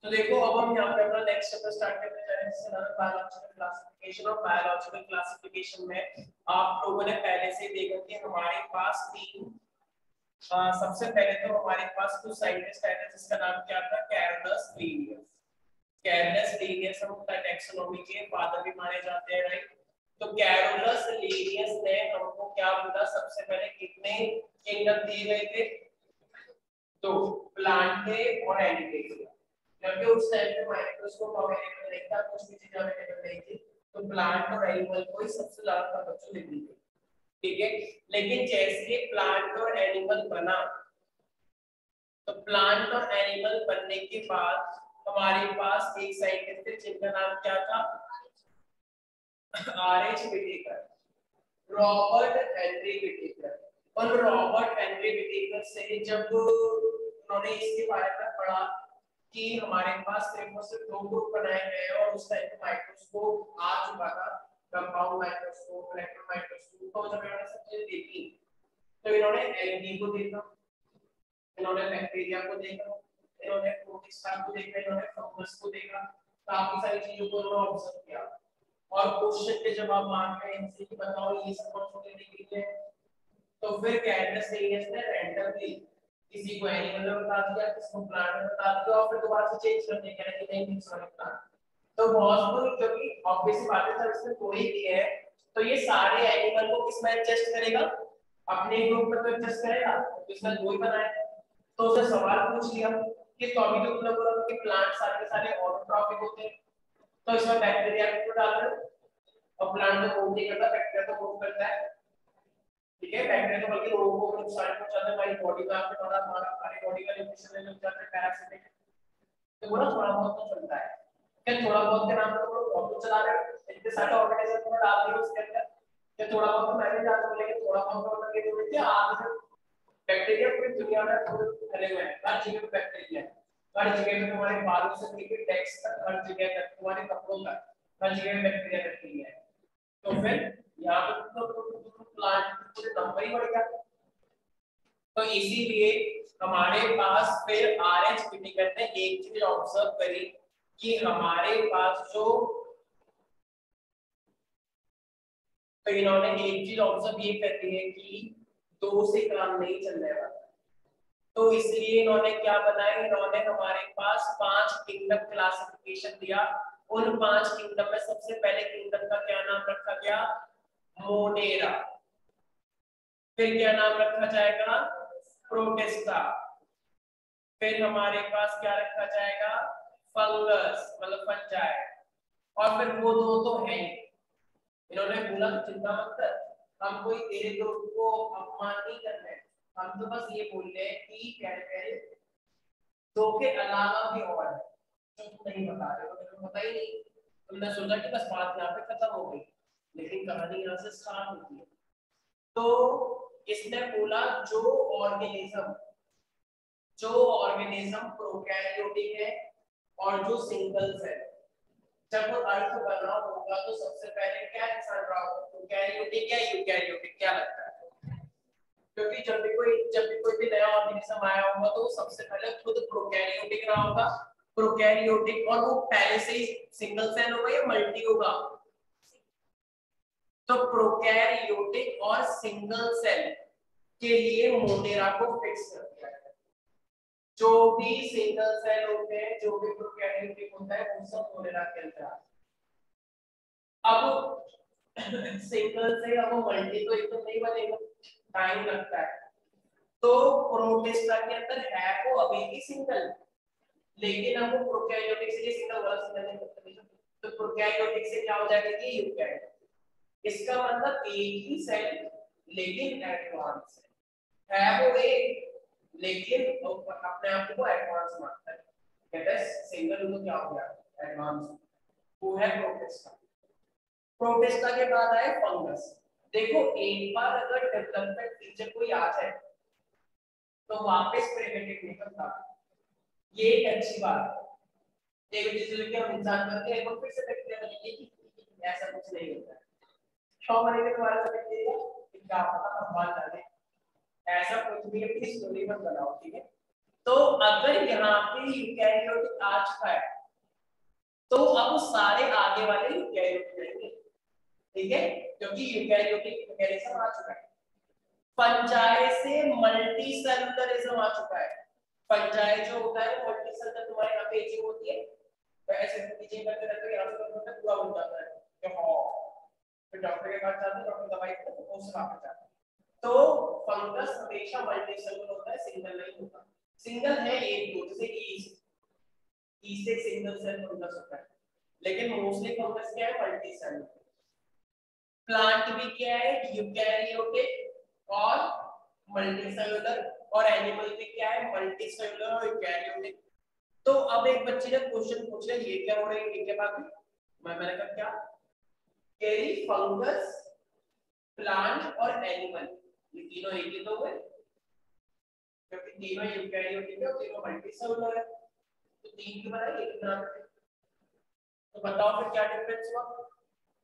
तो देखो अब हम यहाँ पे अपना नेक्स्ट चैप्टर स्टार्ट करने जा रहे हैं जिसका नाम है बायोलॉजिकल क्लासिफिकेशन। और बायोलॉजिकल क्लासिफिकेशन में आप लोगों ने पहले से देखा कि हमारे पास तीन सबसे पहले तो हमारे पास कुछ साइंटिस्ट आए थे जिसका नाम क्या था, कैरोलस लिनियस। कैरोलस लिनियस हम टैक्सोनॉमी के फादर भी माने जाते हैं, राइट। तो कैरोलस लिनियस ने हमको क्या बोला, सबसे पहले कितने किंगडम दिए गए थे, तो प्लांट थे और एनिमल थे। क्योंकि उस टाइम पे माइक्रोस्कोप अवेलेबल नहीं था, कुछ भी चीजें अवेलेबल नहीं थी, तो प्लांट और एनिमल को ही सबसे ज्यादा तवज्जो देनी थी, ठीक है। लेकिन जैसे ही प्लांट और एनिमल बना, तो प्लांट और एनिमल बनने के बाद हमारे पास एक साइंटिस्ट थे जिनका नाम क्या था, R H. Whittaker, Robert Henry Whittaker. और रॉबर्ट हेनरी व्हिटेकर से जब उन्होंने इसके बारे में पढ़ा कि हमारे पास सिर्फ और सिर्फ दो ग्रुप बनाए गए हैं और उस टाइम पे माइक्रोस्कोप आ चुका था, कंपाउंड माइक्रोस्कोप, इलेक्ट्रॉन माइक्रोस्कोप। तो जब इन्होंने सब चीजें देखी तो इन्होंने एलगी को देखा, इन्होंने बैक्टीरिया को देखा, इन्होंने प्रोटिस्टा को देखा, इन्होंने फंगस को देखा, काफी सारी चीजों को इन्होंने ऑब्जर्व किया। और क्वेश्चन के जवाब मांग रहे हैं इनसे कि बताओ ये सब कौन सी डिग्री है। तो फिर कैरोलस लिनियस ने रैंडमली किसी को एनिमल में बता दिया, किसी को प्लांट में बता दिया, और फिर दोबारा से चेंज कर दिया कि नहीं नहीं सॉरी प्लांट। तो पॉसिबल, क्योंकि ऑब्वियसली बात है, जब इसने कोई भी है तो ये सारे एनिमल को किस में एडजस्ट करेगा, अपने ग्रुप में तो एडजस्ट करेगा, तो इसने दो ही बनाए। तो उसने सवाल पूछ लिया कि तो अभी तो तुमने बोला कि प्लांट सारे के सारे ऑटोट्रॉफिक होते हैं, तो इसमें बैक्टीरिया को डाल दो, और प्लांट तो मूव नहीं करता, बैक्टीरिया तो मूव करता है, ठीक है। बैक्टीरिया तो बल्कि लोगों को नुकसान पहुंचाते हैं, हमारी बॉडी में आपके द्वारा हमारी बॉडी का न्यूट्रिशन लेवल जाता है, पैरासिटिक। तो बोला थोड़ा बहुत तो चलता है, क्या थोड़ा बहुत के नाम पे तो बहुत कुछ चला रहे हैं, इतने सारे ऑर्गेनिज्म को डाल दिए उसके अंदर, क्या थोड़ा बहुत तो मैं भी जानता हूं, लेकिन थोड़ा बहुत तो लगे तो देखिए आज बैक्टीरिया पूरी दुनिया में पूरे फैले हुए हैं, हर जगह पे बैक्टीरिया है, हर जगह पे तुम्हारे बालों से लेकर डेस्क तक, हर जगह तक तुम्हारे कपड़ों तक, हर जगह बैक्टीरिया बैक्टीरिया है। तो फिर यहाँ पे तो प्लांट पूरे नंबर ही बढ़ गया। तो इसीलिए हमारे पास फिर आर.एच. व्हिटेकर ने एक चीज ऑब्जर्व करी कि हमारे पास जो, तो इन्होंने एक चीज ऑब्जर्व ये करती है कि दो से काम नहीं चलने वाला, तो इसलिए इन्होंने क्या बनाया, इन्होंने हमारे पास 5 किंगडम क्लासिफिकेशन दिया। उन 5 किंगडम में सबसे पहले किंगडम का क्या नाम रखा गया, मोनेरा। फिर क्या नाम रखा जाएगा, प्रोटिस्टा। फिर हमारे पास क्या रखा जाएगा, फंगस मतलब फंजाई। और फिर वो दो तो है, इन्होंने बोला तो चिंता मत कर, हम कोई तेरे ग्रुप को अपमान नहीं कर रहे, हम तो बस ये बोल रहे हैं कि क्या कह रहे, दो के अलावा भी और है जो तुम नहीं बता रहे हो, तुम्हें पता ही नहीं, तुमने सोचा कि बस बात यहाँ पे खत्म हो गई, लेकिन कहानी यहाँ से स्टार्ट होती है। तो इसने बोला जो ऑर्गेनिज्म प्रोकैरियोटिक है और जो सिंगल सेल, जब अर्थ बना होगा तो सबसे पहले क्या इंसान रहा होगा, प्रोकैरियोटिक या यूकैरियोटिक, क्या लगता है। क्योंकि जब भी कोई भी नया ऑर्गेनिज्म आया होगा तो सबसे पहले खुद प्रोकैरियोटिक रहा होगा, प्रोकैरियोटिक, और वो पहले से ही सिंगल सेल होगा या मल्टी होगा, तो प्रोकैरियोटिक और सिंगल सेल के लिए मोनेरा को फिक्स कर दिया है। जो भी सिंगल सेल होते हैं, जो भी प्रोकैरियोटिक होता है, वो सब मोनेरा के अंदर आता है। अब सिंगल से अब मल्टी तो एकदम नहीं बनेगा, टाइम लगता है। तो प्रोटिस्टा के अंदर है वो अभी भी सिंगल, लेकिन अब वो प्रोकैरियोटिक से सिंगल वाला सिंगल नहीं करता, तो प्रोकैरियोटिक से क्या हो जाएगा कि यूकैरियोटिक। इसका मतलब एक ही सेल लेकिन एडवांस है वो एक, लेकिन अपने आप को एडवांस मानता है, कहता है सिंगल तो क्या हो गया एडवांस, वो है प्रोटिस्टा। प्रोटिस्टा के बाद आए फंगस। देखो एक बार अगर डेवलपमेंट फीचर कोई आ जाए तो वापस प्रिमिटिव नहीं बनता, ये एक अच्छी बात है। एक चीज लेके हम इंसान करते हैं, एक बार फिर से बैक्टीरिया बनेगी, ऐसा कुछ नहीं होता है। 6 महीने के तुम्हारा बैक्टीरिया क्या पता हम बात डालें, ऐसा कुछ भी अपनी स्टोरी मत बनाओ, ठीक है। तो अगर यहाँ पे यूकैरियोटिक आ चुका है तो अब सारे आगे वाले यूकैरियोटिक रहेंगे, ठीक है, क्योंकि यूकैरियोटिक मैकेनिज्म आ चुका है। फंजाई से मल्टी सेलुलरिज्म आ चुका है। फंजाई जो होता है वो मल्टी सेलुलर, तुम्हारे यहाँ पे एजिंग होती है तो ऐसे एजिंग करते करते यहाँ से करते पूरा बन जाता है कि हाँ, फिर डॉक्टर के पास जाते हैं, डॉक्टर दवाई देता है, उससे वापस जाता है। तो फंगस हमेशा मल्टी सेलुलर होता है, सिंगल नहीं होता। सिंगल है एक दो, जैसे ई से सिंगल सेल फंगस होता है, लेकिन मोस्टली फंगस क्या है, मल्टी सेलुलर। प्लांट भी क्या है, यूकैरियोटिक और मल्टीसेलुलर, और एनिमल भी क्या है, मल्टीसेलुलर और यूकैरियोटिक। तो अब एक बच्चे ने क्वेश्चन पूछा, ये क्या हो रहा है, ये क्या बात है, मैंने कहा क्या, कैरी फंगस प्लांट और एनिमल, ये तीनों एक ही तो हुए, क्योंकि तीनों यूकैरियोटिक है और तीनों मल्टीसेलुलर है, तो तीन की बनाए एक बना। तो बताओ फिर क्या डिफरेंस हुआ,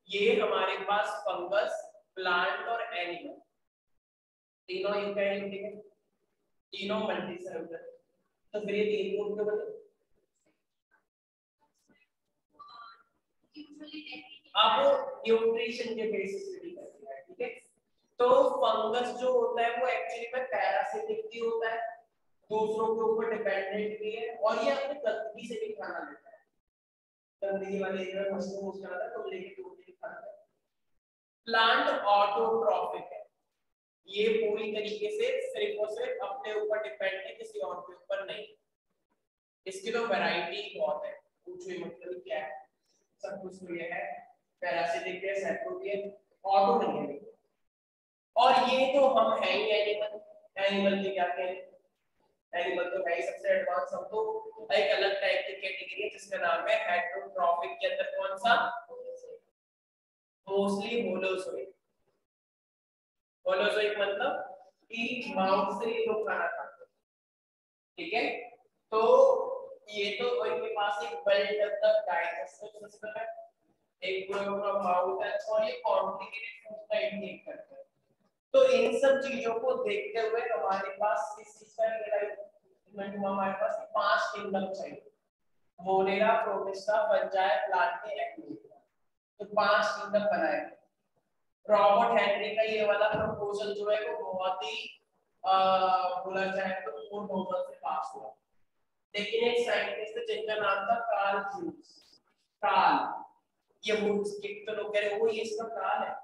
ये हमारे पास फंगस, प्लांट और एनिमल तीनों यूकैरियोटिक है, तीनों मल्टीसेलुलर, तो फिर ये तीन ग्रुप क्यों बने। अब न्यूट्रिशन के बेसिस पे भी करते हैं, ठीक है। तो फंगस जो होता है वो एक्चुअली में पैरासिटिक भी होता है, दूसरों के ऊपर डिपेंडेंट भी है, और ये अपने गंदगी से भी खाना लेता है, गंदगी वाले एरिया में मशरूम यूज करता है तो लेके दूर भी खाता है। प्लांट ऑटोट्रॉफिक है, ये पूरी तरीके से सिर्फ और सिर्फ अपने ऊपर डिपेंड है, किसी और के ऊपर नहीं। इसकी तो वैरायटी बहुत है, पूछो मतलब क्या है, सब कुछ तो ये है, पैरासिटिक है, सेप्रोटियन, ऑटो नहीं है। और ये तो हम है ही एनिमल, एनिमल के क्या कहें, एनिमल तो है ही सबसे एडवांस, हम तो एक अलग टाइप की कैटेगरी है जिसका नाम है हेटेरोट्रॉफिक, के अंदर कौन सा, मोस्टली होलोजोइक। होलोजोइक मतलब कि माउथ से ये लोग खाना खाते हैं, ठीक है। तो ये तो इनके पास एक वेल डेवलप्ड डाइजेस्टिव सिस्टम है, एक पूरा माउथ है, और ये कॉम्प्लिकेटेड फूड का इंटेक करते हैं। तो इन सब चीजों को देखते हुए हमारे पास इस चीज का रियलाइजमेंट हुआ, हमारे पास 5 किंगडम चाहिए, मोनेरा, प्रोटिस्टा, फंजाई, प्लांटे, एक्टिनिया, तो 5 किंगडम बनाए। रॉबर्ट हेनरी का ये वाला प्रपोजल जो है वो बहुत ही बोला जाए तो पूर्ण बहुमत से पास हुआ, लेकिन एक साइंटिस्ट थे जिनका नाम था कार्ल ह्यूज। कार्ल, ये वुड्स के तो लोग कह रहे वो ये इसका कार्ल है,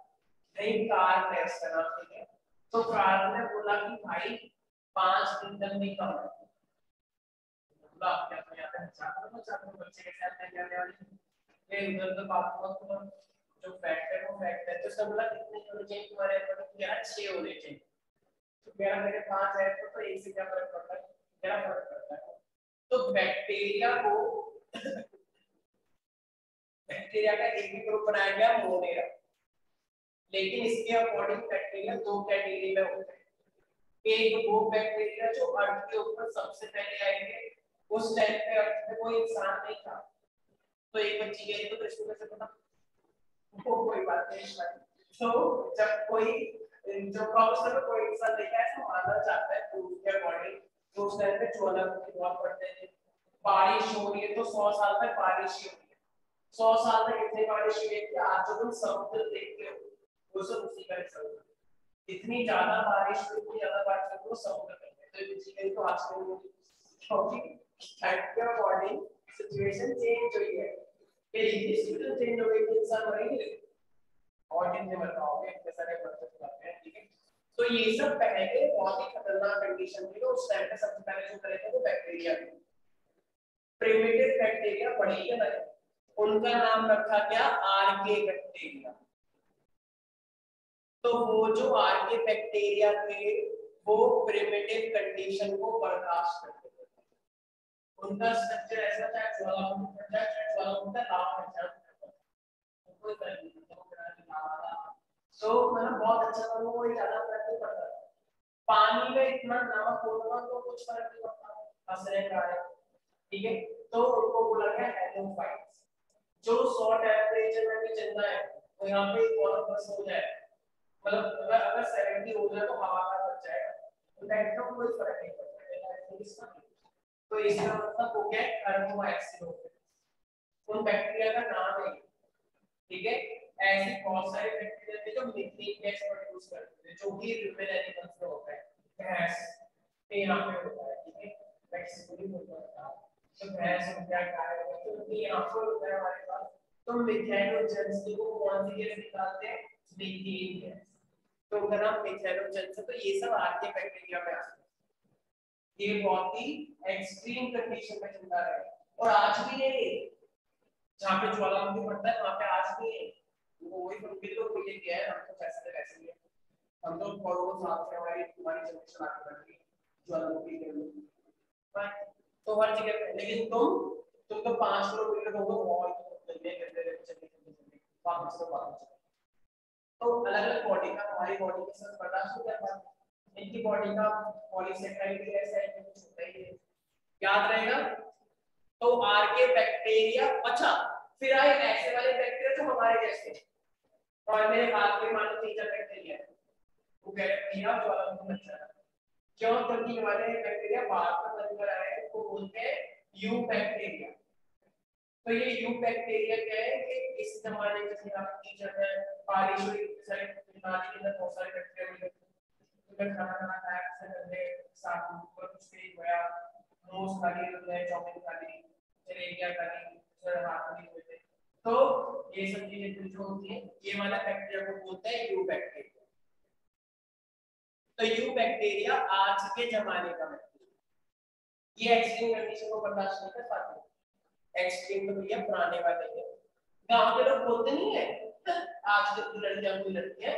नहीं कार्ल है इसका नाम, ठीक है। तो कार्ल ने बोला कि भाई 5 किंगडम नहीं कम है, बोला आप क्या याद है, चाहते बच्चे के साथ नहीं जाने वाले ये उधर तो बात मत, जो फैक्ट है वो फैक्ट है। तो सब बोला कितने होने चाहिए तुम्हारे पर, यार 6 होने चाहिए, तो मेरा मेरे 5 है तो एक से क्या फर्क पड़ता है, क्या फर्क पड़ता है। तो बैक्टीरिया को बैक्टीरिया का एक ही ग्रुप बनाया गया मोनेरा, लेकिन इसके अकॉर्डिंग बैक्टीरिया 2 कैटेगरी में होते हैं, एक वो बैक्टीरिया जो अर्थ के ऊपर सबसे पहले आएंगे, उस टाइम पे अर्थ में कोई इंसान नहीं था, तो एक बच्ची गई तो कृष्ण कैसे पता, वो कोई बात नहीं। तो जब कोई जो प्रॉब्लम में कोई इंसान देखा है तो माना जाता है तो उसके अकॉर्डिंग तो उस टाइम पे ज्वालामुखी बहुत पड़ते थे, बारिश हो रही है तो 100 साल तक बारिश ही होती है, 100 साल तक इतनी बारिश हुई है कि आज जो तुम समुद्र देखते हो वो सब उसी का रिजल्ट है, इतनी ज्यादा बारिश हुई, इतनी ज्यादा बारिश हुई वो समुद्र में, तो इसी के तो आज के लोग क्योंकि टाइम के अकॉर्डिंग सिचुएशन चेंज हुई है, ये सिचुएशन चेंज हो गई तो इंसान वही और कितने बताओगे इतने सारे बच्चे करते हैं, ठीक है। तो ये सब पहले बहुत ही खतरनाक कंडीशन थी, तो उस टाइम पे सबसे पहले जो करे थे वो बैक्टीरिया थे, प्रिमिटिव बैक्टीरिया बड़ी है ना, उनका नाम रखा गया आर्के बैक्टीरिया। तो वो जो आर्के बैक्टीरिया थे वो प्रिमिटिव कंडीशन को बर्दाश्त करते थे, उनका स्ट्रक्चर ऐसा था, ज्वालामुखी का ज्वालामुखी का लावा है, कोई तरह की तो मतलब बहुत अच्छा था, वो ज्यादा फर्क नहीं पड़ता, पानी में इतना नमक होगा तो कुछ फर्क नहीं पड़ता, हंसने का है, ठीक है। तो उनको बोला गया हेलोफाइट्स, जो 100 टेम्परेचर में भी जिंदा है, तो यहाँ पे बहुत बस हो जाए, मतलब अगर 70 हो जाए तो हवा का बच जाएगा, तो दैट का कोई फर्क नहीं पड़ता, तो इसका मतलब हो गया कार्बोएसिड। उन बैक्टीरिया का नाम है, ठीक है। ऐसे बहुत सारे बैक्टीरिया थे जो मीथेन गैस प्रोड्यूस करते हैं, जो कि ह्यूमन एनिमल्स में होता है, गैस पे यहाँ पे होता है, ठीक है। वैक्सीन होता है तो गैस हो गया, गाय हो गया, तो ये यहाँ पर होता है हमारे पास। तो मिथेनोजेंस को कौन सी गैस निकालते हैं? Methane gas. तो उनका नाम मिथेनोजेंस है। तो ये सब आगे बैक्टीरिया में आते हैं। ये बहुत ही एक्सट्रीम कंडीशन में चलता है और आज भी है। जहाँ पे ज्वालामुखी पड़ता है वहाँ पे आज भी है। वो वही उनके तो कोई ये किया है, हम तो कैसे वैसे ही है। हम तो करोड़ों साल से हमारी जनरेशन आगे बढ़ रही है ज्वालामुखी के लिए, तो हर जगह पे। लेकिन तुम तो 5 किलोमीटर होगा वॉल चलने करते चलने वापस तो वापस। तो अलग अलग बॉडी का हमारी बॉडी के साथ बर्दाश्त हो जाता है। इनकी बॉडी का पॉलीसेकेराइड ऐसा है कुछ होता ही है, याद रहेगा। तो आर के बैक्टीरिया। अच्छा, फिर आए ऐसे वाले बैक्टीरिया जो हमारे जैसे, और मेरे हाथ में मान लो 3-4 बैक्टीरिया, वो कह रहे भैया ज्वालामुखी मत चला। क्यों? क्योंकि हमारे बैक्टीरिया बाहर से बनकर आए हैं, वो बोलते हैं यू बैक्टीरिया। तो ये यू बैक्टीरिया क्या है कि इस जमाने में जैसे आप टीचर है, बारिश हुई, सारे नाली के अंदर बहुत सारे बैक्टीरिया मिले, तो खाना खाया, ऐसे करके साबुन और कुछ नहीं होया, मोमोज खा लिए, चाउमीन खा ली, जलेबियां खा ली, सर हाथ नहीं धोए थे, तो ये सब चीजें जो होती हैं, ये वाला बैक्टीरिया को बोलते हैं यू बैक्टीरिया। तो यू बैक्टीरिया आज के जमाने का बैक्टीरिया, ये एक्सट्रीम कंडीशन को बर्दाश्त नहीं कर पाते। एक्सट्रीम तो भैया पुराने वाले हैं, गांव के लोग बोलते नहीं है आज के लड़कियां कोई लड़कियां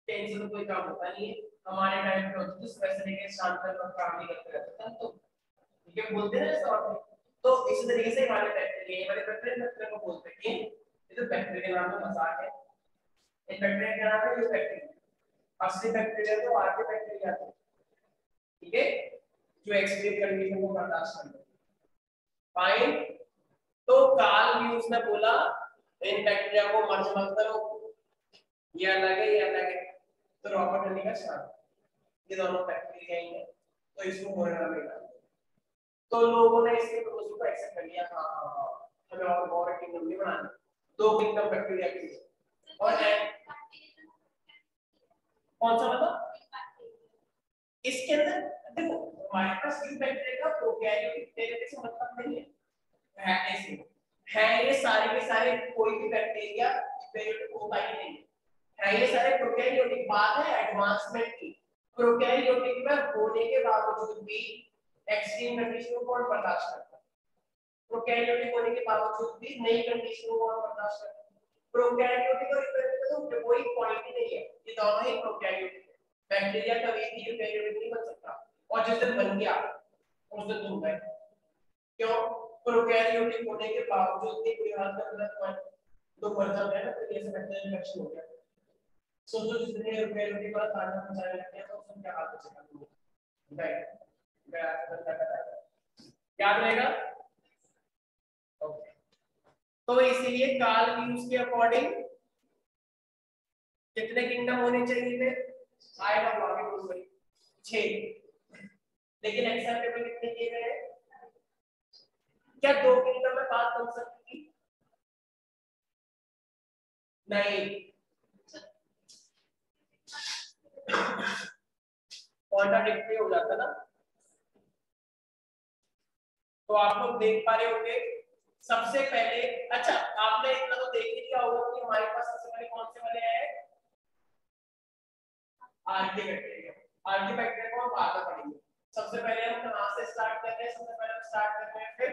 टेंशन तो कोई काम होता नहीं है। हमारे टाइम पे होता तो स्पेशल के शाम तक काम नहीं करते रहते थे, तो ठीक है बोलते हैं ऐसा। तो इसी तरीके से हमारे बैक्टीरिया, ये वाले बैक्टीरिया को बोलते हैं कि ये तो बैक्टीरिया के नाम का मजाक है। इन बैक्टीरिया का नाम है ये बैक्टीरिया, असली बैक्टीरिया तो आगे बैक्टीरिया है, ठीक है, जो एक्सट्रीम कंडीशन को बर्दाश्त करते हैं। फाइन। तो कार्ल ल्यूइस ने बोला इन बैक्टीरिया को मर्ज मत करो, ये अलग है ये अलग है। तो रॉबर्ट हनी का शान, ये दोनों बैक्टीरिया ही है, तो इसको बोलना पड़ेगा। तो लोगों ने इसके प्रपोजल को एक्सेप्ट कर लिया, हाँ हाँ हाँ, हमें और एक किंगडम नहीं बनाना, 2 किंगडम बैक्टीरिया की। और कौन सा मतलब इसके अंदर देखो, हमारे पास यू बैक्टीरिया का प्रोकैरियोटिक तरीके से मतलब नहीं है, ऐसे है ये सारे के सारे, कोई भी बैक्टीरिया यूकैरियोटिक होता ही नहीं है, ये सारे प्रोकैरियोटिक। बात है एडवांसमेंट की, प्रोकैरियोटिक में होने के बावजूद भी एक्सट्रीम कंडीशन को कौन बर्दाश्त करता है? प्रोकैरियोटिक होने के बावजूद भी नई कंडीशन को कौन बर्दाश्त करता है? प्रोकैरियोटिक और यूकैरियोटिक तो कोई पॉइंट ही नहीं है, ये दोनों ही प्रोकैरियोटिक है। बैक्टीरिया कभी भी यूकैरियोटिक नहीं बन सकता, और जिस दिन बन गया उस दिन तुम गए। क्यों? प्रोकैरियोटिक होने के बावजूद भी कोई हाल का मतलब तो मर जाता है ना, तो ये बैक्टीरियल इन्फेक्शन हो गया। सोचो जिस दिन यूकैरियोटिक वाला खाना पचाने लगते हैं तो उसमें क्या हाल बचेगा? राइट, याद रहेगा। ओके, तो इसीलिए कार्ल ल्यूइस के अकॉर्डिंग कितने किंगडम होने चाहिए थे? आए ना आगे बोल रही 6, लेकिन एक्सेप्टेबल कितने किए गए? क्या 2 किंगडम में बात बन सकती थी? नहीं, कॉन्ट्राडिक्टरी हो जाता ना। तो आप लोग देख पा रहे होंगे सबसे पहले। अच्छा, आपने इतना तो देख ही लिया होगा कि हमारे पास सबसे पहले कौन से वाले हैं? Archie bacteria. आर्की बैक्टीरिया को हम आगे पढ़ेंगे। सबसे पहले हम कहां से स्टार्ट करते हैं? सबसे पहले हम स्टार्ट करते हैं फिर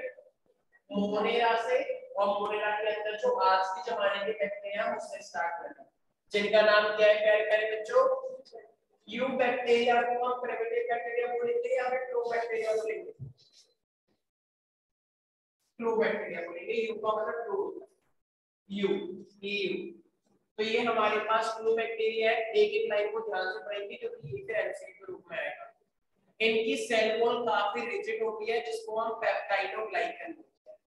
मोनेरा से, और मोनेरा के अंदर जो आज के जमाने के बैक्टीरिया हैं उससे स्टार्ट करते हैं, जिनका नाम क्या है प्यारे प्यारे बच्चों? यू बैक्टीरिया को हम प्रिमिटिव बैक्टीरिया बोलेंगे या फिर ट्रू बैक्टीरिया बोलेंगे? ट्रू बैक्टीरिया बोलेंगे। यू का मतलब ट्रू, यू, यू। तो ये हमारे पास ट्रू बैक्टीरिया है। एक एक लाइन को ध्यान से पढ़ेंगे क्योंकि ये फिर एमसीक्यू के रूप में आएगा। इनकी सेल वॉल काफी रिजिड होती है, जिसको हम पेप्टाइडोग्लाइकन बोलते हैं।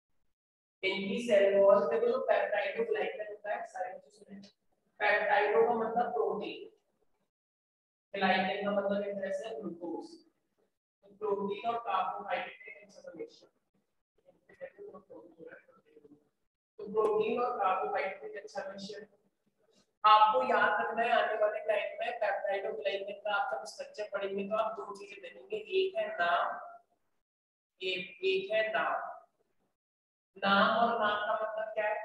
इनकी सेल वॉल देखो, जो पेप्टाइडोग्लाइकन होता है, सारे बच्चे सुने, पेप्टाइडो का मतलब प्रोटीन, ग्लाइकन का मतलब एक तरह से ग्लूकोज। प्रोटीन और कार्बोहाइड्रेट इन्फॉर्मेशन, तो प्रोटीन और कार्बोहाइड्रेट इन्फॉर्मेशन आपको याद रखना है। आने वाले टाइम में पेप्टाइड और ग्लाइकेन का आप जब स्ट्रक्चर पढ़ेंगे तो आप दो चीजें देखेंगे, एक है नाम, एक है नाम। नाम और नाम का मतलब क्या है?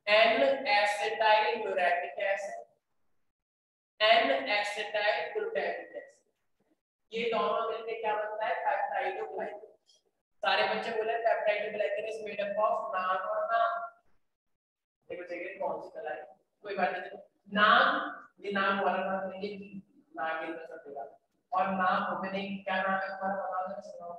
N acetyl uratic acid, N acetyl glutamic acid, ये दोनों मिलके क्या बनता है? पेप्टाइड और ग्लाइकेन। सारे बच्चे बोले पेप्टाइड और glycan is made up of नाम और नाम। देखो देखिए कौन सी कला है, कोई बात नहीं। नाम, ये नाम वाला नाम लेंगे कि नाम के अंदर देगा, और नाम होने क्या नाम है हमारा बता दो, सुनाओ।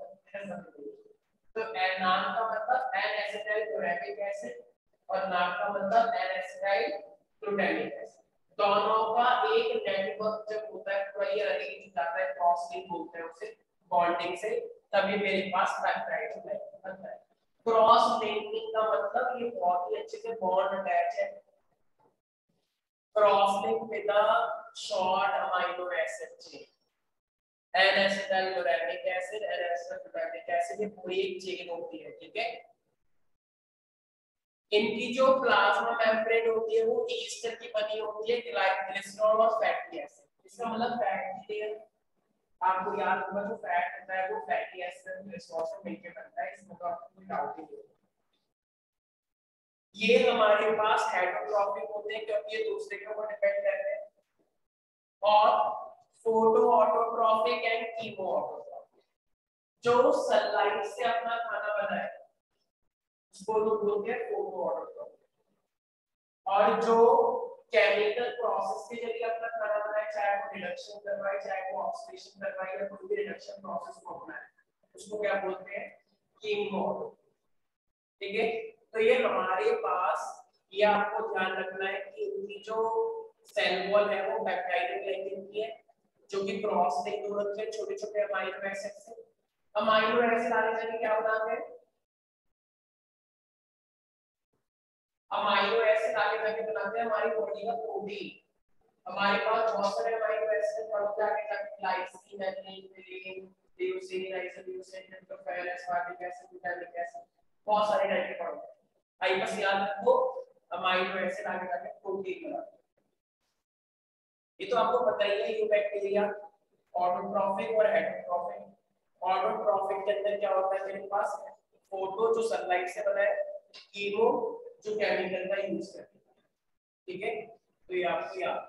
तो एन नाम का मतलब एन एसिटाइल यूरैटिक एसिड और नाम का मतलब एन एसिटाइल ग्लूटामिक एसिड। दोनों का एक नेटवर्क जब होता है पूरा ये अरेंज हो जाता है, क्रॉस लिंक बोलते हैं उसे, बॉन्डिंग से, तभी मेरे पास पेप्टाइड बनता है। क्रॉस लिंकिंग का मतलब ये बहुत ही अच्छे से बॉन्ड अटैच है। Cross link with a short amino acid chain, N-acetyl glutamic acid, N-acetyl glutamic acid, ये पूरी एक चेन होती है, ठीक है। इनकी जो प्लाज्मा मेम्ब्रेन होती है वो ईस्टर की बनी होती है, ग्लिसरॉल और फैटी एसिड। इसका मतलब फैटी लेयर आपको याद होगा, जो फैट होता है वो फैटी एसिड और ग्लिसरॉल से मिलकर बनता है, इसमें तो आपको कोई डाउट ही नहीं। ये हमारे पास हेटरोट्रॉफिक होते हैं क्योंकि ये दूसरे के ऊपर डिपेंड करते हैं, और photo autotrophic and chemo autotrophic. जो सनलाइट से अपना खाना बनाए उसको लोग बोलते हैं फोटो ऑटोट्रॉफिक, और जो केमिकल प्रोसेस के जरिए अपना खाना बनाए, चाहे वो रिडक्शन करवाए, चाहे वो ऑक्सीडेशन करवाए, या कोई भी रिडक्शन प्रोसेस को अपनाए, उसको क्या बोलते हैं? कीमो ऑटोट्रॉफिक, ठीक है। तो ये हमारे पास, ये आपको ध्यान रखना है कि इनकी जो सेल वॉल है वो पेप्टाइड ग्लाइकेन की है, जो कि क्रॉस लिंक हो रखे हैं छोटे छोटे अमीनो एसिड से। अमीनो एसिड आने जाके क्या बनाते हैं? अमीनो एसिड आगे जाके बनाते हैं हमारी बॉडी का प्रोटीन। हमारे पास बहुत सारे अमीनो एसिड पड़ते हैं, आगे जाके lysine, adenine, threonine, leucine, isoleucine, tryptophan, aspartic acid, glutamic acid, बहुत सारे टाइप के पड़ते हैं। आई बस याद रखो अमीनो एसिड आगे जाके प्रोटीन बनाते हैं। ये तो आपको पता ही है, यूबैक्टीरिया ऑटोट्रॉफिक और हेटरोट्रॉफिक। ऑटोट्रॉफिक के अंदर क्या होता है मेरे पास? फोटो जो सनलाइट से बना है, कीमो जो केमिकल का यूज करते हैं, ठीक है। तो ये आपको याद।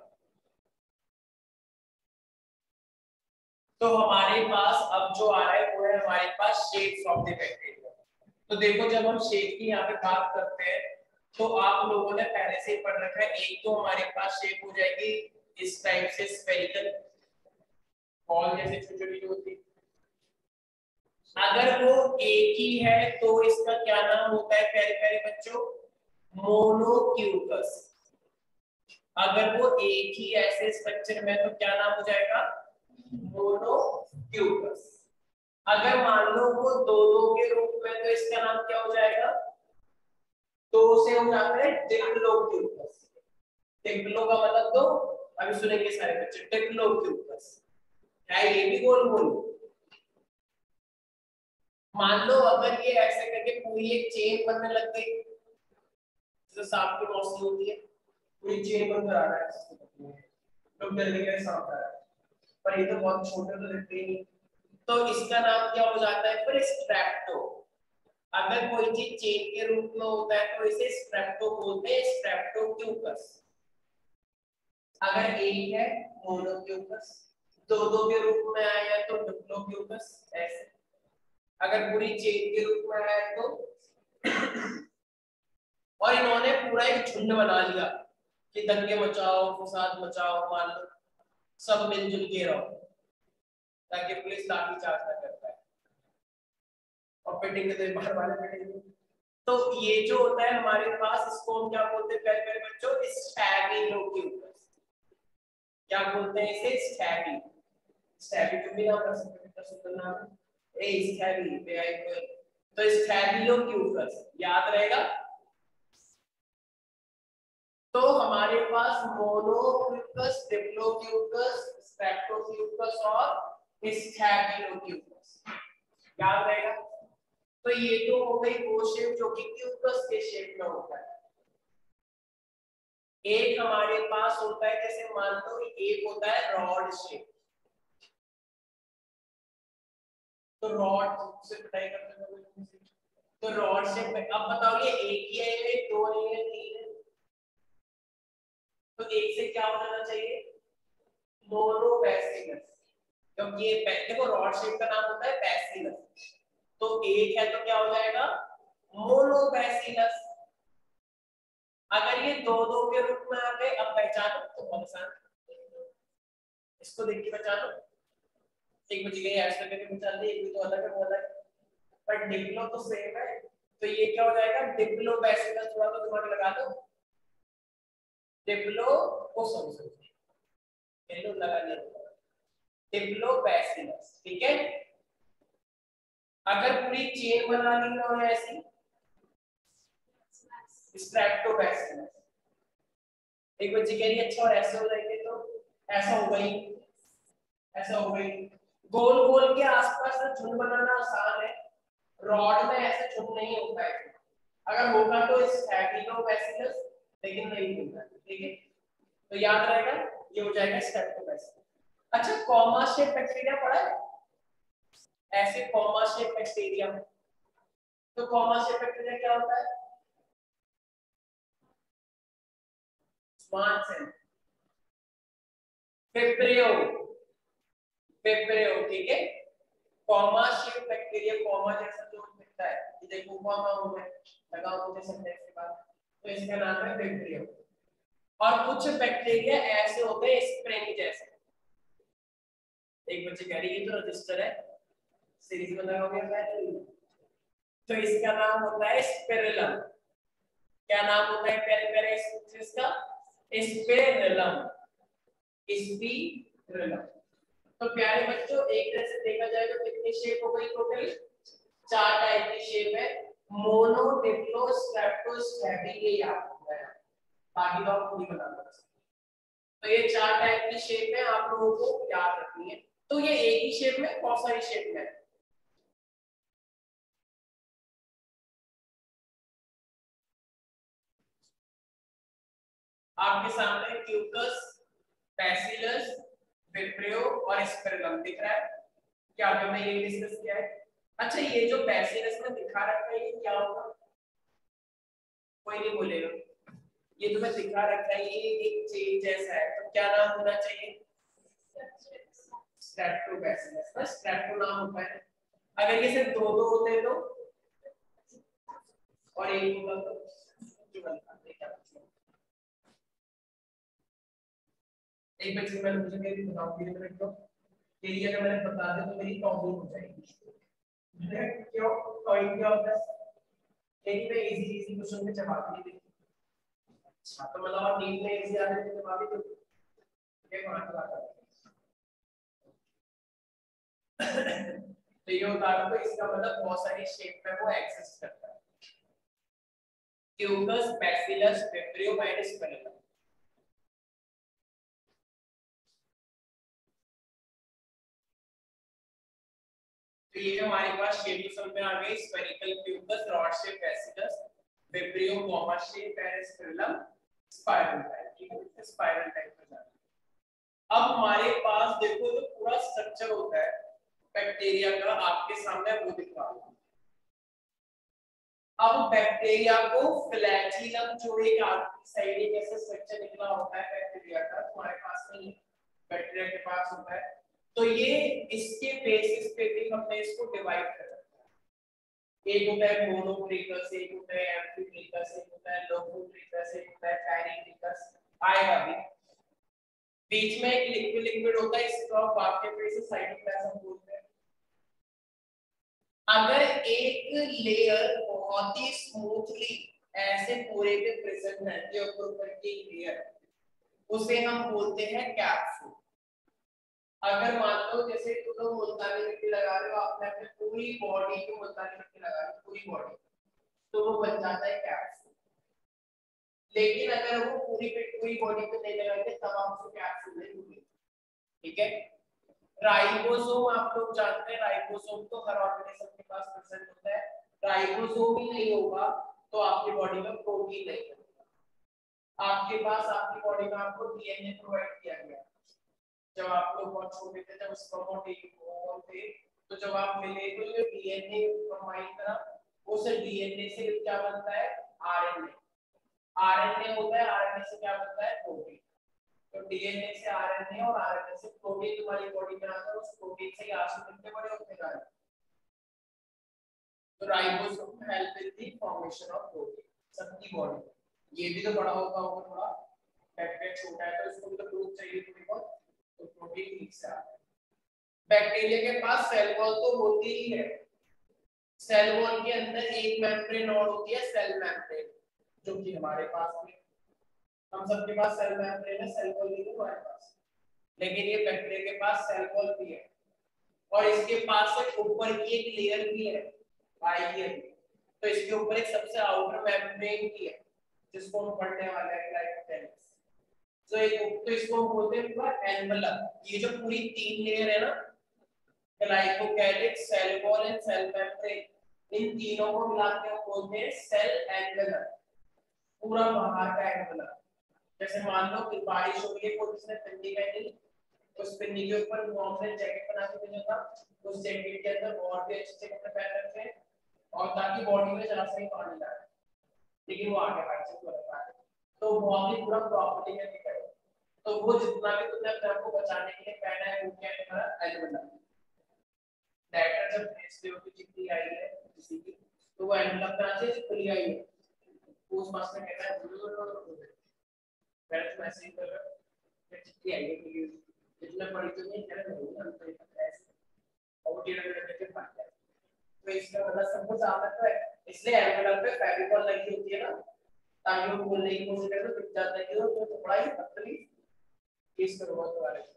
तो हमारे पास अब जो आ रहा है वो है हमारे पास शेप्स ऑफ द बैक्टीरिया। तो देखो जब हम शेप की यहाँ पे बात करते हैं तो आप लोगों ने पहले से ही पढ़ रखा है, एक तो हमारे पास शेप हो जाएगी इस टाइप से स्फेरिकल बॉल जैसे छोटी छोटी होती। अगर वो एक ही है तो इसका क्या नाम होता है प्यारे प्यारे बच्चों? मोनोक्यूकस। अगर वो एक ही ऐसे स्ट्रक्चर में तो क्या नाम हो जाएगा? मोनोक्यूकस। अगर मान लो वो दो दो के रूप में तो इसका नाम क्या हो जाएगा? दो से हो जाता है डिप्लोक्यूकस। डिप्लो का मतलब दो, अभी सुनेंगे सारे बच्चे, डिप्लोक्यूकस है ये भी गोल गोल। मान लो अगर ये ऐसे करके पूरी एक चेन बनने लग गई, जैसे सांप की रोशनी होती है, पूरी चेन बनकर आ रहा है, लोग डरने के सांप आ रहा है, पर ये तो बहुत छोटे तो दिखते ही नहीं, तो इसका नाम क्या हो जाता है फिर? स्ट्रेप्टो। अगर कोई चीज चेन के रूप में होता है तो इसे स्ट्रेप्टो बोलते हैं, स्ट्रेप्टोक्यूकस। अगर एक है मोनोक्यूकस, दो दो के रूप में आया तो डिप्लोक्यूकस ऐसे, अगर पूरी चेन के रूप में आया तो और इन्होंने पूरा एक झुंड बना लिया कि दंगे मचाओ, फसाद मचाओ, मान लो सब मिलजुल के रहो ताकि पुलिस लाठी चार्ज ना कर पाए और पिटेंगे तो बाहर वाले पिटेंगे। तो ये जो होता है हमारे पास, इसको हम क्या बोलते हैं प्यारे प्यारे बच्चों? स्टैबिलोक्यूकस। क्या बोलते हैं इसे? स्टैबी। स्टैबी तो भी नाम रख सकते हैं, कितना सुंदर नाम है, ए स्टैबी पे आई कोई। तो स्टैबिलोक्यूकस याद रहेगा। तो हमारे पास मोनोक्यूकस, डिप्लोक्यूकस, स्ट्रेप्टोक्यूकस और स्टैबिलोक्यूकस, याद रहेगा। तो ये तो हो गई वो शेप जो कि क्यूकस के शेप में होता है। एक हमारे पास होता है, जैसे मान लो एक होता है रॉड शेप, तो रॉड से पढ़ाई करते हैं, तो रॉड शेप में अब बताओ ये एक ही है या दो है या तीन है? तो एक से क्या हो जाना चाहिए, मोनोबैसिलस, क्योंकि ये देखो रॉड शेप का नाम होता है बैसिलस, तो एक है तो क्या हो जाएगा, मोनोबैसिलस। अगर ये दो दो के रूप में आ गए, अब पहचानो तो बहुत आसान, इसको देख के पहचानो, एक बच गई ऐसे करके पहचान ली, एक भी तो अलग है वो अलग, पर डिप्लो तो सेम है, तो ये क्या हो जाएगा, डिप्लोबैसिलस। थोड़ा तो दिमाग लगा दो, डिप्लो को समझो, हेलो लगा लिया, डिप्लोबैसिलस, ठीक है। अगर पूरी चेन बनानी हो ऐसी, स्ट्रेप्टोबैसिलस। एक बच्ची कह रही है अच्छा और ऐसे हो जाएंगे, तो ऐसा हो गई, ऐसा हो गई, गोल गोल के आसपास झुंड बनाना आसान है, रॉड में ऐसे झुंड नहीं होता है, अगर होगा तो स्टैबिलोबैसिलस, लेकिन नहीं होता, ठीक है। तो याद रहेगा ये हो जाएगा स्ट्रेप्टोबैसिलस। अच्छा कॉमा शेप बैक्टीरिया पढ़ा है, ऐसे कॉमा शेप बैक्टीरिया, तो कॉमा शेप बैक्टीरिया क्या होता है, स्मार्ट सेल, विब्रियो, विब्रियो, ठीक है। कॉमा शेप बैक्टीरिया, कॉमा जैसा जो दिखता है, ये देखो कॉमा हो गया, लगाओ मुझे सेंटेंस के बाद, तो इसका नाम है विब्रियो। और कुछ बैक्टीरिया ऐसे होते हैं स्प्रिंग जैसे, एक बच्चे कह रही है तो रजिस्टर है, सीरीज में लगाओगे पहले, तो इसका नाम होता है स्पिरिलम। क्या नाम होता है पहले पहले इसका, स्पिरिलम, स्पिरिलम। तो प्यारे बच्चों एक तरह से देखा जाए तो कितनी शेप हो गई टोटल, चार टाइप की शेप है, मोनो, डिप्लो, स्ट्रेप्टो, स्टैबी, ये याद होगा है, बाकी तो आप खुद ही बता दो। तो ये चार टाइप की शेप है, आप लोगों को याद रखनी है। तो ये एक ही शेप में बहुत सारी शेप में है, आपके सामने क्यूकस, बैसिलस, विब्रियो और स्पिरिलम दिख रहा है, क्या हमने ये डिस्कस किया है। अच्छा ये जो बैसिलस में दिखा रखा है ये क्या होगा, कोई नहीं बोलेगा, ये जो मैं दिखा रखा है ये एक चेन जैसा है, तो क्या नाम होना चाहिए, स्ट्रेप्टोबैसिलस, बस स्ट्रेप्टो नाम होता है। अगर ये सिर्फ दो दो होते तो, और एक होगा तो जो बनता है क्या, एक बच्चे मैंने मुझे मेरी बताओ मेरे मिनट को, ये अगर मैंने बता दिया तो मेरी प्रॉब्लम हो जाएगी, क्यों पॉइंट क्या होता है, यही मैं इजी इजी क्वेश्चन के जवाब नहीं देती। अच्छा तो मतलब आप नीट में इजी आ रहे हैं जवाब ही दो, ये मान लो तो ये होता है, तो इसका मतलब बहुत सारी शेप में वो एग्जिस्ट करता है, coccus, bacillus, vibrio and spirillum. तो ये हमारे पास शेप समझ में आ गई, spherical coccus, rod shape bacillus, vibrio comma shape and spirillum spiral type, ठीक है, स्पाइरल टाइप में जाना। अब हमारे पास देखो जो पूरा स्ट्रक्चर होता है बैक्टीरिया का, आपके सामने वो दिख रहा है। अब बैक्टीरिया को फ्लैजिलम जो एक साइड जैसे स्ट्रक्चर निकला होता है बैक्टीरिया का, तुम्हारे पास नहीं, बैक्टीरिया के पास होता है, तो ये इसके बेसिस पे भी हमने इसको डिवाइड कर रखा है। एक होता है मोनोट्रिकस, एक होता है एम्फिट्रिकस, एक होता है लोकोट्रिकस, एक होता है पैरीट्रिकस, आएगा भी। बीच में एक लिक्विड लिक्विड होता है, इसको आप वाक्य पे से साइटोप्लाज्म बोलते हैं। अगर एक लेयर बहुत ही स्मूथली ऐसे पूरे पे प्रेजेंट रहती है, ऊपर की लेयर, उसे हम बोलते हैं कैप्सूल। अगर मान लो जैसे तुम लोग मुल्तानी मिट्टी लगा रहे हो, आपने अपनी पूरी बॉडी को मुल्तानी मिट्टी लगा रहे हो, पूरी बॉडी, तो वो बन जाता है कैप्सूल। लेकिन अगर वो पूरी बॉडी पे नहीं लगाएंगे तब आप उसे कैप्सूल नहीं बोलेंगे, ठीक है। राइबोसोम आप लोग जानते हैं, राइबोसोम तो हर ऑर्गेनिज्म के पास प्रेजेंट होता है। राइबोसोम ही नहीं होगा तो आपकी बॉडी में प्रोटीन नहीं होगा। आपके पास आपकी बॉडी में आपको डीएनए प्रोवाइड किया गया। जब आप लोग बहुत छोटे थे, जब स्पर्मेटोजोआ थे, तो जब आप मिले तो ये डीएनए कंबाइन करा, उस डीएनए से क्या बनता है? आरएनए। आरएनए होता है, आरएनए से क्या बनता है? प्रोटीन। तो डीएनए से आरएनए और आरएनए से प्रोटीन तुम्हारी बॉडी में आता है, उस प्रोटीन से ही आंसू कितने बड़े होते जा रहे हैं। तो ribosome help in the formation of protein सबकी बॉडी में। ये भी तो बड़ा होगा थोड़ा, बैक्टीरिया छोटा है तो इसको भी तो ग्रोथ चाहिए थोड़ी बहुत, तो प्रोटीन ठीक से आता है। बैक्टीरिया के पास सेल वॉल तो होती ही है। सेल वॉल के अंदर एक मेम्ब्रेन और होती है, सेल मेम्ब्रेन, जो कि हमारे पास में, हम सबके पास सेल मेम्ब्रेन है, सेल वॉल नहीं है हमारे पास, लेकिन ये बैक्टीरिया के पास सेल वॉल भी है। और इसके पास एक ऊपर की एक लेयर भी है, बाइलियर। तो इसके ऊपर एक सबसे आउटर मेम्ब्रेन की है, जिसको हम पढ़ने वाले हैं ग्लाइकोडेंस। तो एक तो इसको हम बोलते हैं पूरा एनवलप। ये जो पूरी तीन लेयर है ना, glycocalyx, cell wall and cell membrane, इन तीनों को मिला के हम बोलते हैं सेल एनवलप, पूरा बाहर का एनवलप। जैसे मान लो कि बारिश हो रही है, कोई किसने पिन्नी पहनी, उस पिन्नी के ऊपर मॉम ने जैकेट बना के भेजा था, उस जैकेट के अंदर और भी अच्छे कपड़े पहन रखे हैं, और ताकि बॉडी में जरा सा ही पानी ना आए, लेकिन वो आगे बाहर से रखा है, तो बहुत ही पूरा प्रॉपर्टी में दिखाई। तो वो जितना भी तुमने अपने आप को बचाने के लिए पहना है, वो क्या है तुम्हारा एनवलप। डायरेक्टर जब भेजते हो कि चिट्ठी आई है किसी की, तो वो एनवलप कहाँ से खुली आई है, उस पास में कहता है पहले तो ऐसे ही कर रहा है, फिर चिट्ठी आई है कि इतना पढ़ी तो नहीं, कह रहे नहीं हम तो ऐसे, और वो टेढ़ा टेढ़ा करके फाड़ दिया। तो इसका मतलब सब कुछ आता है, इसलिए एनवलप पे फेविकॉल लगी होती है ना, ताकि वो बोलने की कोशिश करे तो दिख जाता है कि वो तो बड़ा ही पतली चीज करवा के बारे में।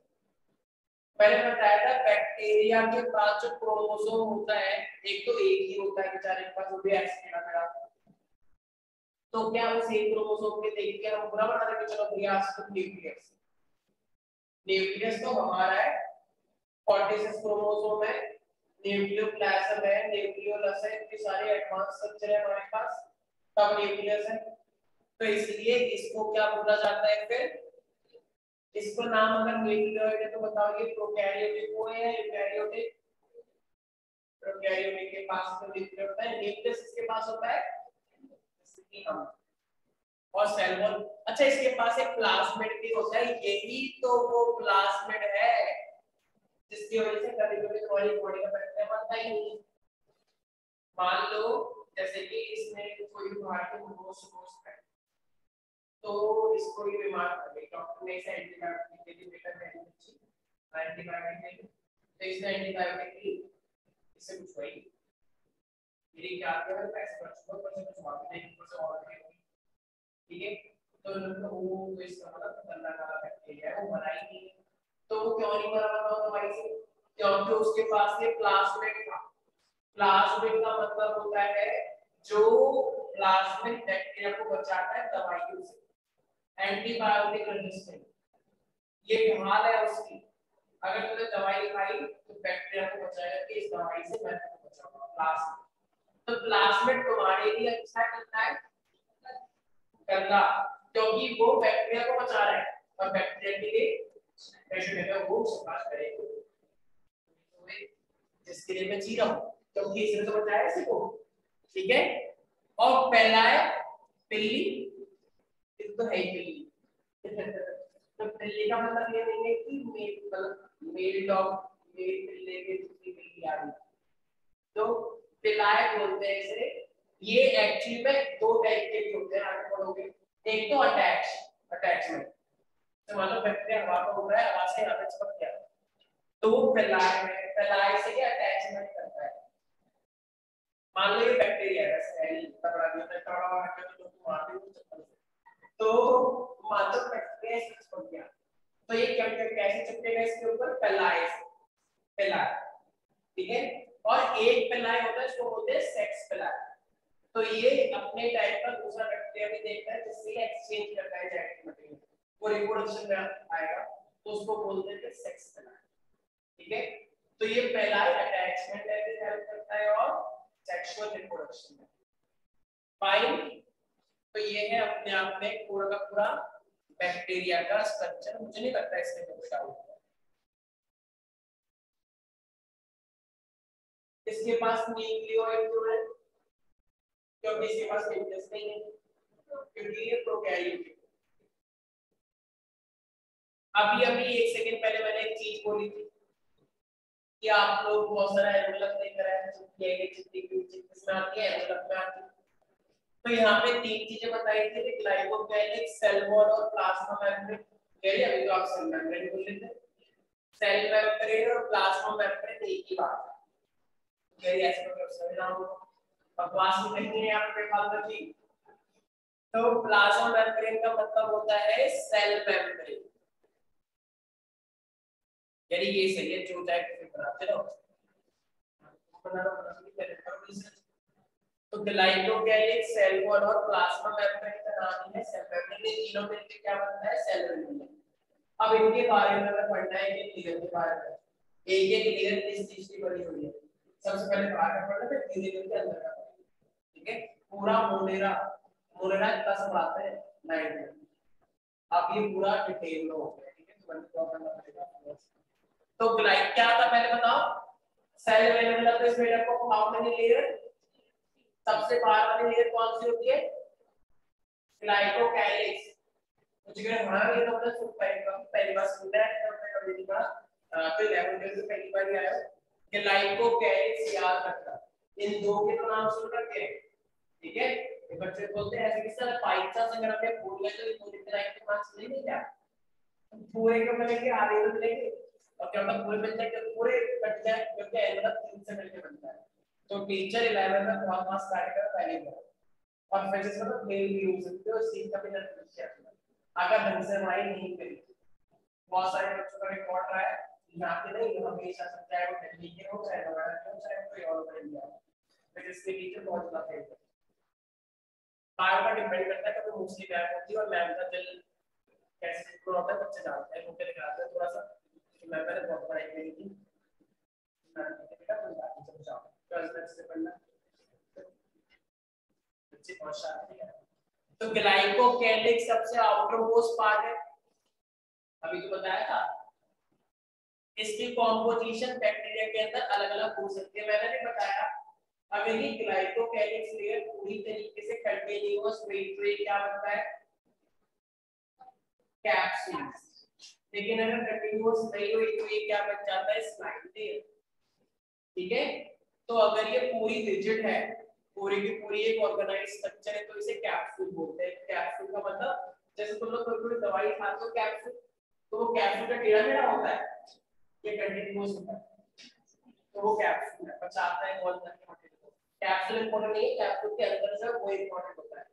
मैंने बताया था बैक्टीरिया के पास जो क्रोमोसोम होता है, एक तो एक ही होता है बेचारे के पास, वो भी ऐसे टेढ़ा टेढ़ा। तो क्या उस एक क्रोमोसोम के देख के हम पूरा बना देंगे, चलो भैया आज तो न्यूक्लियस, न्यूक्लियस तो हमारा है, 46 क्रोमोसोम है, न्यूक्लियोप्लाज्म है, न्यूक्लियोलस है, इतने सारे एडवांस स्ट्रक्चर है हमारे पास, तब न्यूक्लियस है। तो इसलिए इसको क्या बोला जाता है फिर, इसको नाम अगर न्यूक्लियोइड है तो बताओ ये प्रोकैरियोटिक हो या यूकैरियोटिक। प्रोकैरियोटिक के पास तो न्यूक्लियस होता है, न्यूक्लियस इसके पास होता है, जैसे कि हम, और सेल वॉल। अच्छा, इसके पास एक प्लाज्मिड भी होता है, यही तो वो प्लाज्मिड है जिसकी वजह से कभी-कभी तुम्हारी बॉडी का बैक्टीरिया बनता ही नहीं। मान लो जैसे कि इसमें कोई बीमार के मोमोस है, तो इसको ये बीमार कर गई, डॉक्टर ने इसे एंटीबायोटिक दे दी, बेटा एंटीबायोटिक दे दी, तो इसने एंटीबायोटिक ली, इससे कुछ हुआ ही, मेरी क्या कर पैसे खर्च हुआ, पर से कुछ बात नहीं, ऊपर से और भी हुई, ठीक है। तो मतलब वो इसका मतलब खतरनाक वाला बैक्टीरिया है, वो मरा ही नहीं। तो वो क्यों नहीं मरा बताओ दवाई से, क्योंकि उसके पास ये प्लाज्मिड था। प्लाज्मिड का मतलब होता है जो प्लाज्मिड बैक्टीरिया को बचाता है दवाइयों से, एंटीबायोटिक रेजिस्टेंट, ये ढाल है उसकी। अगर तुमने दवाई खाई तो बैक्टीरिया को बचाएगा कि इस दवाई से मैं तुमको बचाऊंगा, प्लाज्मिड। तो प्लाज्मिड तुम्हारे लिए अच्छा करता है, करना, क्योंकि वो बैक्टीरिया को बचा रहा है, और बैक्टीरिया के लिए पेशेंट है वो सफाई करेगा, जिसके लिए मैं जी रहा हूँ, क्योंकि इसने तो बताया इसी को, ठीक है। और पहला है पिल्ली, ये तो है ही पिल्ली। तो पिल्ली का मतलब ये नहीं है कि मेल डॉग, मेल पिल्ले के दूसरी पिल्ली आ रही, तो पिलाए बोलते हैं इसे। ये एक्चुअली में दो टाइप के होते हैं, आगे बढ़ोगे, एक तो अटैचमेंट, तो मतलब बैक्टीरिया हवा में उड़ रहा है, हवा से यहाँ पे चिपक गया, तो वो फैलाए में, फैलाए से क्या अटैचमेंट करता है। मान लो ये बैक्टीरिया है, सेल तगड़ा भी होता है, तगड़ा वाला क्या तो तुम मारते हो चप्पल से, तो मान लो बैक्टीरिया इसमें चिपक गया, तो ये क्या कैसे चिपकेगा इसके ऊपर, फैलाए से, फैलाए, ठीक है। और एक फैलाए होता है, इसको बोलते हैं सेक्स फैलाए, तो ये अपने टाइप का दूसरा बैक्टीरिया भी देखता है, जिससे एक्सचेंज करता है जेनेटिक मटेरियल, वो रिप्रोडक्शन में आएगा, तो उसको बोलते हैं सेक्स फैलाए। ठीक है। तो ये पहला अटैचमेंट है कि हेल्प करता है और सेक्सुअल रिप्रोडक्शन में। फाइन। तो ये है अपने आप में पूरा का पूरा बैक्टीरिया का स्ट्रक्चर। मुझे नहीं लगता इसमें कुछ डाउट है। इसके पास न्यूक्लियोइड क्यों है? क्योंकि इसके पास न्यूक्लियस नहीं है, क्योंकि ये प्रोकैरियोट है। अभी अभी एक सेकंड पहले मैंने एक चीज बोली थी कि आप लोग बहुत सारा एनवेलप नहीं कराए, जिसमें आती है एनवेलप में आती है। तो यहाँ पे तीन चीजें बताई थी, ग्लाइकोकेलिक, सेल वॉल और प्लाज्मा मेम्ब्रेन। कह लिया अभी तो आप सेल मेम्ब्रेन बोल लेते हैं। सेल मेम्ब्रेन और प्लाज्मा मेम्ब्रेन एक ही बात है। कह लिया ऐसे मतलब समझना होगा, बकवास नहीं करनी है यहाँ पे फालतू की। तो प्लाज्मा मेम्ब्रेन का मतलब होता है सेल मेम्ब्रेन, यानी ये सही है जो चाहे किसी बनाते रहो। तो ग्लाइकोकेलिक, सेल वॉल और प्लाज्मा मेम्ब्रेन का नाम है सेल मेम्ब्रेन। ये तीनों मिलकर क्या बनता है? Cell membrane. अब इनके बारे में हमें पढ़ना है कि लीगर के बारे में। एक एक लीगर किस चीज की बनी हुई है? सबसे पहले बाहर का पढ़ना, फिर लीगर के अंदर का। ठीक है। पूरा मोनेरा, मोनेरा कितना सब आता है 9। अब ये पूरा डिटेल में हो गया। ठीक है। तो बंद को करना पड़ेगा। तो ग्लाइक क्या था पहले बताओ? Cell membrane is made up of how many layer? सबसे बाहर वाली लेयर कौन सी होती है? ग्लाइकोकेलिक्स। मुझे होना ये तो अपने पहली बार सुनना है, तो मैं कभी नहीं पढ़ा। तो 11 से पहली बार ही आया कि ग्लाइकोकेलिक्स याद रखना। इन दो के तो नाम सुन रखे हैं। ठीक है। ये बच्चे बोलते हैं ऐसे कि सर पाइचा से अगर आपने बोल लिया तो ये पूरी तरह के मार्क्स नहीं मिलेगा। पूरे को मिलेंगे, आधे को मिलेंगे, और क्या होता पूरे मिल जाए पूरे कट जाए, क्योंकि मतलब 3 से मिलके बनता है। तो टीचर 11 में बहुत मार्क्स काटेगा पहले बार। और फिजिक्स में तो फेल भी हो सकते हो, सी का भी ना पूछिए अगर ढंग से पढ़ाई नहीं करी। बहुत सारे बच्चों का रिकॉर्ड रहा है यहाँ पे नहीं, हमेशा सब चाहे वो दिल्ली के हो, चाहे नोएडा के हो, चाहे कोई और इंडिया हो, फिजिक्स के टीचर बहुत ज्यादा फेल करते हैं। बार बार डिपेंड करता है कभी मोस्टली मैम होती है, और मैम का दिल कैसे सिंक्रो होता है बच्चे जानते हैं, उनके दिखाते हैं थोड़ा सा कि मैं मैंने बहुत पढ़ाई करी थी, मैं बेटा तुम बाकी सब जाओ ट्वेल्थ से पढ़ना, बच्चे बहुत शांति है। तो ग्लाइकोकेलिक सबसे आउटर मोस्ट पार्ट है, अभी तो बताया था। इसकी कॉम्पोजिशन बैक्टीरिया के अंदर अलग-अलग हो सकती है, मैंने भी बताया। अगर ये ग्लाइकोकेलिक लेयर पूरी तरीके से कंटीन्यूअस हुई तो ये क्या बनता है? कैप्सूल। लेकिन अगर कंटीन्यूअस नहीं हुई तो ये क्या बन जाता है? Slime layer. ठीक है। तो अगर ये पूरी रिजिड है, पूरी की पूरी एक ऑर्गेनाइज्ड स्ट्रक्चर है, तो इसे कैप्सूल बोलते हैं। कैप्सूल का मतलब जैसे तुम लोग कोई दवाई खाते हो कैप्सूल, तो वो कैप्सूल का टेढ़ा मेढ़ा होता है, ये कंटीन्यूअस होता है, तो वो कैप्सूल है। बचाता है बहुत सारे मटेरियल को। कैप्सूल इंपॉर्टेंट नहीं है, कैप्सूल के अंदर से वो इंपॉर्टेंट होता है।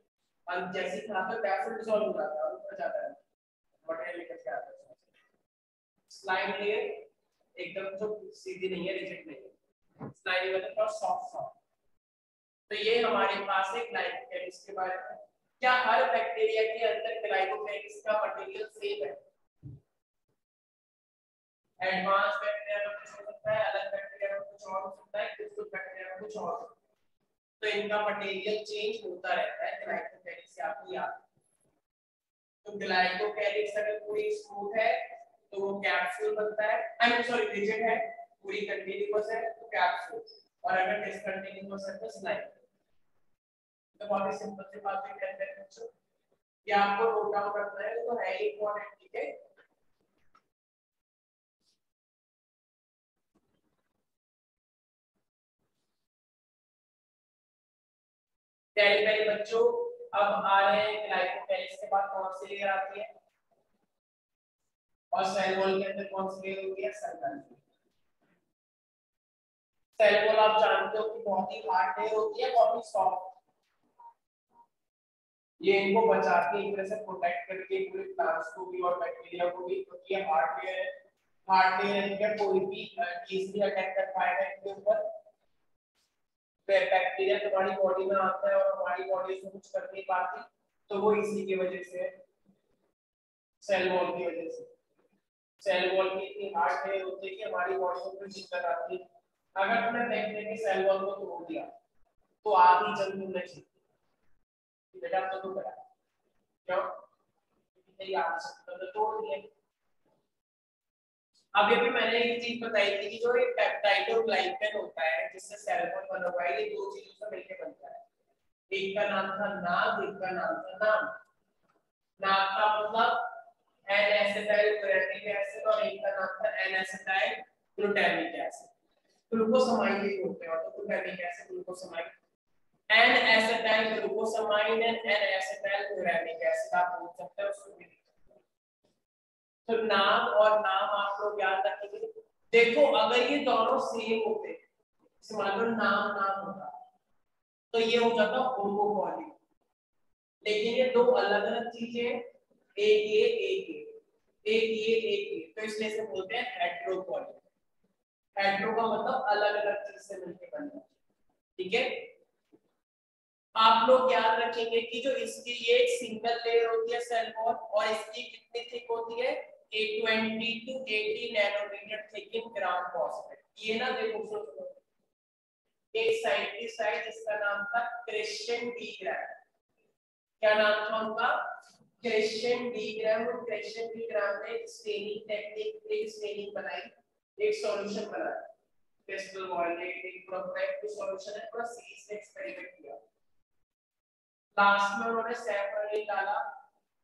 और जैसे ही खाते हो कैप्सूल डिसॉल्व हो जाता है और ऊपर जाता है, मटेरियल निकल के आता है। स्लाइम लेयर एकदम जो सीधी नहीं है, रिजिड नहीं है, स्लाइम मतलब थोड़ा सॉफ्ट सॉफ्ट। तो ये हमारे पास है ग्लाइकोकेलिक्स के बारे में। क्या हर बैक्टीरिया के अंदर ग्लाइकोकेलिक्स का मटेरियल सेम है? एडवांस बैक्टीरिया में कुछ हो सकता है, अलग बैक्टीरिया में कुछ और हो सकता है, कुछ बैक्टीरिया में कुछ और हो सकता है। तो इनका मटेरियल चेंज होता रहता है ग्लाइकोकेलिक्स से, आपको याद। तो ग्लाइकोकेलिक्स अगर पूरी स्मूथ है तो वो कैप्सूल बनता है, आई एम सॉरी रिजिड है, पूरी कंटीन्यूअस है तो कैप्सूल, और अगर डिसकंटीन्यूअस है तो स्लाइम। तो बहुत ही सिंपल सी बात है, कहते हैं बच्चों ये आपको नोट डाउन करना है, तो है इंपॉर्टेंट। ठीक है। पहले पहले बच्चों अब आ रहे हैं ग्लाइकोकेलिक्स के बाद कौन सी लेयर आती है, और सेल वॉल के अंदर कौन सी लेयर होती है? Cell wall. सेल वॉल आप जानते हो कि बहुत ही हार्ड लेयर होती है, बहुत ही सॉफ्ट। ये इनको बचाती है, एक तरह से प्रोटेक्ट करके पूरे प्लांट्स को भी और बैक्टीरिया को भी, क्योंकि ये हार्ड लेयर है। हार्ड लेयर है, कोई भी इजीली अटैक कर पाएगा इनके ऊपर। बैक्टीरिया तुम्हारी बॉडी में आता है और हमारी बॉडी से कुछ कर नहीं पाती, तो वो इसी की वजह से, सेल वॉल की वजह से। सेल वॉल की इतनी हार्ड लेयर होती है कि हमारी बॉडी को कोई दिक्कत आती है। अगर तुमने बैक्टीरिया की सेल वॉल को तोड़ दिया तो आधी जंग तुमने जीत ली। बेटा तो करा क्यों? क्योंकि आधी से तुमने तोड़ दिया। अब ये भी मैंने एक चीज बताई थी कि जो एक पेप्टाइड और ग्लाइकन होता है जिससे सेल वॉल बना हुआ है, ये दो चीजों से मिलकर बनता है। एक का नाम था नाग, एक का नाम था नाम। नाग का मतलब एन एसिटाइल ग्लूटामिक एसिड और एक का नाम था N acetyl glutamic acid. Glucosamine भी बोलते हैं, तो glutamic acid glucosamine, N acetyl glucosamine and N acetyl glutamic acid आप बोल सकते हैं उसको भी। तो नाम और नाम आप लोग याद रखेंगे। देखो अगर ये दोनों सेम होते, मान लो नाम नाम होता तो ये हो जाता होमोपॉली, लेकिन ये दो अलग अलग चीजें, एक ये एक ये, एक ये एक ये, तो इसलिए इसे बोलते हैं हेटेरोपॉली। हेटेरो का मतलब अलग अलग चीज से मिलकर बनना। ठीक है, आप लोग याद रखेंगे कि जो इसकी ये एक सिंगल लेयर होती है सेल वॉल और इसकी कितनी थिक होती है, 20 to 80 nanometer thick in gram phosphate. ये ना देखो सुनो, एक साइंटिस्ट है जिसका नाम था क्रिश्चियन डी ग्राम। क्या नाम था उनका? क्रिश्चियन डी ग्राम। और क्रिश्चियन डी ग्राम ने स्टेनिंग टेक्निक, एक स्टेनिंग बनाई, एक सॉल्यूशन बनाया क्रिस्टल वायलेट, एक परफेक्ट सॉल्यूशन है, पूरा सीरीज में एक्सपेरिमेंट किया। लास्ट में उन्होंने सैफरन डाला,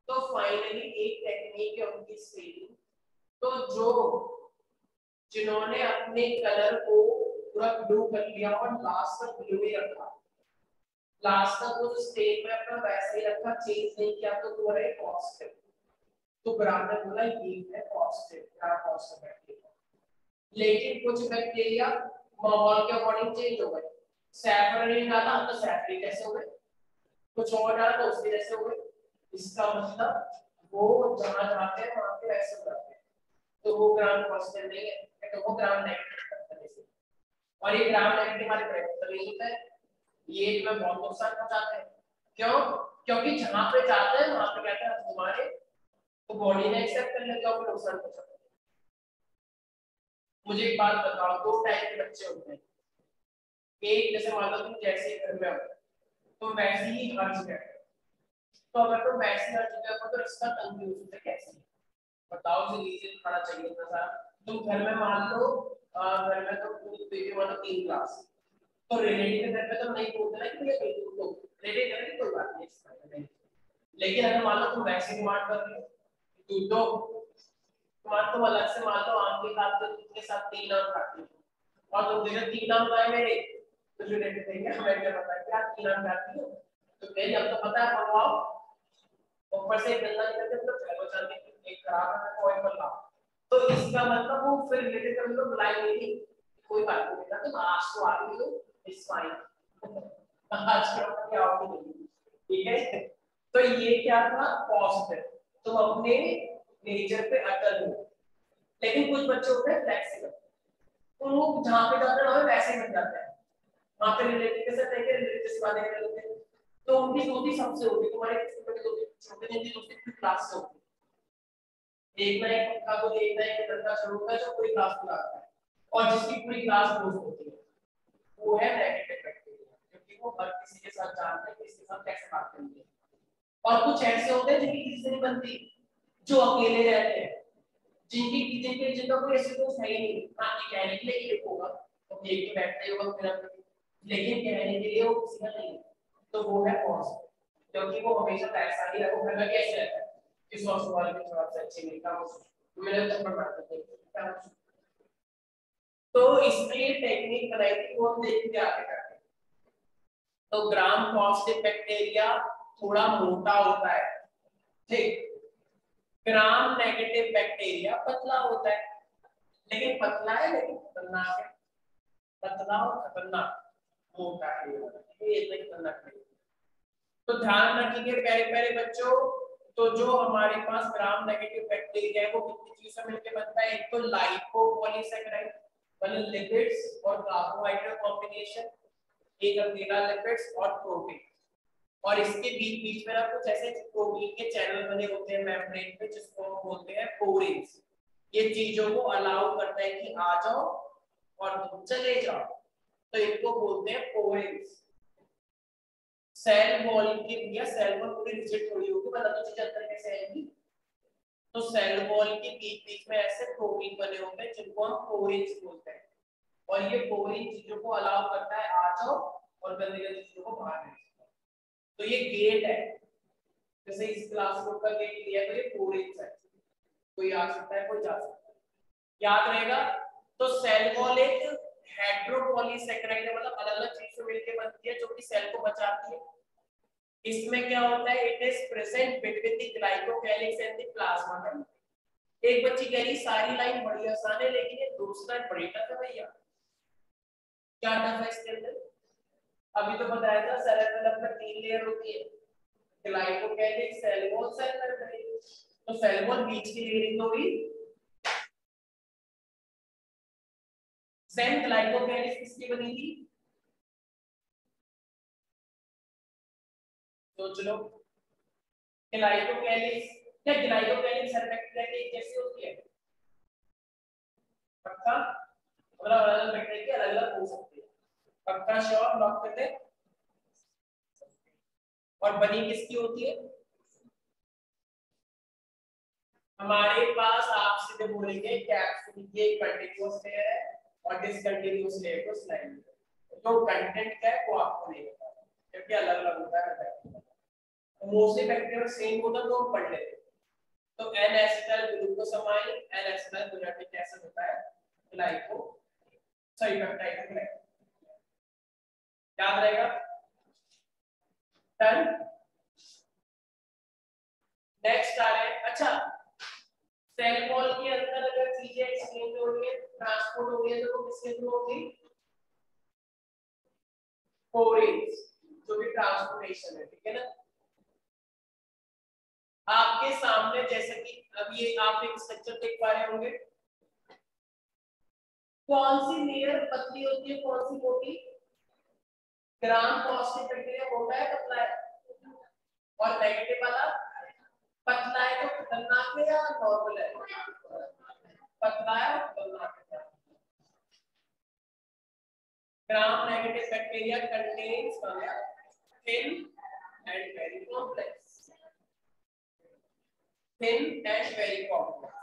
तो फाइनली एक टेक्निक है उनकी स्टेनिंग। तो जो जिन्होंने अपने कलर को पूरा ब्लू कर लिया और लास्ट तक ब्लू ही रखा, लास्ट तक वो स्टेट में अपना वैसे ही रखा, चेंज नहीं किया, तो वो है पॉजिटिव। तो ग्राम ने बोला ये है पॉजिटिव, ग्राम पॉजिटिव बैक्टीरिया। लेकिन कुछ बैक्टीरिया माहौल के अकॉर्डिंग चेंज हो गए, सैफरन डाला तो सैफरन जैसे हो गए, कुछ और डाला तो उसके जैसे हो गए। इसका मतलब वो जहां जाते हैं वहां पे ऐसे हो जाते हैं, तो वो ग्राम पॉजिटिव नहीं है, तो वो ग्राम नेगेटिव। और ये ग्राम नेगेटिव वाले प्रैक्टिकल नहीं होता है, ये तुम्हें बहुत नुकसान पहुंचाते हैं। क्यों? क्योंकि जहां पे जाते हैं वहां पे कहते हैं तुम्हारे तो बॉडी ने एक्सेप्ट कर लेगा और नुकसान पहुंचाता है। मुझे एक बात बताओ, दो टाइप के बच्चे होते हैं। एक जैसे मान लो तुम जैसे घर में हो तुम वैसे ही हर जगह, तो अगर तुम वैसे हर जगह हो तो इसका कंफ्यूज है कैसे? बताओ जी, रीजन खाना चाहिए था। तुम घर में मान लो घर में तो बेबी मान लो 3 क्लास, तो रिलेटिव के घर पे तो नहीं बोलते ना कि भैया बेबी को रिलेटिव घर की कोई बात नहीं इसमें। लेकिन अगर मान लो तुम वैसे डिमांड कर रहे हो दूध दो, तुम्हारा तुम अलग से मान लो आम के साथ दूध के साथ 3 आम खाती हो और तुम देखो 3 आम खाए मेरे, तो रिलेटिव कहेंगे हमें क्या पता है क्या 3 आम खाती हो, तो कहेंगे अब तो पता है मंगवाओ, ऊपर से गंदा निकल के मतलब चलो चलते एक खराब है कोई पर लाओ। तो इसका मतलब वो फिर रिलेटिव कर लो बुलाएंगे नहीं, कोई बात नहीं बेटा तुम आज तो आ रही हो, इट्स फाइन, आज क्या आओगे, ठीक है। तो ये क्या था पॉजिटिव, तुम अपने नेचर पे अटल हो। लेकिन कुछ बच्चे होते हैं फ्लेक्सिबल, तो वो जहां पे जाते हैं वैसे ही बन जाते हैं, वहां पे रिलेटिव के साथ रहेंगे, रिलेटिव से बातें करते हैं, तो उनकी दोस्ती सबसे होती है। तुम्हारे छोटे दिन की दोस्ती पूरी क्लास से होती है, एक ना एक पक्का तो एक ना एक लड़का जरूर होता है जो पूरी क्लास को लाता है और जिसकी पूरी क्लास दोस्त होती है, वो है नेगेटिव बैक्टीरिया, क्योंकि वो हर किसी के साथ जानते हैं कि इसके साथ कैसे बात करनी है। और कुछ ऐसे होते हैं जिनकी किसी से नहीं बनती, जो अकेले रहते हैं, जिनका कोई ऐसे दोस्त है ही नहीं। हाँ ये कहने के लिए एक होगा तो एक ही बैठते ही होगा फिर, लेकिन कहने के लिए वो किसी का नहीं है, तो वो है पॉजिटिव, क्योंकि वो हमेशा पैसा ही रखो। घर में कैसे रहता है कि सॉस वाले के थोड़ा सा अच्छे नहीं था वो मेरे ऊपर पड़ता है। तो इसलिए टेक्निक बनाई थी वो हम देखते आगे करते। तो ग्राम पॉजिटिव बैक्टीरिया थोड़ा मोटा होता है, ठीक। ग्राम नेगेटिव बैक्टीरिया पतला होता है, लेकिन पतला है लेकिन खतरनाक है, पतला और खतरनाक, मोटा है ये नहीं खतरनाक है। तो ध्यान रखिए प्यारे प्यारे बच्चों, तो जो हमारे पास ग्राम नेगेटिव बैक्टीरिया है वो कितनी चीजों से मिलकर बनता है, एक तो लाइपोपॉलीसैकेराइड मतलब लिपिड्स और कार्बोहाइड्रेट कॉम्बिनेशन, एक अकेला लिपिड्स और प्रोटीन, और इसके बीच बीच में ना कुछ ऐसे प्रोटीन के चैनल बने होते हैं मेम्ब्रेन पे जिसको हम बोलते हैं पोरेन्स। ये चीजों को अलाउ करता है कि आ जाओ और तुम चले जाओ, तो इनको बोलते हैं पोरेंस। सेल वॉल की भैया सेल वॉल पूरी रिजिड थोड़ी होगी, मतलब तो चीज अंदर कैसे आएगी, तो सेल वॉल के बीच बीच में ऐसे प्रोटीन बने होते हैं जिनको हम पोरेंस बोलते हैं, और ये पोरेंस चीजों को अलाउ करता है आ जाओ और गंदी गंदी चीजों को बाहर निकालो। तो ये गेट है, जैसे इस क्लासरूम का गेट लिया तो ये पोरेंस है, कोई आ सकता है कोई जा सकता है, याद रहेगा। तो सेल वॉल एक हेटेरोपॉलीसैकेराइड है, मतलब अलग अलग चीजों से मिलकर बनती है जो कि सेल को बचाती है। इसमें क्या होता है, it is present between the glycocalyx and the plasma membrane. एक बच्ची कह रही सारी लाइन बड़ी आसान है, लेकिन ये दूसरा लाइन बड़ी टफ है भैया। क्या टफ है इसके अंदर, अभी तो बताया था सेल में 3 लेयर होती है, glycocalyx, cell wall, cell membrane. तो सेल वॉल बीच की लेयरिंग होगी, सेल ग्लाइकोकैलिक्स किसकी बनी थी, सोच लो। ग्लाइकोकैलिक्स, क्या ग्लाइकोकैलिक्स हर बैक्टीरिया की एक जैसी होती है, पक्का, मतलब अलग अलग बैक्टीरिया की अलग अलग हो सकती है, पक्का श्योर, लॉक कर दे। और बनी किसकी होती है, हमारे पास आप सीधे बोलेंगे कैप्सूल की एक कंटीन्यूअस लेयर है और डिसकंटीन्यूअस लेयर को स्लाइड में, तो कंटेंट क्या है वो आपको नहीं पता, क्योंकि अलग अलग होता है बैक्टीरिया। मोस्टली बैक्टीरिया सेम होता है तो हम पढ़ लेते हैं। तो N-एसिटाइल ग्लूकोसामाइन, N-एसिटाइल ग्लूटामिक एसिड होता है ग्लाइको, सॉरी पेप्टाइड है, याद रहेगा। डन। नेक्स्ट आ रहा है, अच्छा सेल वॉल के अंदर अगर चीजें एक्सचेंज हो रही है, ट्रांसपोर्ट हो रही है, तो वो किसके थ्रू होगी, पोरेंस, जो भी ट्रांसपोर्टेशन है, ठीक है ना। आपके सामने जैसे कि अब ये आप एक स्ट्रक्चर देख पा रहे होंगे, कौन सी लेयर पतली होती है कौन सी मोटी, ग्राम पॉजिटिव बैक्टीरिया मोटा है पतला है, और नेगेटिव वाला पतला है तो खतरनाक है या नॉर्मल है, पतला है और खतरनाक है। Gram negative bacteria contains thin and very complex, thin and very complex।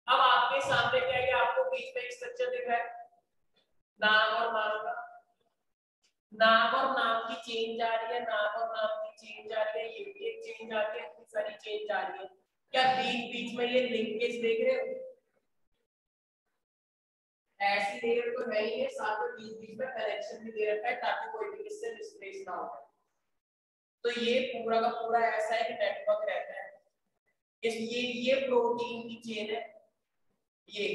अब आपके सामने क्या है, आपको बीच में एक स्ट्रक्चर दिख रहा है, नाम और नाम का, नाम और नाम की चेंज आ रही है, नाम और नाम की चेंज आ रही है, ये भी एक चेंज आ रही है, इतनी सारी चेंज आ रही है। क्या बीच बीच में ये लिंकेज देख रहे हो, ऐसी लेयर तो है ही है, साथ में बीच बीच में कनेक्शन भी दे रखा है ताकि कोई भी इससे डिस्प्लेस ना हो। तो ये पूरा का पूरा ऐसा है कि नेटवर्क रहता है, इस ये प्रोटीन की चेन है, ये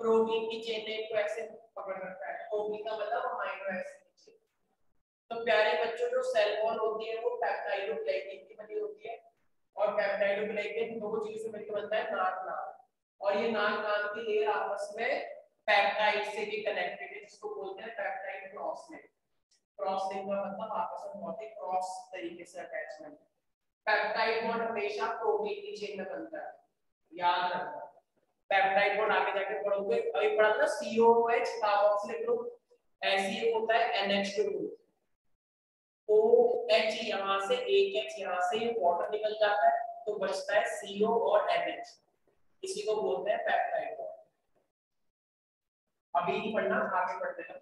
प्रोटीन की चेन को ऐसे पकड़ रखा है, प्रोटीन का मतलब अमीनो एसिड की चेन। तो प्यारे बच्चों जो सेल वॉल होती है वो पेप्टाइडोग्लाइकेन की बनी होती है, और पेप्टाइडोग्लाइकेन दो चीजों से मिलकर बनता है नाक नाम, और ये नाक नाम की लेयर आपस में पेप्टाइड से भी कनेक्टेड है, जिसको बोलते हैं peptide cross link. Cross link का मतलब आपस में बहुत ही क्रॉस तरीके से अटैचमेंट। पेप्टाइड बॉन्ड हमेशा प्रोटीन की चेन में बनता है, याद रखना। पेप्टाइड बॉन्ड आगे जाके पढ़ोगे, अभी पढ़ा था COOH कार्बोक्सिलिक ग्रुप, ऐसे होता है NH2 ग्रुप, OH यहां से एक H यहां से ये वाटर निकल जाता है तो बचता है CO और NH, इसी को बोलते हैं पेप्टाइड बॉन्ड। अभी नहीं पढ़ना, आगे पढ़ते हैं।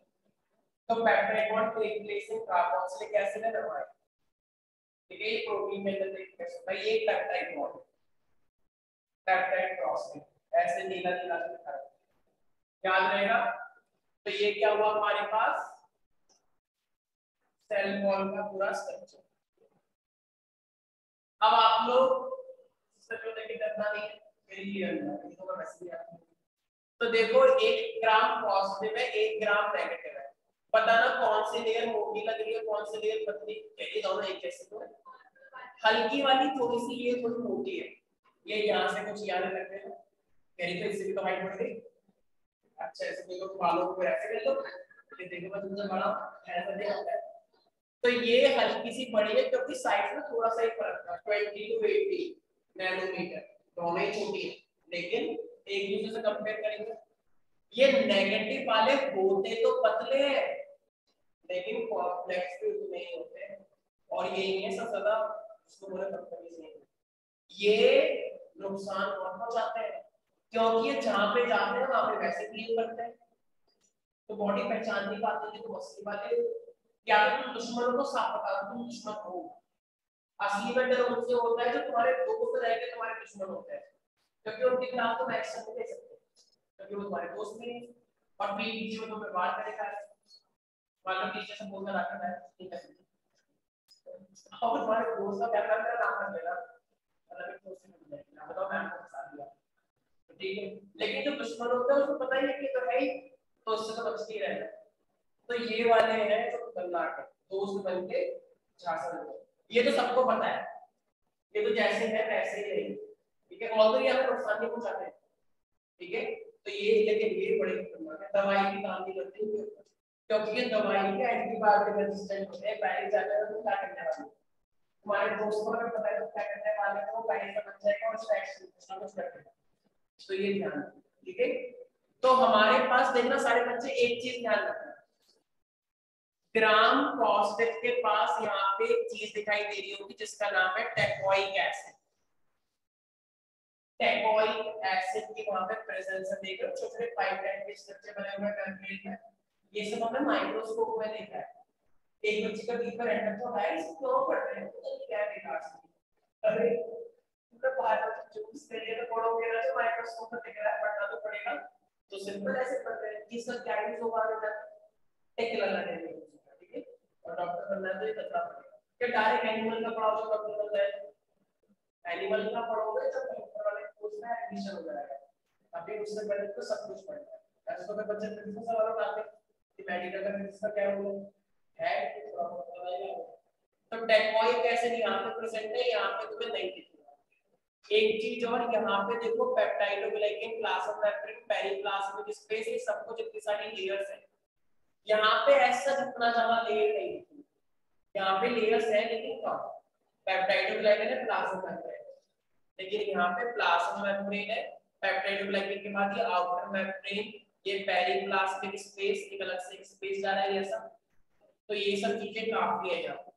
तो peptide bond take place in carboxylic acid and amine, ठीक है, ये प्रोटीन में अंदर टेक प्लेस होता है, ये peptide bond, peptide cross link, ऐसे नीला नीला लिखा है, याद रहेगा। तो ये क्या हुआ हमारे पास, सेल वॉल का पूरा स्ट्रक्चर। अब आप लोग स्ट्रक्चर देख के डरना नहीं है, मेरी क्लियर है, इसको मैं मैसेज दिया। तो देखो 1 ग्राम पॉजिटिव है 1 ग्राम नेगेटिव है, पता ना कौन सी लेयर मोटी लग रही है कौन सी लेयर पतली, ये दोनों एक जैसे तो है, हल्की वाली थोड़ी सी लेयर थोड़ी मोटी है, ये यहां से कुछ याद रखते हैं, मेरी तो इससे भी तो हाइट बढ़ गई। अच्छा इसको तो बालों को ऐसे कर लो, ये देखो मैं तुमसे बड़ा ऐसा नहीं होता है। तो ये हल्की सी बड़ी है क्योंकि साइज में थोड़ा सा ही फर्क था, 20 to 80 नैनोमीटर, दोनों ही छोटी है। लेकिन एक दूसरे से कंपेयर करेंगे, ये नेगेटिव वाले होते तो पतले हैं लेकिन कॉम्प्लेक्स भी उतने ही होते हैं, और यही है सबसे ज्यादा इसको बोले बदतमीजी नहीं, ये नुकसान बहुत पहुंचाते हैं क्योंकि ये जहां पे जाते हैं वहां पे वैसे बिहेव करते हैं, तो बॉडी पहचान नहीं पाती है, तो असली वाले या तो तुम दुश्मनों को साफ बता दो तुम दुश्मन हो, असली में डर उनसे होता है जो तुम्हारे दोस्त रह के तुम्हारे दुश्मन होते हैं, क्योंकि उनके खिलाफ तुम एक्शन नहीं ले सकते क्योंकि वो तुम्हारे दोस्त नहीं है, और पीठ पीछे में तुम्हें बात करेगा, मान लो टीचर से बोलकर आता है ठीक है और तुम्हारे दोस्त का क्या करता है नाम कर देगा, मतलब एक दोस्त से मिल जाएगा, बताओ मैम को फंसा दिया, ठीक है, लेकिन जो दुश्मन होता है उसको पता ही है कि तो है ही, तो उससे तो बच नहीं रहेगा, तो ये वाले हैं जो खतरनाक है, दोस्त बन के झांसा देते, ये तो सबको पता है, ये तो जैसे है वैसे ही रहेंगे, ठीक है, और तो ये हमें नुकसान नहीं पहुंचाते हैं, ठीक है, तो ये लेकिन ये बड़े खतरनाक है, दवाई भी काम नहीं करती क्योंकि ये दवाई के एंटीबायोटिक रेजिस्टेंट होते हैं, पहले जाकर तो क्या करने वाले तुम्हारे दोस्त को अगर पता है तो क्या करने वाले हैं, वो पहले समझ जाएगा और उसका एक्शन कुछ कर देगा, तो ये ध्यान, ठीक है, तो हमारे पास देखना सारे बच्चे एक चीज ध्यान रखना, ग्राम पॉजिटिव के पास यहाँ पे एक चीज दिखाई दे रही होगी जिसका नाम है टेकोइक एसिड, टेकोइक एसिड की वहां पे प्रेजेंस है, देखो छोटे छोटे पाइपलाइन के स्ट्रक्चर बने हुए हैं में, ये सब हमने माइक्रोस्कोप में देखा है, एक बच्चे का डीपर एंटर तो है इसको क्यों पढ़ रहे हैं तो क्या देखा, अरे तो बाहर का जूस दे तो पढ़ोगे ना, तो माइक्रोस्कोप में दिख रहा है पढ़ना तो पड़ेगा, तो सिंपल ऐसे पढ़ रहे हैं जिसका क्या यूज होगा बेटा टेक लगाने में, ठीक है, और डॉक्टर बनना है तो ये करना पड़ेगा, क्या डायरेक्ट एनिमल का पढ़ाओ तो डॉक्टर बन जाए, एनिमल का पढ़ोगे तो डॉक्टर वाले कोर्स में एडमिशन हो जाएगा, अभी उससे पहले तो सब कुछ पढ़ना है, ऐसे तो मैं बच्चे बिजनेस वालों को आते कि मेडिकल का बिजनेस का क्या रोल है थोड़ा बहुत बताइएगा, तो टेकोइक कैसे नहीं यहाँ पे प्रेजेंट है, यहाँ पे तुम्हें नहीं दिखेगा, एक चीज और यहाँ पे देखो पेप्टाइडोग्लाइकेन प्लाज्मा पेरिप्लाज्मिक स्पेस, ये सब कुछ इतनी सारी लेयर्स है, यहाँ पे ऐसा जितना ज्यादा लेयर नहीं है, यहाँ पे लेयर्स है लेकिन कम, पेप्टाइडोग्लाइकेन है प्लाज्मा मेम्ब्रेन, लेकिन यहाँ पे प्लाज्मा मेम्ब्रेन है, पेप्टाइडोग्लाइकेन के बाद ये आउटर मेम्ब्रेन, ये पेरिप्लाज्मिक स्पेस, एक अलग से स्पेस जा रहा है ये सब, तो ये सब चीजें काफी है यहाँ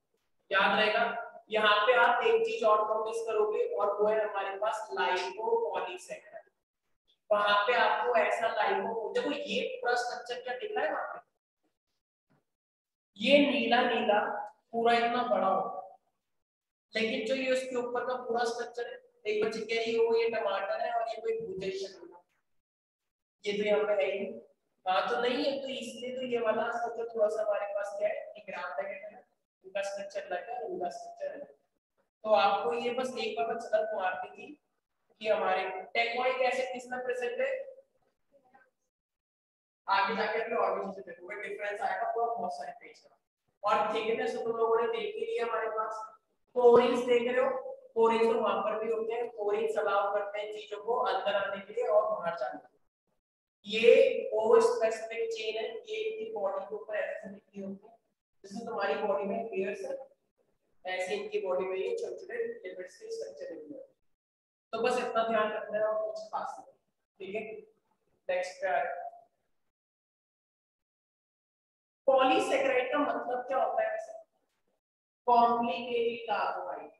याद रहेगा, यहाँ पे आप एक चीज और नोटिस करोगे और वो है हमारे पास लाइपोपॉलीसैकेराइड, वहां पे आपको ऐसा लाइपो, देखो ये पूरा स्ट्रक्चर क्या दिख रहा है वहां पे, ये नीला नीला पूरा इतना बड़ा होगा, लेकिन जो ये उसके ऊपर का पूरा स्ट्रक्चर है, एक बच्चे कह रही हो ये टमाटर है और ये कोई भुजिया शक्ल है, ये तो यहाँ पे है ही हाँ तो नहीं है, तो इसलिए तो ये वाला स्ट्रक्चर थोड़ा सा हमारे पास क्या है कि ग्राम पैकेट है, उनका स्ट्रक्चर लगा है, उनका स्ट्रक्चर है, तो आपको ये बस एक बार झलक मारनी थी कि हमारे टेकोइक एसिड किसमें प्रेजेंट है, आगे जाके फिर और भी चीजें देखोगे डिफरेंस आएगा पूरा बहुत सारे पेज का, और थिकनेस तो तुम लोगों ने देख ही लिया हमारे पास, पोरिंस देख रहे हो, पोरिंस तो वहां पर भी होते हैं, पोरिंस अलाउ करते हैं चीजों को अंदर आने के लिए और बाहर जाने के लिए, ये ओ स्पेसिफिक चेन है, ये इनकी बॉडी के ऊपर ऐसे लिखी होती है, जैसे तुम्हारी बॉडी में लेयर्स है ऐसे इनकी बॉडी में ये छोटे छोटे लिपिड्स के स्ट्रक्चर लिखे हुए हैं, तो बस इतना ध्यान रखना है और कुछ खास नहीं, ठीक है, नेक्स्ट पे पॉलीसैकेराइड का मतलब क्या होता है वैसे, कॉम्प्लिकेटेड कार्बोहाइड्रेट,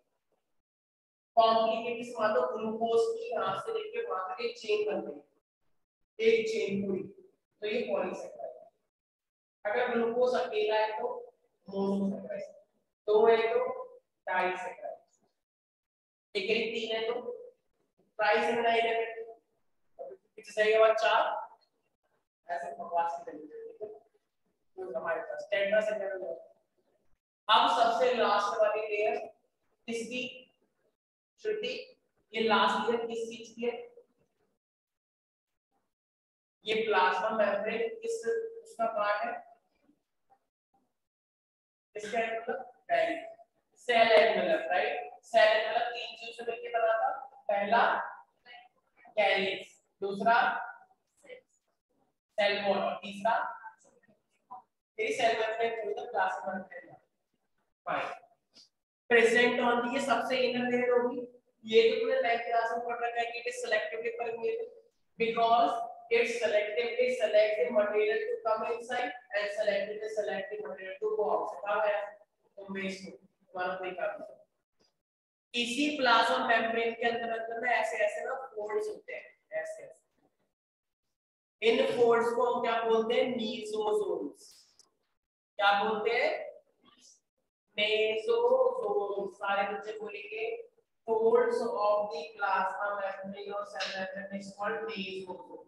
कॉम्प्लिकेटेड मान लो ग्लूकोज की यहां से लेके वहां तक एक चेन बन गई, एक चेन पूरी, तो ये पॉलीसैकेराइड है, अगर ग्लूकोज अकेला है तो मोनोसैकेराइड, दो है तो डाइसैकेराइड, एक एक तीन है तो ट्राइसैकेराइड, कितने सही है चार, ऐसे बकवास की तरीके से हमारे पास टेट्रासैकेराइड है, अब सबसे लास्ट वाली लेयर किसकी श्रुति, ये लास्ट लेयर किस चीज की है, ये प्लाज्मा मेम्ब्रेन किस उसका पार्ट है, इसका मतलब cell envelope, right, cell envelope तीन चीजों से मिलकर बना था, पहला कैरियर्स, दूसरा सेल वॉल और तीसरा ये cell membrane through the plasma membrane, fine, present on the ये सबसे इनर लेयर होगी, ये तो तुमने 9th क्लास में पढ़ रखा है कि it is selectively permeable because it selectively selects the material to come inside and selectively select the material to go outside. क्या है तुम बेस को तुम्हारा कोई काम नहीं। इसी प्लाज्मा मेम्ब्रेन के अंदर अंदर ना ऐसे ऐसे ना फोल्ड्स होते हैं ऐसे ऐसे। इन फोल्ड्स को हम क्या बोलते हैं? मीसोसोम्स। क्या बोलते हैं? मेसोसोम्स। सारे बच्चे बोलेंगे folds of the plasma membrane or cell membrane is called mesosome।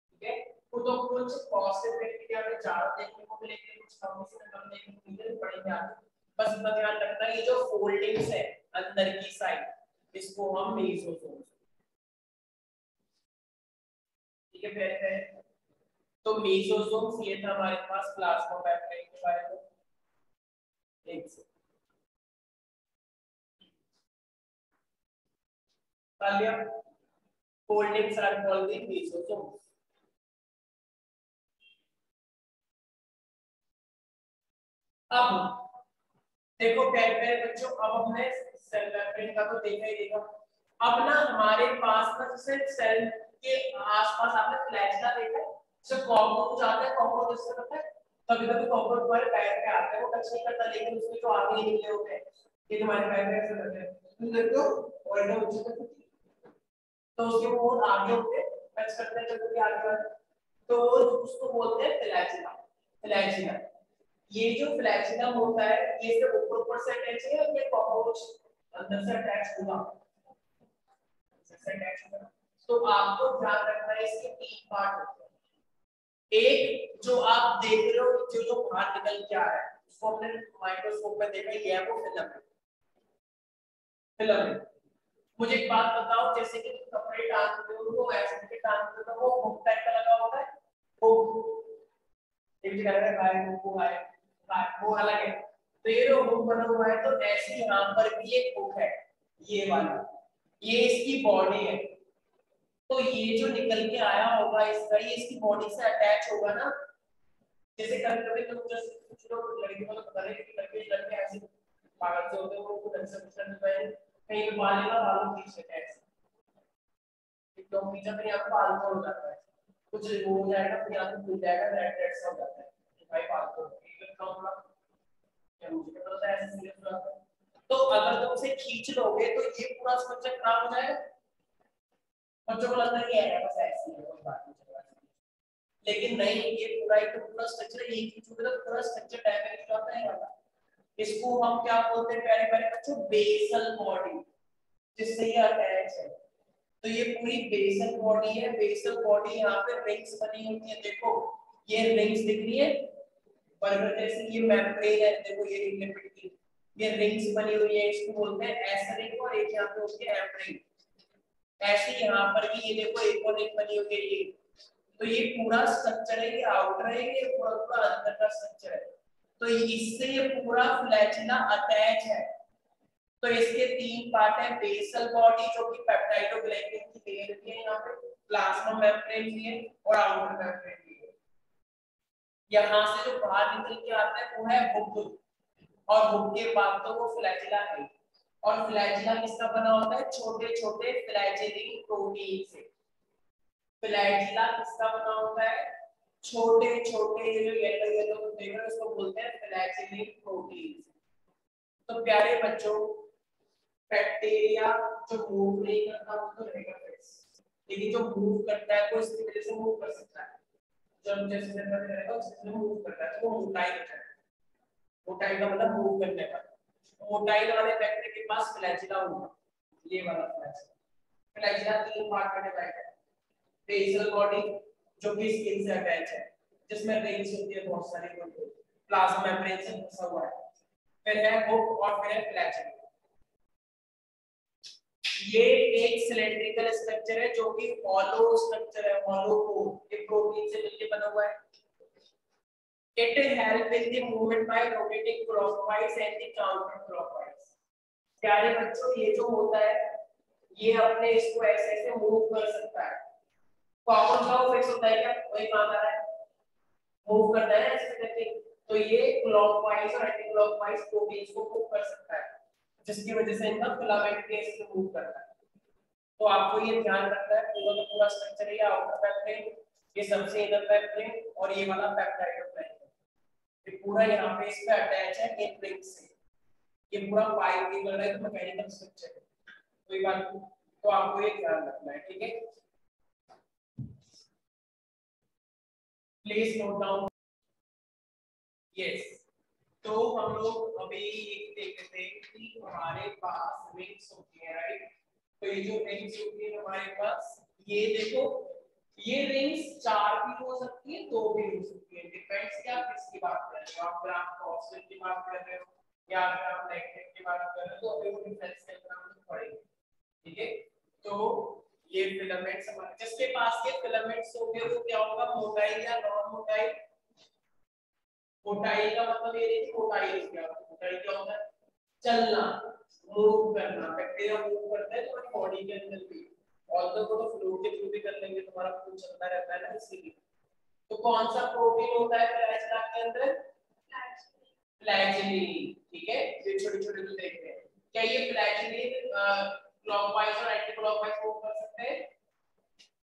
ठीक है, तो कुछ पॉजिटिव बैक्टीरिया में ज्यादा देखने को मिलेंगे, कुछ कम से कम देखने को मिलेंगे, पढ़ेंगे आगे। बस इतना ध्यान रखना है ये जो फोल्डिंग्स है अंदर की साइड इसको हम मेसोसोम। ठीक है प्यारे प्यारे, तो मेसोसोम्स ये था हमारे पास प्लाज्मा मेम्ब्रेन के बारे में। एक से foldings are called the mesosomes। अब देखो प्यारे प्यारे बच्चों, अब हमने सेल मेम्ब्रेन का तो देखा ही देखा। अब ना हमारे पास ना जैसे सेल के आसपास आपने फ्लैजेला देखा है, जब कॉकरोच आता है, कॉकरोच इससे पता है कभी कभी कॉकरोच हमारे पैर पे आता है, वो टच नहीं करता लेकिन उसमें जो आगे निकले होते हैं ये तुम्हारे पैर पे ऐसे लगते हैं, तुम देखते हो और एकदम ऊंचे तक, तो उसके वो बहुत आगे होते हैं, टच करते हैं जब भी आगे बढ़ते, तो उसको बोलते हैं फ्लैजिला। फ्लैजिला, ये जो फ्लैजिला होता है ये सिर्फ ऊपर ऊपर से अटैच है या कॉकरोच अंदर से अटैच होगा? से अटैच होगा। तो आपको ध्यान रखना है इसके तीन पार्ट होते हैं। एक जो आप देख रहे हो जो जो बाहर निकल के आ रहा है उसको हमने माइक्रोस्कोप में देखा, ये है वो फिलामेंट। फिलामेंट, मुझे एक बात बताओ, जैसे कि कपड़े टांगते हो वो ऐसे के टांगते हो, वो हुक टाइप का लगा होता है, हुक एक जगह पे गाय हुक है, वो अलग है। तो ये जो हुक बना हुआ है तो ऐसे यहां पर भी एक हुक है, ये वाला, ये इसकी बॉडी है। तो ये जो निकल के आया होगा इसका, ये इसकी बॉडी से अटैच होगा ना। जैसे कभी-कभी तुम जैसे कुछ लोग लड़कियों को पता नहीं कि लड़के ऐसे पागल से होते हैं, वो कुछ ऐसे कुछ करते हैं, कहीं पे बाल लेगा बालों खींच लेते हैं ऐसे, तो पीछे पे यहाँ बाल हो जाता है, कुछ वो हो जाएगा फिर यहाँ पे खुल जाएगा, रेड रेड सा हो जाता है कि भाई बाल तो एक काम ना, क्या मुझे पता होता है ऐसे सीरियस हो जाता है। तो अगर तुम उसे खींच लोगे तो ये पूरा स्ट्रक्चर खराब हो जाएगा। बच्चों को लगता है कि यार बस ऐसे ही है, कोई बात नहीं चल रहा है, लेकिन नहीं, ये पूरा एक पूरा स्ट्रक्चर एक ही छूटे तो पूरा स्ट्रक्चर डैमेज हो जाता है वाला। इसको हम क्या बोलते हैं प्यारे प्यारे बच्चों? बेसल बॉडी, जिससे ये अटैच है। तो ये पूरी बेसल बॉडी है। बेसल बॉडी यहाँ पे रिंग्स बनी होती है, देखो ये रिंग्स दिख रही है बर्गर जैसे, ये मेम्ब्रेन है, देखो ये लिपिड की ये रिंग्स बनी हुई है, इसको बोलते हैं एस रिंग, और एक यहाँ पे उसके एम रिंग। ऐसे यहाँ पर भी ये देखो एक और एक बनी हुई है ये। तो ये पूरा स्ट्रक्चर है, ये आउटर है, ये पूरा पूरा अंदर का स्ट्रक्चर है। तो इससे ये पूरा फ्लैजिला अटैच है। तो इसके तीन पार्ट है, बेसल बॉडी जो कि पेप्टाइडोग्लाइकन की लेयर भी है, यहाँ पे प्लाज्मा मेम्ब्रेन भी है और आउटर मेम्ब्रेन भी है। यहाँ से जो बाहर निकल के आता है वो है हुक, और हुक के बाद तो वो फ्लैजिला है। और फ्लैजिला किसका बना होता है? छोटे छोटे फ्लैजिलिंग प्रोटीन से। फ्लैजिला किसका बना होता है? छोटे छोटे ये जो येलो येलो देख रहे हो इसको बोलते हैं फ्लैजिलिंग प्रोटीन। तो प्यारे बच्चों, बैक्टीरिया जो मूव नहीं करता वो तो रहेगा फिक्स, लेकिन जो मूव करता है वो इसकी वजह से मूव कर सकता है। जब जैसे मैं करेगा उससे मूव करता है तो वो मोटाई हो जाएगा। मोटाई का मतलब मूव करने का। मोटाई वाले बैक्टीरिया के पास फ्लैजिला होगा, ये वाला फ्लैजिला। फ्लैजिला तीन पार्ट में डिवाइड है। बेसल बॉडी जो कि स्किन से अटैच है, जिसमें रिंग्स होती है बहुत सारी, प्लाज्मा मेम्ब्रेन से फंसा हुआ है। फिर है हुक और फिर है फ्लैजिला। ये एक सिलेंड्रिकल स्ट्रक्चर है जो कि हॉलो स्ट्रक्चर है, हॉलो कोर, ये प्रोटीन से मिलकर बना हुआ है। It help in the movement by rotating clockwise and the counterclockwise। प्यारे बच्चों, ये जो होता है ये अपने इसको ऐसे ऐसे मूव कर सकता है। कॉकरोच का फिक्स होता है क्या? वही काम कर रहा है, मूव करता है ऐसे करके। तो ये क्लॉकवाइज और एंटी क्लॉकवाइज प्रोटीन्स को मूव कर सकता है। जिसकी वजह से इनका फिलामेंट केस मूव करता है। तो आपको ये ध्यान रखना है पूरा का पूरा स्ट्रक्चर है, आउटर पेप्टाइड, ये सबसे इनर पेप्टाइड और ये वाला पेप्टाइड होता है, ये पूरा यहाँ पे इस पे अटैच है इन रिंग से, ये पूरा पाइप भी लग रहा है, तो मैकेनिकल स्ट्रक्चर है, कोई बात नहीं, तो आपको ये ध्यान रखना है, ठीक है। Please note down. यस, तो हम लोग अभी ये देख रहे थे कि हमारे पास रिंग्स होती है, राइट। तो ये जो रिंग्स होती है हमारे पास, ये देखो, ये रिंग्स 4 भी हो सकती है, 2 भी हो सकती है, डिपेंड्स कि आप किसकी बात कर रहे हो, आप ग्राफ पॉजिटिव की बात कर रहे हो या अगर आप नेगेटिव की बात कर रहे हो, तो अभी वो डिफरेंस के अंदर हम पढ़ेंगे, ठीक है। तो ये फिलामेंट्स हमारे जिसके पास ये फिलामेंट्स होंगे वो क्या होगा, मोटाई या नॉन मोटाई। मोटाई का मतलब ये नहीं कि मोटाई क्या होता है, मोटाई क्या होता है, चलना, मूव करना, बैक्टीरिया मूव करता है तुम्हारी बॉडी के अंदर भी, ऑल्दो को तो फ्लूइड के थ्रू भी कर लेंगे, तुम्हारा खून चलता रहता है ना, इसीलिए। तो कौन सा प्रोटीन होता है फ्लैजेला के अंदर, फ्लैजेलिन, ठीक है, ये छोटे-छोटे जो देखते हैं, क्या ये फ्लैजेलिन क्लॉकवाइज और एंटी क्लॉकवाइज मूव कर सकते हैं,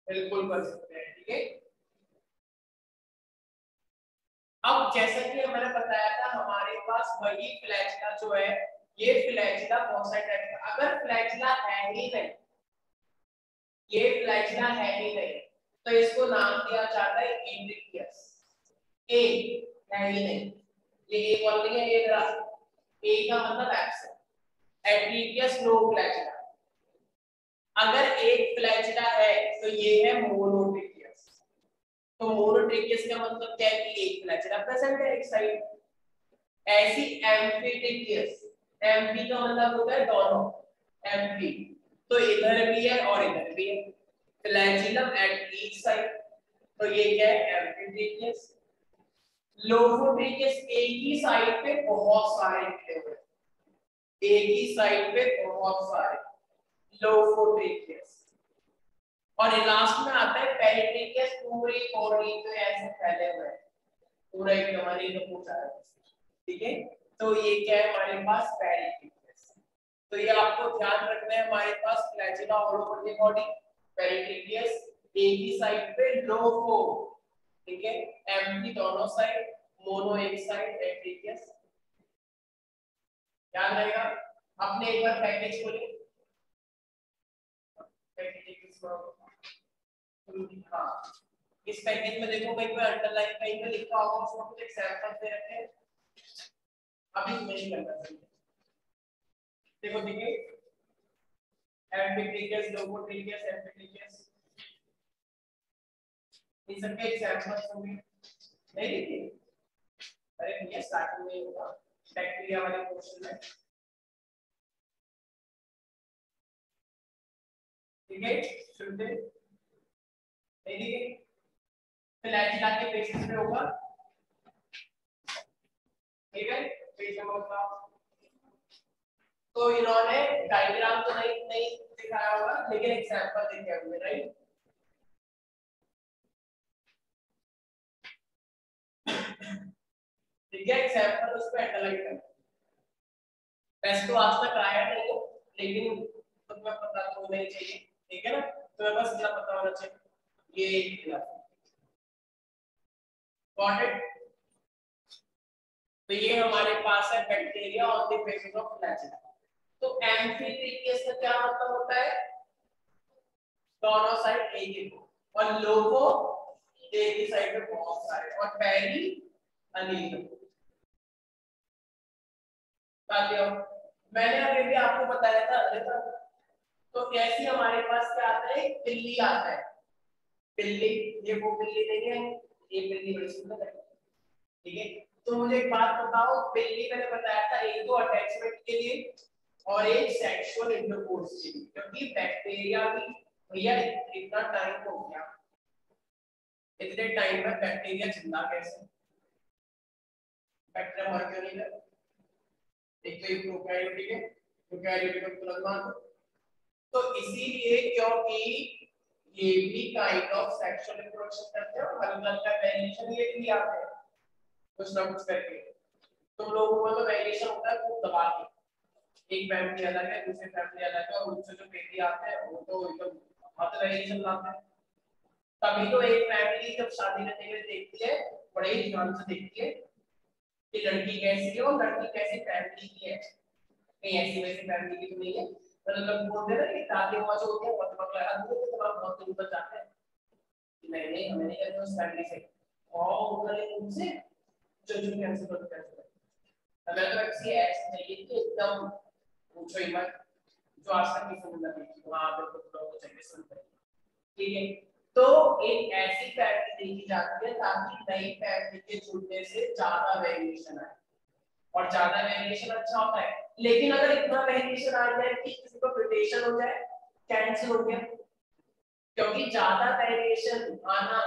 बिल्कुल कर सकते हैं, ठीक है। अब जैसा कि मैंने बताया था हमारे पास वही फ्लैजेला जो है, ये फ्लैजेला बहुत सारे टाइप का, अगर फ्लैजेला है ही नहीं, ये फ्लैजेला है ही नहीं, तो इसको नाम दिया जाता है एंड्रिकियस। ए है ही नहीं, ये एक और नहीं है, ये जरा ए का मतलब एब्सेंट, एंड्रिकियस नो फ्लैजेला। अगर एक फ्लैजेला है तो ये है मोनोट्रिकियस। तो मोनोट्रिकियस का मतलब क्या है कि एक फ्लैजेला प्रेजेंट है एक साइड। ऐसी एम्फीट्रिकियस, एम्फी का मतलब होता है दोनों, एम्फी तो इधर भी है और इधर भी है, फ्लैजिलम एट ईच साइड, तो ये क्या है, एम्फीट्रिकियस। लोफोट्रिकियस एक ही साइड पे बहुत सारे निकले हुए, एक ही साइड पे बहुत सारे, लोफोट्रिकियस। और लास्ट में आता है पेरिट्रिकियस, पूरी बॉडी पे ऐसे फैले हुए हैं, पूरा एक हमारी पूरा है, ठीक है। तो ये क्या है हमारे पास, पेरिट्रिकियस। तो ये आपको ध्यान रखना है, हमारे पास flagella all over the body, peritrichous एक ही साइड पे, लोफो, ठीक है, एम्फी दोनों साइड, मोनो एक साइड, एट्रिकियस, याद रहेगा। आपने एक बार पैकेज खोले, हाँ, इस पैकेज में देखो कहीं पे अंडरलाइन कहीं पे लिखा होगा, उसमें कुछ एग्जांपल दे रखे हैं, अभी तुम्हें नहीं करना चाहिए। देखो देखिए, एम्फीट्रिकियस, लोफोट्रिकियस, एम्फीट्रिकियस, इन सबके एग्जांपल्स होंगे, नहीं लिखे, अरे भैया स्टार्टिंग में होगा बैक्टीरिया वाले पोर्शन में, ठीक है, सुनते नहीं लिखे, फ्लैजिला के बेसिस पे होगा, ठीक है, पेज नंबर बताओ। तो इन्होंने डायग्राम तो नहीं नहीं दिखाया होगा, लेकिन एग्जांपल देखे होंगे, राइट। ठीक है, एग्जांपल उस पे अंडरलाइन कर, वैसे तो आज तक आया नहीं हो, लेकिन तुम्हें पता तो नहीं चाहिए, ठीक है ना, तुम्हें बस इतना पता होना चाहिए, ये खिलाफ गॉट इट। तो ये हमारे पास है bacteria on the basis of flagella. तो एम्फीट्रिकियस का क्या मतलब होता है, दोनों साइड एक ही, और लोगो एक ही साइड पे बहुत सारे, और पेरी अनेक। मैंने अभी भी आपको बताया था, तो कैसी हमारे पास क्या आता है, पिल्ली आता है, पिल्ली, ये वो पिल्ली नहीं है, ये पिल्ली बड़ी सुंदर है, ठीक है। तो मुझे एक बात बताओ, पिल्ली मैंने बताया था एक तो अटैचमेंट के लिए और एक सेक्सुअल इंटरकोर्स के लिए, क्योंकि बैक्टीरिया भी भैया इतना टाइम हो गया, इतने टाइम में बैक्टीरिया जिंदा कैसे, बैक्टीरिया मर क्यों नहीं गया, एक तो ये प्रोकैरियोटिक है, प्रोकैरियोटिक में तुरंत मान दो, तो इसीलिए क्योंकि ये भी काइंड ऑफ सेक्सुअल रिप्रोडक्शन करते हैं, और अलग का वेरिएशन ये भी आते हैं कुछ ना कुछ करके, तुम लोगों को तो वेरिएशन होता है खूब दबा के, एक फैमिली अलग है, दूसरी फैमिली अलग है, और उनसे जो बेबी आते हैं वो तो एकदम बहुत वेरिएशन लाते हैं। तभी तो एक फैमिली जब शादी करने के लिए देखती है, बड़े ही ध्यान से देखती है कि लड़की कैसी है और लड़की कैसी फैमिली की है, कहीं ऐसी वैसी फैमिली की तो नहीं है। मतलब लोग बोलते हैं ना कि दादी माँ जो होती है बहुत पकड़ा आदमी तो आप बहुत दूर तक जाते हैं कि नहीं हमें नहीं करना उस फैमिली से, और उन्होंने उनसे जो जो कैंसिल कर कैंसिल हमें तो ऐसी ऐसी चाहिए कि एकदम पूछो ही मत, जो आज तक किसी ने नहीं की वहां पे कुछ लोग चाहिए सुनते हैं। ठीक है, तो एक ऐसी फैमिली देखी जाती है ताकि नई फैमिली के जुड़ने से ज्यादा वेरिएशन आए, और ज्यादा वेरिएशन अच्छा होता है। लेकिन अगर इतना वेरिएशन आ जाए कि किसी को म्यूटेशन हो जाए, कैंसर हो गया, क्योंकि ज्यादा वेरिएशन आना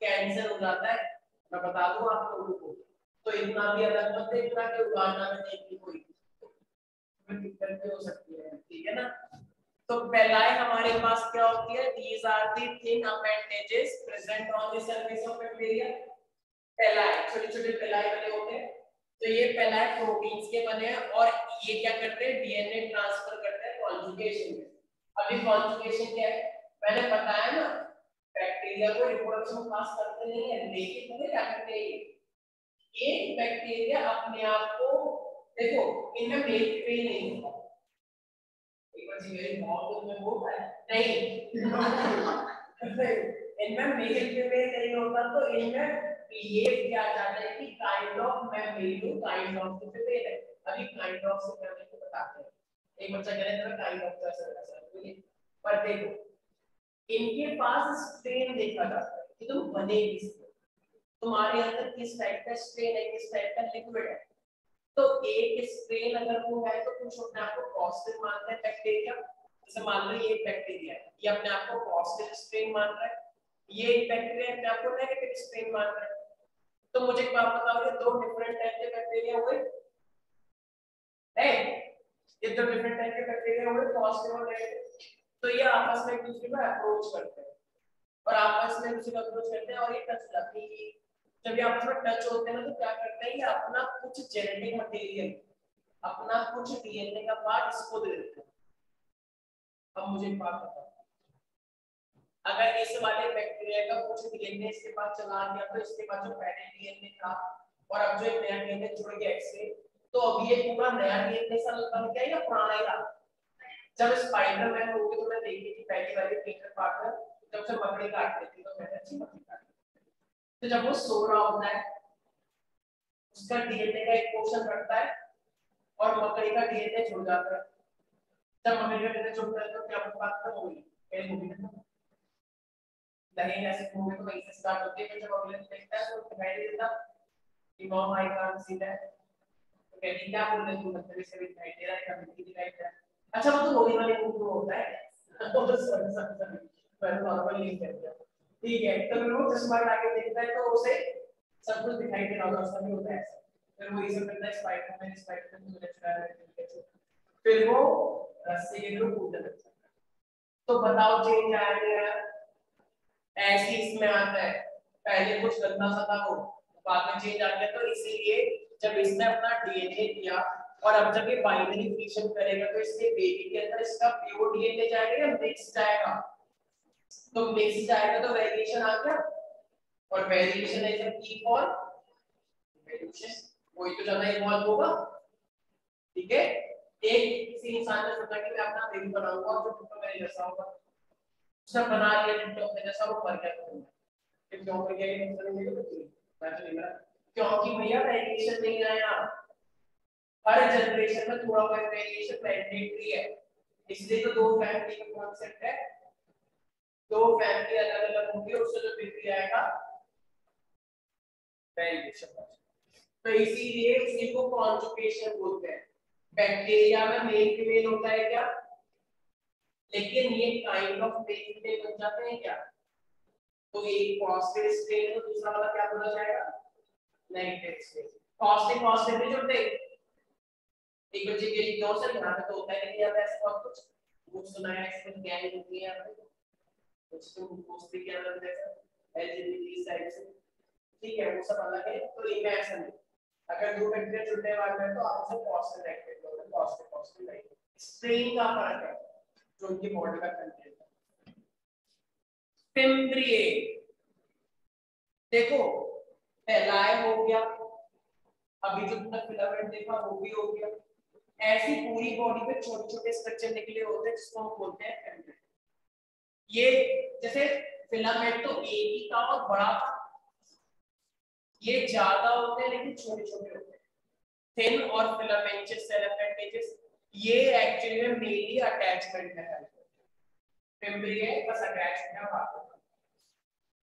कैंसर हो जाता है, मैं बता दूं आप लोगों को। तो इतना भी अलग मत देखना कि उगाना में देखनी कोई दिक्कत भी हो सकती है, ठीक है ना। तो पहलाए हमारे पास क्या होती है, these are the thin appendages present on the surface of bacteria। पहलाए छोटे छोटे पहलाए बने होते हैं, तो ये पहलाए प्रोटीन्स के बने हैं, और ये क्या करते हैं, डीएनए ट्रांसफर करते हैं कॉन्जुगेशन में। अभी कॉन्जुगेशन क्या है, मैंने बताया ना, बैक्टीरिया को रिप्रोडक्शन खास करते नहीं है, लेकिन पता क्या करते हैं, ये बैक्टीरिया अपने आप को, देखो इनमें मेल फीमेल नहीं होता, एक बार जी मेरी मॉम में वो है नहीं इनमें मेल फीमेल नहीं होता, तो इनमें बिहेव किया जाता है कि काइंड ऑफ मैं मेल हूं, काइंड ऑफ फीमेल है। अभी काइंड ऑफ से करने को बताते हैं, एक बच्चा कह रहा है काइंड ऑफ का असर, पर देखो इनके पास स्ट्रेन देखा जाता है कि तुम बने किससे, तुम्हारे अंदर किस टाइप का स्ट्रेन है, किस टाइप का लिक्विड है। तो एक स्ट्रेन अगर वो है तो कुछ अपने आप को पॉजिटिव मानते हैं बैक्टीरिया, जैसे मान लो ये बैक्टीरिया है, ये अपने आप को पॉजिटिव स्ट्रेन मान रहा है, ये बैक्टीरिया अपने आप को नेगेटिव स्ट्रेन मान रहा है। तो मुझे एक बात बताओ, ये दो डिफरेंट टाइप के बैक्टीरिया हुए हैं, ये दो डिफरेंट टाइप के बैक्टीरिया हुए, पॉजिटिव और नेगेटिव। तो ये आपस में एक दूसरे को अप्रोच करते हैं, और आपस में दूसरे को अप्रोच करते हैं, और ये टच जाती है। जब ये आपस में टच होते हैं ना, तो क्या करते हैं, ये अपना कुछ जेनेटिक मटेरियल, अपना कुछ डीएनए का पार्ट इसको दे देते हैं। अब मुझे एक बात बताओ, अगर इस वाले बैक्टीरिया का कुछ डीएनए इसके पास चला गया, तो इसके पास जो पहले डीएनए था और अब जो एक नया डीएनए जुड़ गया इससे, तो अब ये पूरा नया डीएनए सा बन गया या पुराना ही रहा। जब स्पाइडरमैन मूवी तो मैं देखी थी पहली वाली, पीटर पार्कर जब से मकड़ी काट लेती तो मैंने अच्छी मकड़ी काटी, तो जब वो सो रहा होता है उसका डीएनए का एक पोर्शन रखता है और मकड़ी का डीएनए जुड़ जाता है। जब मकड़ी का डीएनए जुड़ता है तो क्या बात खत्म हो गई, पहली मूवी में नहीं, ऐसे मूवी तो वहीं से स्टार्ट होती है, फिर जब अगले दिन देखता है तो दिखाई नहीं देता कि mom I can't see that, तो कहती क्या बोल रहे तू, मतलब इसे भी दिखाई दे रहा है, कभी दिखाई दे रहा है। अच्छा वो तो होली वाली मूवी होता है वो तो सॉरी मैं नॉर्मल नहीं कहता, ठीक है। तो फिर वो चश्मा लगा के देखता है तो उसे सब कुछ दिखाई दे रहा होगा, सब होता है ऐसा। फिर वो ये सब करता है, स्पाइडरमैन मुझे चुरा रहा है, फिर वो रस्सी के थ्रू कूदने लगता है। तो बताओ चेंज आया, ऐसे इसमें आता है, पहले कुछ गंदा सा था वो, बाद में चेंज आ गया। तो इसीलिए जब इसने अपना डीएनए दिया और अब जब ये बाइनरी फिशन करेगा तो इसके बेबी के अंदर इसका प्योर डीएनए जाएगा या मिक्स जाएगा, तो मिक्स जाएगा तो वेरिएशन आ गया, और वेरिएशन इज अ की फॉर वेरिएशन, वही तो ज्यादा इन्वॉल्व होगा, ठीक है। एक किसी इंसान ने सोचा कि मैं अपना बेबी बनाऊंगा जो तो मेरे जैसा होगा, उसने बना लिया डिट्टो अपने जैसा, वो मर गया, क्यों मर गया ये मतलब नहीं है, मैं तो नहीं मरा, क्योंकि भैया वेरिएशन नहीं आया। हर जनरेशन में थोड़ा बहुत वेरिएशन मैंडेटरी है, इसलिए तो दो फैमिली का कॉन्सेप्ट है, दो फैमिली अलग अलग होंगी, उससे जो बेबी आएगा वेरिएशन, तो इसीलिए उसी को कॉन्जुगेशन बोलते हैं। बैक्टीरिया में मेल फीमेल होता है क्या, लेकिन ये काइंड ऑफ मेल फीमेल बन जाते हैं क्या, तो एक पॉजिटिव स्ट्रेन है तो दूसरा वाला क्या बोला जाएगा, नेगेटिव स्ट्रेन। पॉजिटिव पॉजिटिव नहीं जुड़ते, एक बच्चे के लिए क्यों सर यहाँ पे तो होता है नहीं आता ऐसा बहुत कुछ, वो सुना है इसमें क्या ही होती है कुछ तो मोस्टली क्या लगता है एलजीबीटी साइड से, ठीक है वो सब अलग है। तो इनमें ऐसा नहीं, अगर दो बैक्टीरिया जुड़ने वाले हैं तो आपसे पॉजिटिव नेगेटिव होगा, पॉजिटिव एक्सॉस्टिव नहीं, स्ट्रेन का फर्क है जो उनकी बॉडी का कंटेंट है। फिम्ब्रिए देखो फैलाए हो गया, अभी जो तुमने फिलामेंट देखा वो भी हो गया, ऐसी पूरी बॉडी पे छोटे छोटे स्ट्रक्चर निकले होते हैं जिसको हम बोलते हैं फिम्ब्रिए। ये जैसे फिलामेंट तो एक ही था और बड़ा था, ये ज्यादा होते हैं लेकिन छोटे छोटे होते हैं। थिन और फिलामेंटस सेल अपेंडेजेस ये एक्चुअली में मेनली अटैचमेंट में हेल्प करते हैं। फिम्ब्रिए बस अटैचमेंट में बात करते हैं,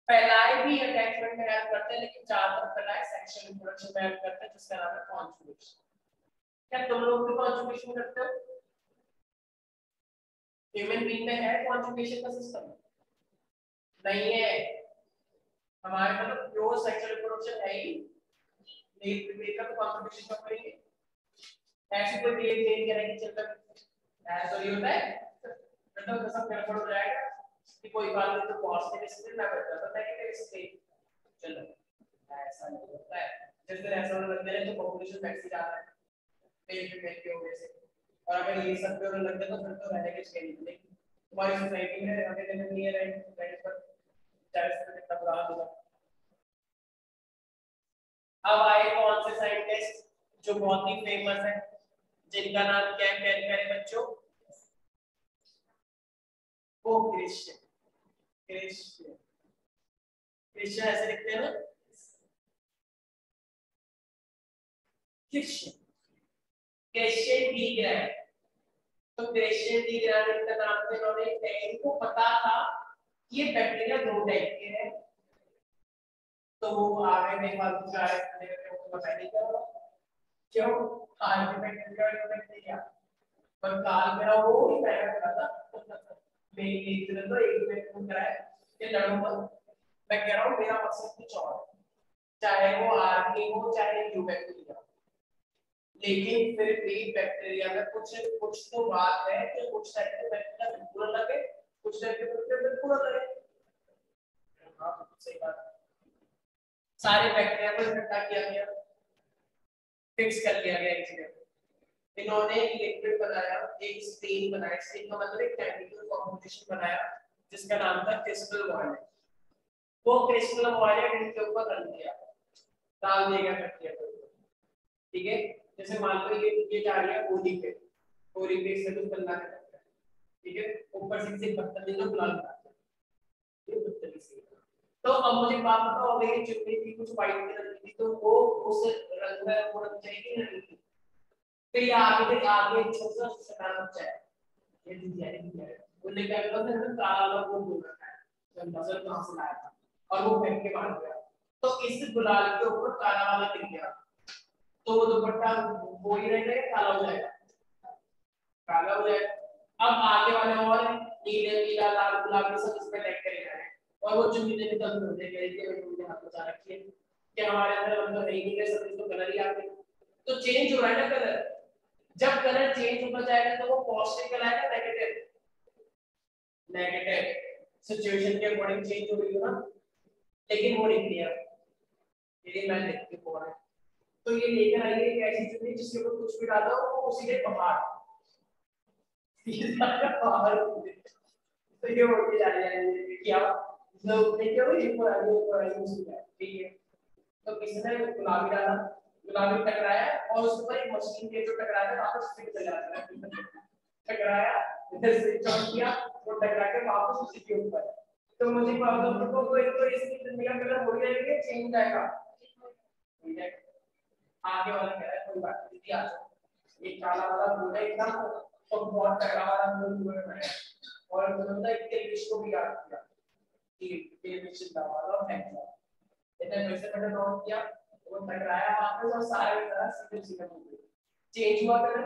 फैलाए भी अटैचमेंट में हेल्प करते हैं लेकिन ज्यादातर फैलाए सेक्शुअल रिप्रोडक्शन में हेल्प करते हैं जिसका नाम है कॉन्जुगेशन। क्या तुम लोग भी कॉन्जुगेशन करते हो? ह्यूमन बीइंग में है कॉन्जुगेशन का सिस्टम? नहीं है, हमारे मतलब प्योर सेक्सुअल रिप्रोडक्शन है ही नहीं, फीमेल का तो कॉन्जुगेशन कब करेंगे? ऐसे कोई मेल मेल करेंगे चलता है ऐसा नहीं होता है, मतलब सब गड़बड़ हो जाएगा कि कोई बात नहीं तो पॉजिटिव स्पिन ना करता तो नेगेटिव स्पिन, चलो ऐसा नहीं होता है। जिस दिन ऐसा होने लगता है तो पॉपुलेशन वैसे ज्यादा है मेल फीमेल की वजह से, और अगर ये सब पे होने लग जाए तो फिर तो रहने की स्केल नहीं हमारी सोसाइटी में अगर नहीं है राइट पर 40 में कितना बुरा हाल होगा। अब आए कौन से साइंटिस्ट जो बहुत ही फेमस है जिनका नाम क्या है प्यारे बच्चों? वो क्रिश्चियन, क्रिश्चियन क्रिश्चियन ऐसे लिखते हैं ना, क्रिश्चियन क्रिश्चियन डी ग्रांट। तो क्रिश्चियन डी ग्रांट का नाम से इन्होंने, इनको पता था कि ये बैक्टीरिया दो टाइप के हैं, तो वो आगे में फालतू जा रहे थे उनको पता नहीं क्या क्यों बैक्टीरिया पर काल मेरा वो ही पैदा कर रहा था मेरी एक तो एक में फोन कराया कि लड़ो मत, मैं कह रहा हूँ मेरा मकसद कुछ और है, चाहे वो आर्मी हो चाहे यू बैक्टीरिया, लेकिन फिर भी बैक्टीरिया में कुछ कुछ तो बात है कि कुछ टाइप के बैक्टीरिया बिल्कुल अलग है, कुछ टाइप के बैक्टीरिया बिल्कुल अलग है। हाँ सही बात, सारे बैक्टीरिया को इकट्ठा किया गया, फिक्स कर लिया गया एक जगह, इन्होंने एक लिक्विड बनाया, एक स्टेन बनाया, स्टेन का मतलब एक केमिकल कॉम्पोजिशन बनाया जिसका नाम था क्रिस्टल वॉयलेट। वो क्रिस्टल वॉयलेट इनके ऊपर रख दिया, डाल देगा बैक्टीरिया को, ठीक है। जैसे मान लो ये जा रही है होली पे से कुछ गंदा करता है, ठीक है, ऊपर से किसी बदतमीज को बुला लेता है, ये बदतमीजी। तो अब मुझे बात बताओ, अगर ये चुन्नी थी कुछ वाइट कलर की थी तो वो उस रंग में वो रंग चाहिए नहीं थी, फिर ये आगे छोटा सा शैतान बच्चा है, ये दिया है वो लेकर आया था, फिर काला वाला वो बोल रहा है जब नजर कहां से लाया था और वो फेंक के मार गया, तो इस गुलाल के ऊपर काला वाला गिर गया तो वो दुपट्टा वो ही रहेगा, काला हो जाएगा, काला हो जाएगा। अब आगे वाले और नीले पीला लाल गुलाबी सब इस पे टैग करे जा रहे हैं और वो चुन्नी ने भी तब ढूंढने के लिए उनके हाथ बचा रखी है कि हमारे अंदर मतलब नहीं है सब इसको कलर ही आ गए, तो चेंज हो रहा है ना कलर, जब कलर चेंज होता जाएगा तो वो पॉजिटिव कलर आएगा नेगेटिव, नेगेटिव सिचुएशन के अकॉर्डिंग चेंज हो रही है ना, लेकिन वो नहीं किया ये मैं लिख के बोल रहा हूं। तो ये लेकर आइए एक ऐसी चुन्नी जिसके ऊपर कुछ भी डाला हो वो सीधे पहाड़ पहाड़ तो ये होती जा रही है क्या लोग देखिए वो ये पुरानी ठीक है। तो किसने गुलाबी डाला, गुलाबी टकराया और उस पर एक मशीन के जो टकराया वापस फिट कर जाता है, टकराया इधर से चौक किया वो टकरा के वापस उसी के ऊपर, तो मुझे प्रॉब्लम तो एक तो इसकी दुनिया कलर हो जाएगा चेंज आएगा, आगे वाला कह रहा है कोई बात नहीं आ जाओ, ये काला वाला बोला एकदम तो बहुत टकरा वाला बोल रहा है और मतलब कि इसको भी याद किया कि ये निश्चित वाला थैंक यू इतने पैसे मैंने नोट किया वो टकराया वापस और सारे तरह सीधे सीधे हो गए, चेंज हुआ कलर,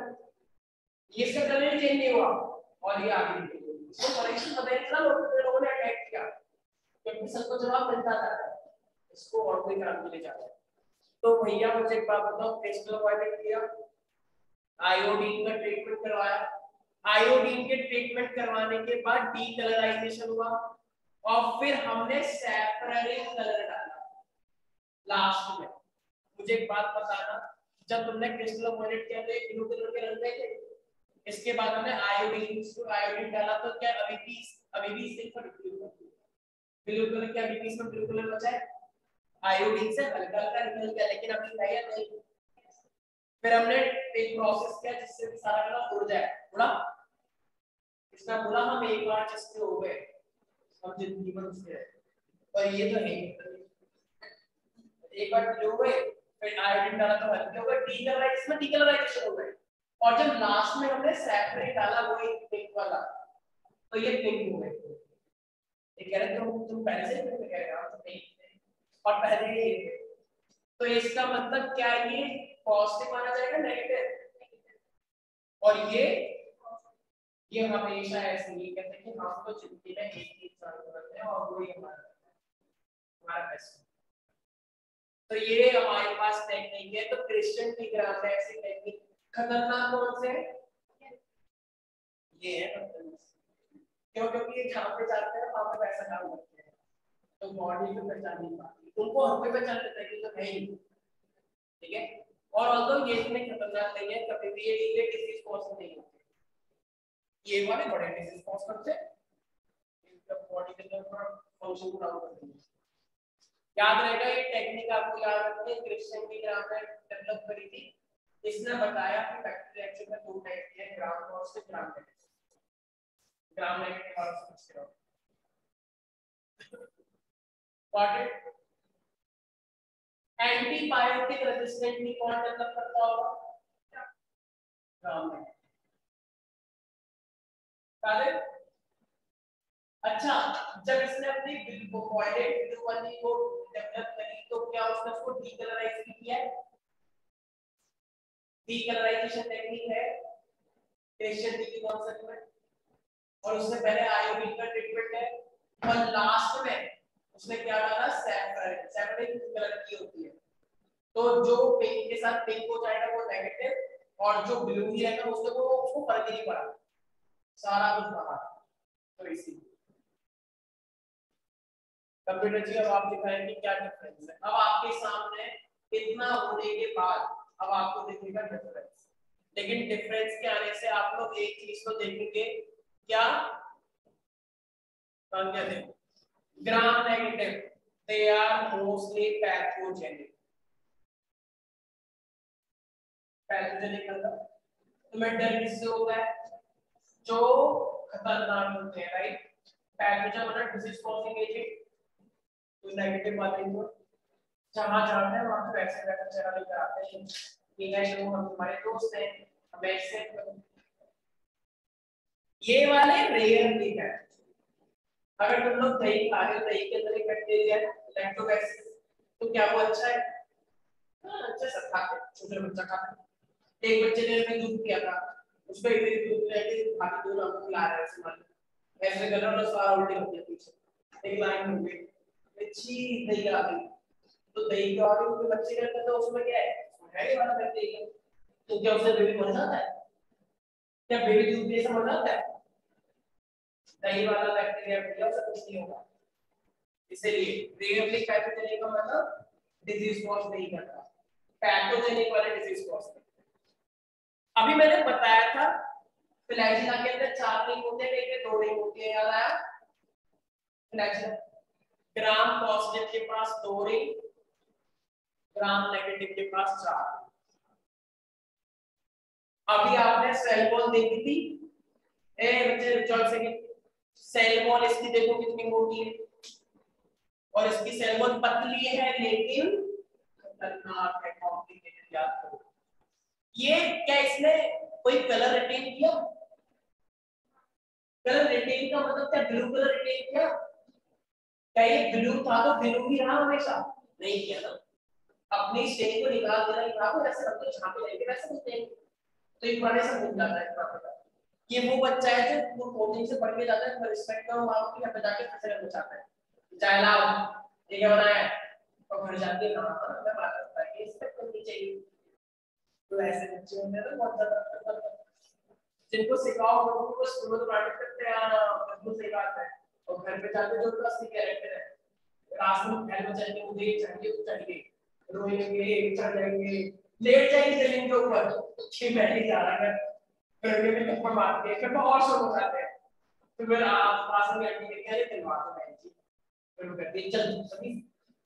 ये इसका कलर चेंज नहीं हुआ और ये आगे निकल गई, इसको करेक्शन पता नहीं चला, लोगों ने अटैक किया क्योंकि सबको जवाब मिलता था इसको और कोई काम के लिए जा रहा है। तो भैया मुझे एक बात बताओ, क्रिस्टल वॉयलेट किया, आयोडीन का ट्रीटमेंट करवाया, आयोडीन के ट्रीटमेंट करवाने के बाद डीकलराइजेशन हुआ और फिर हमने सेपरेट कलर डाला लास्ट में। मुझे एक बात बताना, जब तुमने क्रिस्टल वॉयलेट किया तो ये ब्लू कलर के रंग थे, इसके बाद हमने आयोडीन डाला तो क्या अभी भी सिर्फ ब्लू कलर क्या अभी भी इसमें ब्लू कलर बचा है, आयोडीन से हल्का हल्का निकल गया लेकिन अभी है या नहीं। फिर हमने एक प्रोसेस किया जिससे सारा कलर उड़ जाए, उड़ा, इसमें बोला हम एक बार जिससे हो गए हम जिंदगी भर उसके, और ये तो नहीं, एक बार जो हुए फिर आयोडीन डाला तो हल्के हो गए, डीकलराइजेशन हो गए, और जब लास्ट में हमने सेपरेट डाला वही पिंक वाला तो ये पिंक हो गए। ये कह रहे तुम पहले से ही कह रहे हो तो नहीं, और पहले ही तो इसका मतलब क्या है, ये पॉजिटिव माना जाएगा नेगेटिव, और ये हमेशा ऐसे ही कहते हैं कि हम तो जिंदगी में एक ही इंसान को रखते हैं और वो ही हमारा बेस्ट। तो ये हमारे पास टेक्निक है। तो क्रिश्चियन की ग्राफ है ऐसी टेक्निक। खतरनाक कौन से है? ये है क्यों? क्योंकि ये जहाँ पे जाते हैं वहां पे पैसा काम करते हैं, तो बॉडी को पहचान नहीं पाती, उनको हम पे पहचान लेते हैं कि तो है ही, ठीक है। और ऑल्दो ये इतने खतरनाक नहीं है, कभी भी ये डिसीज कॉज नहीं होते, ये वाले बड़े डिसीज कॉज करते हैं, इनका बॉडी के अंदर फंक्शन पूरा करते हैं। याद रहेगा ये टेक्निक, आपको याद रखनी है। क्रिश्चियन की ग्राम ने डेवलप करी थी, इसने बताया कि बैक्टीरिया एक्चुअली में दो टाइप के हैं, gram positive gram negative. Gram negative और समझ रहे हो एंटीबायोटिक रेजिस्टेंट भी कौन डेवलप करता होगा? Gram negative. अच्छा, जब इसने अपनी वॉयलेट ब्लू वाली को डेवलप करी तो क्या उसने उसको डीकलराइज किया है? डीकलराइजेशन टेक्निक है क्रिश्चियन की कॉन्सेप्ट में, और उससे पहले आयोडीन का ट्रीटमेंट है, और लास्ट में उसने क्या डाला? सैफरन। सैफरन किस कलर की होती है? तो जो पिंक के साथ पिंक हो जाएगा वो नेगेटिव, और जो ब्लू ही रहेगा उसको फर्क ही नहीं पड़ा, सारा कुछ बाहर। तो इसी कंप्यूटर जी अब आप दिखाएं कि क्या डिफरेंस है। अब आपके सामने इतना होने के बाद अब आपको दिखेगा डिफरेंस, लेकिन डिफरेंस के आने से आप लोग एक चीज तो देखेंगे, क्या gram negative, they are mostly pathogenic. Pathogenic मतलब तुम्हें डर किससे होता है? जो खतरनाक होते हैं, राइट। पैथोजन मतलब डिजीज कॉजिंग एजेंट, तो नेगेटिव वाले को जहां जाते हैं वहां पे वैसे वैसे चला लेकर आते हैं कि नहीं वो हम तुम्हारे दोस्त हैं, हमें एक्सेप्ट करो। ये वाले रेयरली है। अगर तुम लोग दही खा रहे हो, दही के अंदर एक बैक्टीरिया है लैक्टोबैसिलस, तो क्या वो अच्छा है? हाँ, अच्छा सब खाते हैं, छोटे बच्चा खाता है। एक बच्चे ने हमें दूध पिया था, उसको एक दूध लेके खा के दूध हमको खिला रहा है, ऐसे मान ऐसे कर रहा है, सारा उल्टी होती है पीछे एक लाइन हो गई, अच्छी दही आ गई, तो दही के और भी बच्चे करते तो उसमें क्या है ये वाला बैक्टीरिया, तो क्या उससे बेबी मर जाता है? क्या बेबी दूध पीने से मर जाता है? दही वाला बैक्टीरिया पिया उससे कुछ नहीं होगा। इसलिए रेयरली पैथोजेनिक का मतलब डिजीज कॉज नहीं करता, पैथोजेनिक वाले डिजीज कॉज करते हैं। अभी मैंने बताया था फ्लैजिला के अंदर 4 रिंग होते हैं, लेकिन 2 रिंग होती है, याद आया? फ्लैजिला ग्राम पॉजिटिव के पास 2 रिंग, ग्राम नेगेटिव के पास 4। अभी आपने सेल वॉल देखी थी, ए बच्चे चल से सेल वॉल इसकी देखो कितनी मोटी है, और इसकी सेल वॉल पतली है लेकिन खतरनाक है, कॉम्प्लिकेटेड। याद करो ये क्या इसने कोई कलर रिटेन किया? कलर रिटेन का मतलब क्या ब्लू कलर रिटेन किया? क्या ये ब्लू था तो ब्लू ही रहा हमेशा? नहीं किया ना, अपनी स्टेट को निकाल देना ही था, वैसे सब कुछ छापे लेंगे वैसे होते हैं, तो एक बड़े से मिल जाता है प्रॉपर। ये वो बच्चा है जो वो कोचिंग से पढ़ के जाता है, मैं रिस्पेक्ट करूं मां की, अब जाके फंसे रहना चाहता है, जायला ये क्या बनाया है, और घर जाके हां मैं बात करता है, ये रिस्पेक्ट करनी चाहिए। तो ऐसे बच्चे होते हैं ना बहुत ज्यादा, जिनको सिखाओ उनको स्कूल में नाटक करते हैं, बिल्कुल सही बात है, और घर पे जाके जो असली कैरेक्टर है, क्लास में पहले बच्चे को मुझे ये चाहिए वो चाहिए, रोएंगे चढ़ जाएंगे, लेट जाएंगे जमीन के ऊपर कि मैं नहीं जा रहा है, करके में थप्पड़ मारते हैं, फिर वो और शोर हो जाते हैं। तो फिर आप पास में आके कहते हैं दिलवा दो बहन जी, फिर वो कहते हैं चल सभी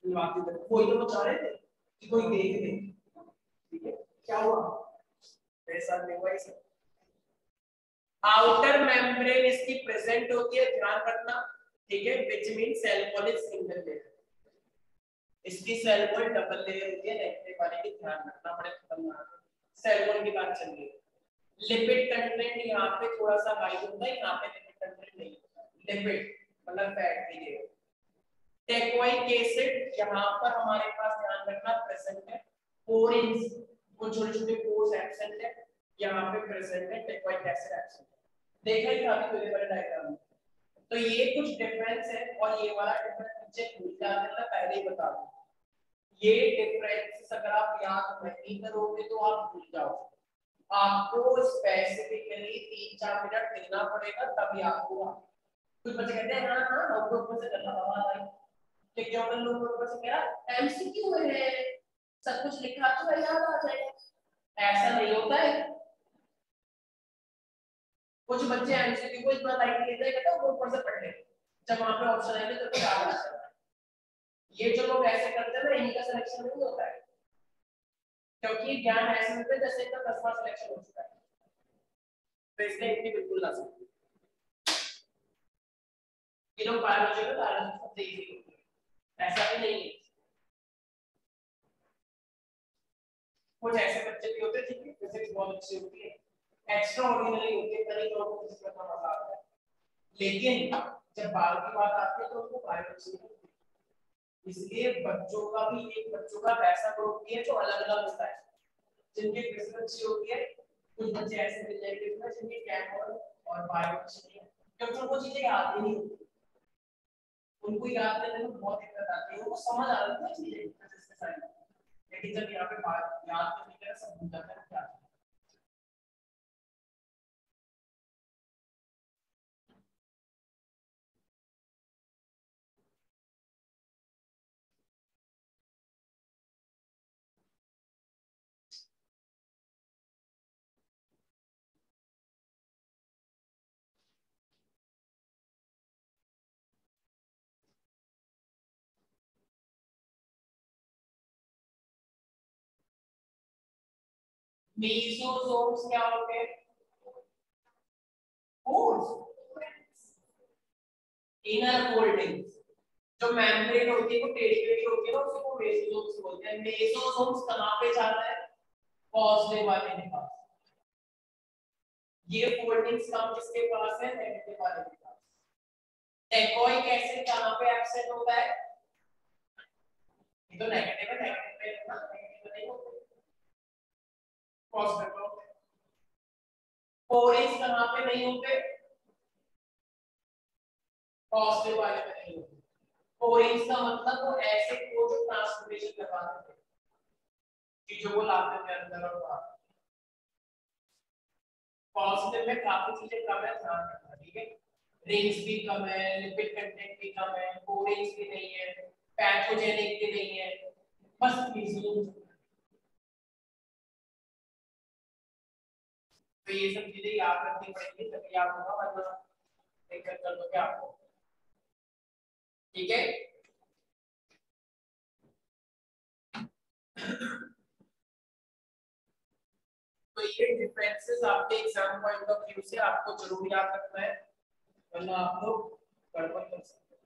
दिलवाते थे। कोई तो वो चाह रहे थे कि कोई देख ले, ठीक है क्या हुआ मेरे साथ नहीं हुआ इसे। आउटर मेम्ब्रेन इसकी प्रेजेंट होती है, ध्यान रखना, ठीक है, which mean cell wall is single layer, इसकी सेल वॉल डबल लेयर होती है, नेगेटिव वाले की ध्यान रखना, बड़े खतरनाक सेल वॉल की बात चल रही है। लिपिड कंटेंट यहाँ पे थोड़ा सा हाई होता है, यहाँ पे लिपिड कंटेंट नहीं होता, लिपिड मतलब फैट की लेयर। टेकोइक एसिड यहाँ पर हमारे पास ध्यान रखना प्रेजेंट है, पोरिंस वो छोटे छोटे पोर्स एब्सेंट है, यहाँ पे प्रेजेंट है, टेकोइक एसिड एब्सेंट है, देखा ही था अभी पहले डायग्राम में। तो ये कुछ डिफरेंस है, और ये वाला डिफरेंस नीचे भूल जाते हैं, पहले ही बता दूं, ये डिफरेंस अगर आप याद नहीं करोगे तो आप भूल जाओगे, आपको स्पेसिफिकली 3-4 मिनट देना पड़ेगा तब याद होगा। कुछ बच्चे कहते हैं हाँ हाँ नोटबुक से करना बाबा भाई, कि क्यों कर नोटबुक से क्या एमसीक्यू है, सब कुछ लिखा तो है याद आ जाएगा, ऐसा नहीं होता है। कुछ बच्चे एमसीक्यू को इतना लाइटली लेते हैं, कहते हैं ऊपर से पढ़ ले, जब वहां पे ऑप्शन आएंगे तो कुछ याद आ जाएगा। ये जो लोग ऐसे करते हैं ना, इनका सिलेक्शन नहीं होता है, क्योंकि ज्ञान ऐसे होते हैं जैसे इनका 10 बार सिलेक्शन हो चुका है, तो इसलिए इतनी बिल्कुल ना सकते। ये लोग बायोलॉजी में बायोलॉजी सबसे इजी होती है, ऐसा भी नहीं है। कुछ ऐसे बच्चे भी होते हैं जिनकी फिजिक्स बहुत अच्छी होती है, एक्स्ट्रा ऑर्डिनरी होती है, तभी लोगों को फिजिक्स में मजा आता है, लेकिन जब बायो की बात आती है तो उनको बायोलॉजी नहीं होती। इसलिए बच्चों का भी एक बच्चों का वैसा ग्रुप भी है जो अलग अलग होता है, जिनकी फिजिक्स अच्छी होती है, कुछ बच्चे ऐसे मिल जाएंगे जिनकी केमिकल और बायो अच्छी नहीं है, क्योंकि उनको चीजें याद ही नहीं होती, उनको याद करने में बहुत दिक्कत आती है, उनको समझ आ रही है चीजें फिजिक्स के साथ, लेकिन जब यहाँ पे बात याद करने के लिए सब भूल जाता है क्या। मेसोसोम्स क्या होते हैं? पोर्स, इनर फोल्डिंग्स, जो मेम्ब्रेन होती है वो टेढ़ी टेढ़ी होती है ना, उसको मेसोसोम्स बोलते हैं। मेसोसोम्स कहां पे जाता है? पॉजिटिव वाले के पास। ये फोल्डिंग्स कम किसके पास है? नेगेटिव वाले के पास। टेकोइक एसिड कहां पे एब्सेंट होता है? ये तो नेगेटिव है, नेगेटिव पे ना, नेगेटिव नहीं होते, पॉजिटिव होते हैं। पोरिंग्स कहां पे नहीं होते? पॉजिटिव वाले पे नहीं होते। पोरिंग्स का मतलब वो ऐसे को जो ट्रांसपोर्टेशन करवा देते हैं, चीजों को लाते हैं अंदर और बाहर। पॉजिटिव में काफी चीजें कम है, ध्यान रखना, ठीक है, रिंग्स भी कम है, लिपिड कंटेंट भी कम है, पोरिंग्स भी नहीं है, पैथोजेनिक भी नहीं है, बस फिजिकल। तो ये सब चीजें याद रखनी पड़ेगी तभी याद होगा, वरना दिक्कत कर दोगे आपको, ठीक है। तो ये डिफरेंसेस आपके एग्जाम पॉइंट ऑफ व्यू से आपको जरूर याद रखना है, वरना आप लोग गड़बड़ कर सकते हैं।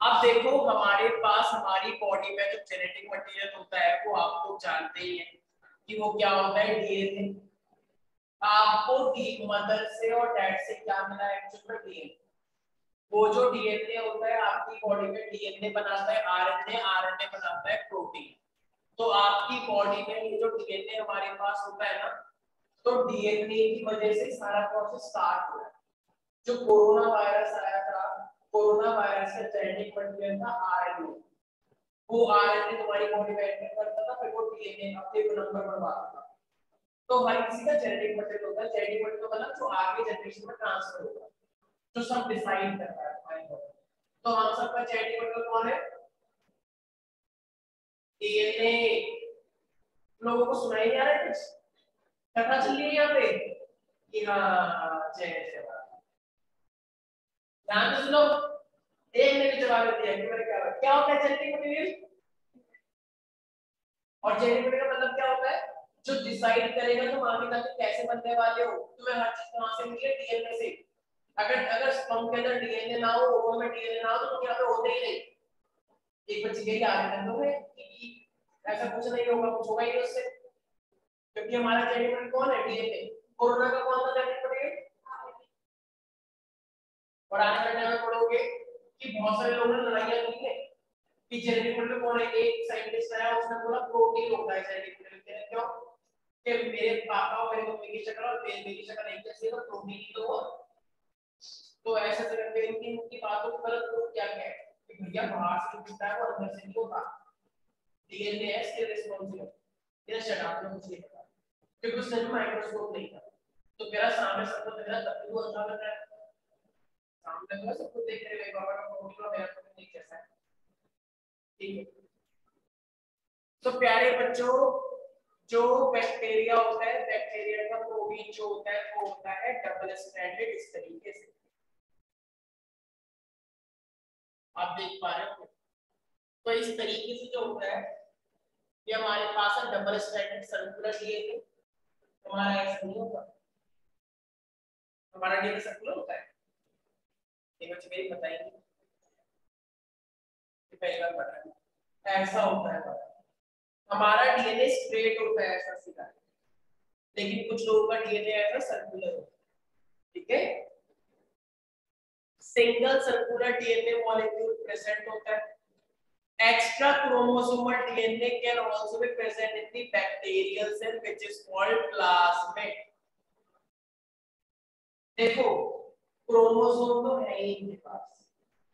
अब देखो हमारे पास हमारी बॉडी में जो जेनेटिक मटेरियल होता है वो आप लोग जानते ही हैं कि वो क्या होता है, डीएनए। आपको मदर से और डैड से क्या मिला है? एक्चुअल में डीएनए। वो जो डीएनए होता है आपकी बॉडी में, डीएनए बनाता है आरएनए, आरएनए बनाता है प्रोटीन। तो आपकी बॉडी में ये जो डीएनए हमारे पास होता है ना, तो डीएनए की वजह से सारा प्रोसेस स्टार्ट हुआ है। जो कोरोना वायरस आया था, कोरोना वायरस का जेनेटिक मटेरियल था आरएनए, वो आरएनए तुम्हारी बॉडी में एंटर करता था, फिर वो डीएनए अपने को नंबर बढ़वाता था। तो हर किसी का जेनेटिक मटेरियल होता है, जेनेटिक मटेरियल मतलब जो आगे जनरेशन में ट्रांसफर होगा, जो सब डिसाइड करता है हमारी बॉडी। तो हम सबका जेनेटिक मटेरियल कौन है? डीएनए लोगों को सुनाई नहीं आ रहा है कुछ कथा चल रही है यहाँ पे कि हाँ जय जय ध्यान से सुनो एक ने भी जवाब दिया कि मैंने क्या होता है जेनेटिक मटेरियल और जेनेटिक का मतलब क्या होता है जो डिसाइड करेगा तुम आगे जाके कैसे बनने वाले हो तुम्हें हर चीज कहां से मिली है डीएनए से अगर अगर स्पर्म के अंदर डीएनए ना हो ओवम में डीएनए ना हो तो यहाँ पे होते ही नहीं एक बच्चे के लिए आगे कर दोगे कि ऐसा कुछ नहीं होगा कुछ होगा ही उससे क्योंकि हमारा जेनेटिक कौन है डीएनए कोरोना का कौन सा जेनेटिक मटेरियल और आने वाले टाइम में पढ़ोगे कि बहुत सारे लोगों ने लड़ाइयां की है कि जेनेटिक मटेरियल कौन है एक साइंटिस्ट आया उसने बोला प्रोटीन होता है जेनेटिक मटेरियल क्यों कि मेरे पापा और मेरी मम्मी की शक्ल और मेरी शक्ल एक जैसी है तो प्रोटीन ही तो ऐसे से करके इनकी बातों को गलत प्रूव किया गया है कि भैया बाहर से दिखता है वो अंदर से नहीं होता डीएनए है इसके रिस्पांसिबल ये शराब में कुछ नहीं पता क्योंकि उसने माइक्रोस्कोप नहीं था तो मेरा सामने सबको दिख रहा है तब भी वो अच्छा लग रहा है सामने तो सब कुछ देख रहे हैं बाबा का प्रोटीन और मेरा प्रोटीन एक जैसा है ठीक है तो प्यारे बच्चों जो बैक्टीरिया होता है बैक्टीरिया का प्रोटीन जो होता है वो होता है डबल स्ट्रैंडेड इस तरीके से आप देख पा रहे हो तो इस तरीके से जो होता है ये हमारे पास है डबल स्ट्रैंडेड सर्कुलर डीएनए हमारा ऐसा नहीं होता हमारा डीएनए सर्कुलर होता है ये बच्चे मेरी बताइए पहली बार पढ़ रहे हैं ऐसा होता है हमारा डीएनए स्ट्रेट होता है ऐसा सीधा लेकिन कुछ लोगों का डीएनए ऐसा सर्कुलर होता है ठीक है single circular DNA molecule present होता है extra chromosomal DNA can also be present in the bacterial cell which is called plasmid देखो क्रोमोसोम तो है ही इनके पास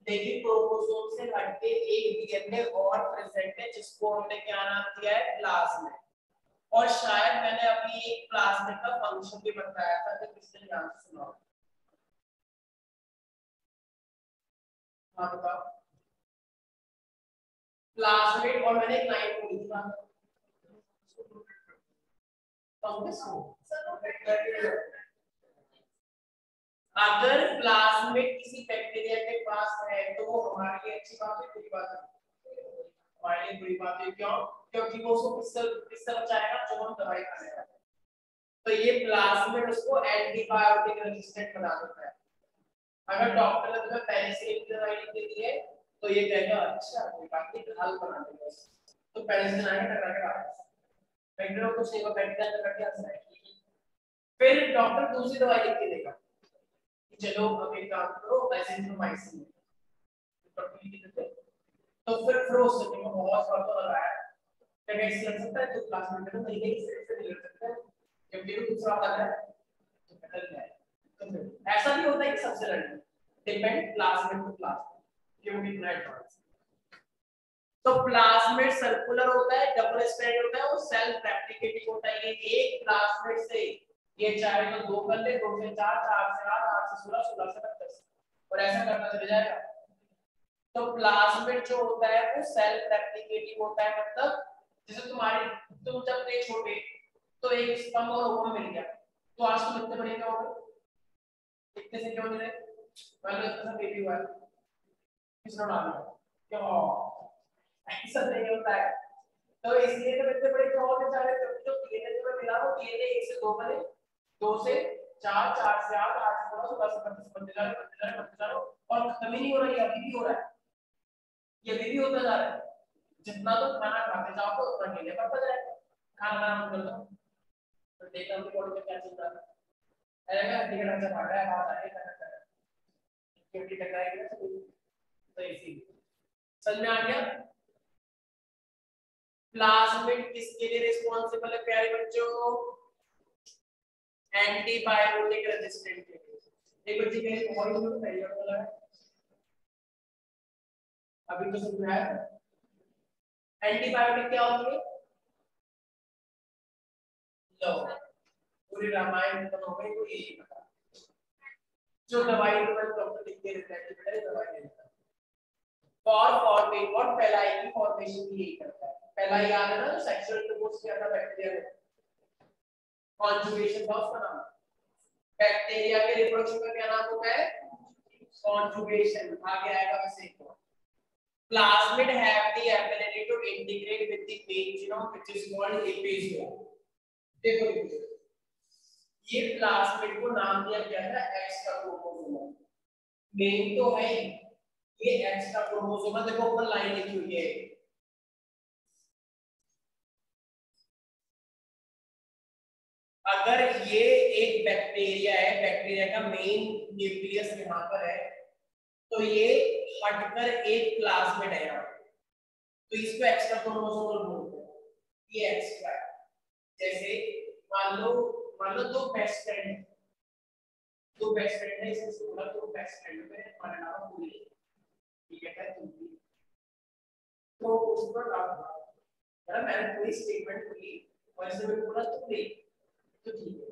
लेकिन क्रोमोसोम से हटके एक डीएनए और प्रेजेंट है जिसको हमने क्या नाम दिया है प्लाज्मिड और शायद मैंने अभी एक प्लाज्मिड का फंक्शन भी बताया था तो किसने ध्यान से सुना हाँ बताओ प्लाज्मिड और मैंने एक लाइन बोली थी अगर प्लाज्मिड किसी बैक्टीरिया के पास है तो वो हमारे लिए अच्छी बात है बुरी बात है हमारे लिए बुरी बात है क्यों क्योंकि वो उसको किससे बचाएगा जो हम दवाई खाने वाले तो ये प्लाज्मिड उसको एंटीबायोटिक रेजिस्टेंट बना देता है अगर डॉक्टर ने तुम्हें पेनिसिलिन की दवाई लिख दी है तो ये कहेगा अच्छा कोई बात नहीं हल बना देगा तो पेनिसिलिन आके टकरा के वापस बैक्टीरिया को कुछ नहीं होगा बैक्टीरिया टकरा के हंस रहा है फिर डॉक्टर दूसरी दवाई लिख के देगा चलो अब एक काम करो एजिथ्रोमाइसिन तो फिर उससे तुम्हें बहुत फर्क लगाया क्या कैसे लग सकता है तो क्लासमेट में नहीं से नहीं लग सकता जब भी दूसरा आता है तो बदल जाए तो ऐसा भी होता है कि सबसे लड़ना डिपेंड क्लासमेट टू क्लासमेट क्यों कितना एडवांस तो प्लाज्मिड सर्कुलर होता है डबल स्ट्रैंड होता है वो सेल्फ रेप्लिकेटिंग होता है ये एक प्लाज्मिड से ये चाहे तो 2 कर ले 2 से 4 4 से 8 8 से 16 16 से 32 और ऐसा करता चले जाएगा तो प्लाज्मिड जो होता है वो सेल्फ रेप्लिकेटिंग होता है मतलब जैसे तुम जब थे छोटे तो एक स्तंभ और ओवम मिल गया तो आज तुम इतने बड़े क्या हो गए इतने से क्यों नहीं पहले इतना बेबी हुआ किसने डाल दिया क्यों ऐसा नहीं होता है तो इसलिए तो इतने बड़े क्यों होते जा रहे हैं जो डीएनए में मिला वो डीएनए 1 से 2 बने 2 से 4 4 से 8 8 से 16 16 से 32 बनते जा रहे और खत्म ही नहीं हो रहा है अभी भी हो रहा है ये अभी भी होता जा रहा है जितना तो खाना खाते जाओ तो उतना गिने बढ़ता जाएगा खाना बनाना कर दो तो देखा उनकी बॉडी में क्या चल रहा है अरे मैं हड्डी का ढांचा बढ़ रहा है बात आ रही है क्योंकि टकराएगी तो इसी समझ में आ गया प्लाज्मिड किसके लिए रिस्पांसिबल है प्यारे बच्चों एंटीबायोटिक रेजिस्टेंट के लिए एक बच्चे के बॉडी में पहले बोला है अभी तो समझ आया एंटीबायोटिक क्या होती है लो पूरी रामायण खत्म हो गई को यही पता जो दवाई तो डॉक्टर लिख के देता है दवाई देता है फॉर फॉर्मेशन और फैलाएगी फॉर्मेशन भी यही करता है पहला याद है ना, सेक्सुअल इंटरकोर्स किया था बैक्टीरिया में, कॉन्जुगेशन था उसका नाम। बैक्टीरिया के रिप्रोडक्शन का क्या नाम होता है? कॉन्जुगेशन। आगे आएगा वैसे एक और। Plasmid have the ability to integrate with the main genome, which is called episome. देखो ये प्लास्मिड को नाम दिया गया था एक्स्ट्रा क्रोमोसोम। मेन तो है ये एक्स्ट्रा क्रोमोसोम। देखो ऊपर लाइन लिखी हुई है, अगर ये एक बैक्टीरिया है, बैक्टीरिया का मेन न्यूक्लियस यहाँ पर है, तो ये हटकर एक प्लाज्मिड है यहाँ, तो इसको एक्स्ट्रा क्रोमोसोम बोलते हैं। ये एक्स्ट्रा है। जैसे मान लो दो बेस्ट फ्रेंड है, दो बेस्ट फ्रेंड है, इसमें से बोला दो बेस्ट फ्रेंड में हमारा नाम पूरी, ठीक है तुम भी, तो उसको नाम मैंने पूरी स्टेटमेंट बोली और इससे मैंने बोला तुम नहीं, तो ठीक है।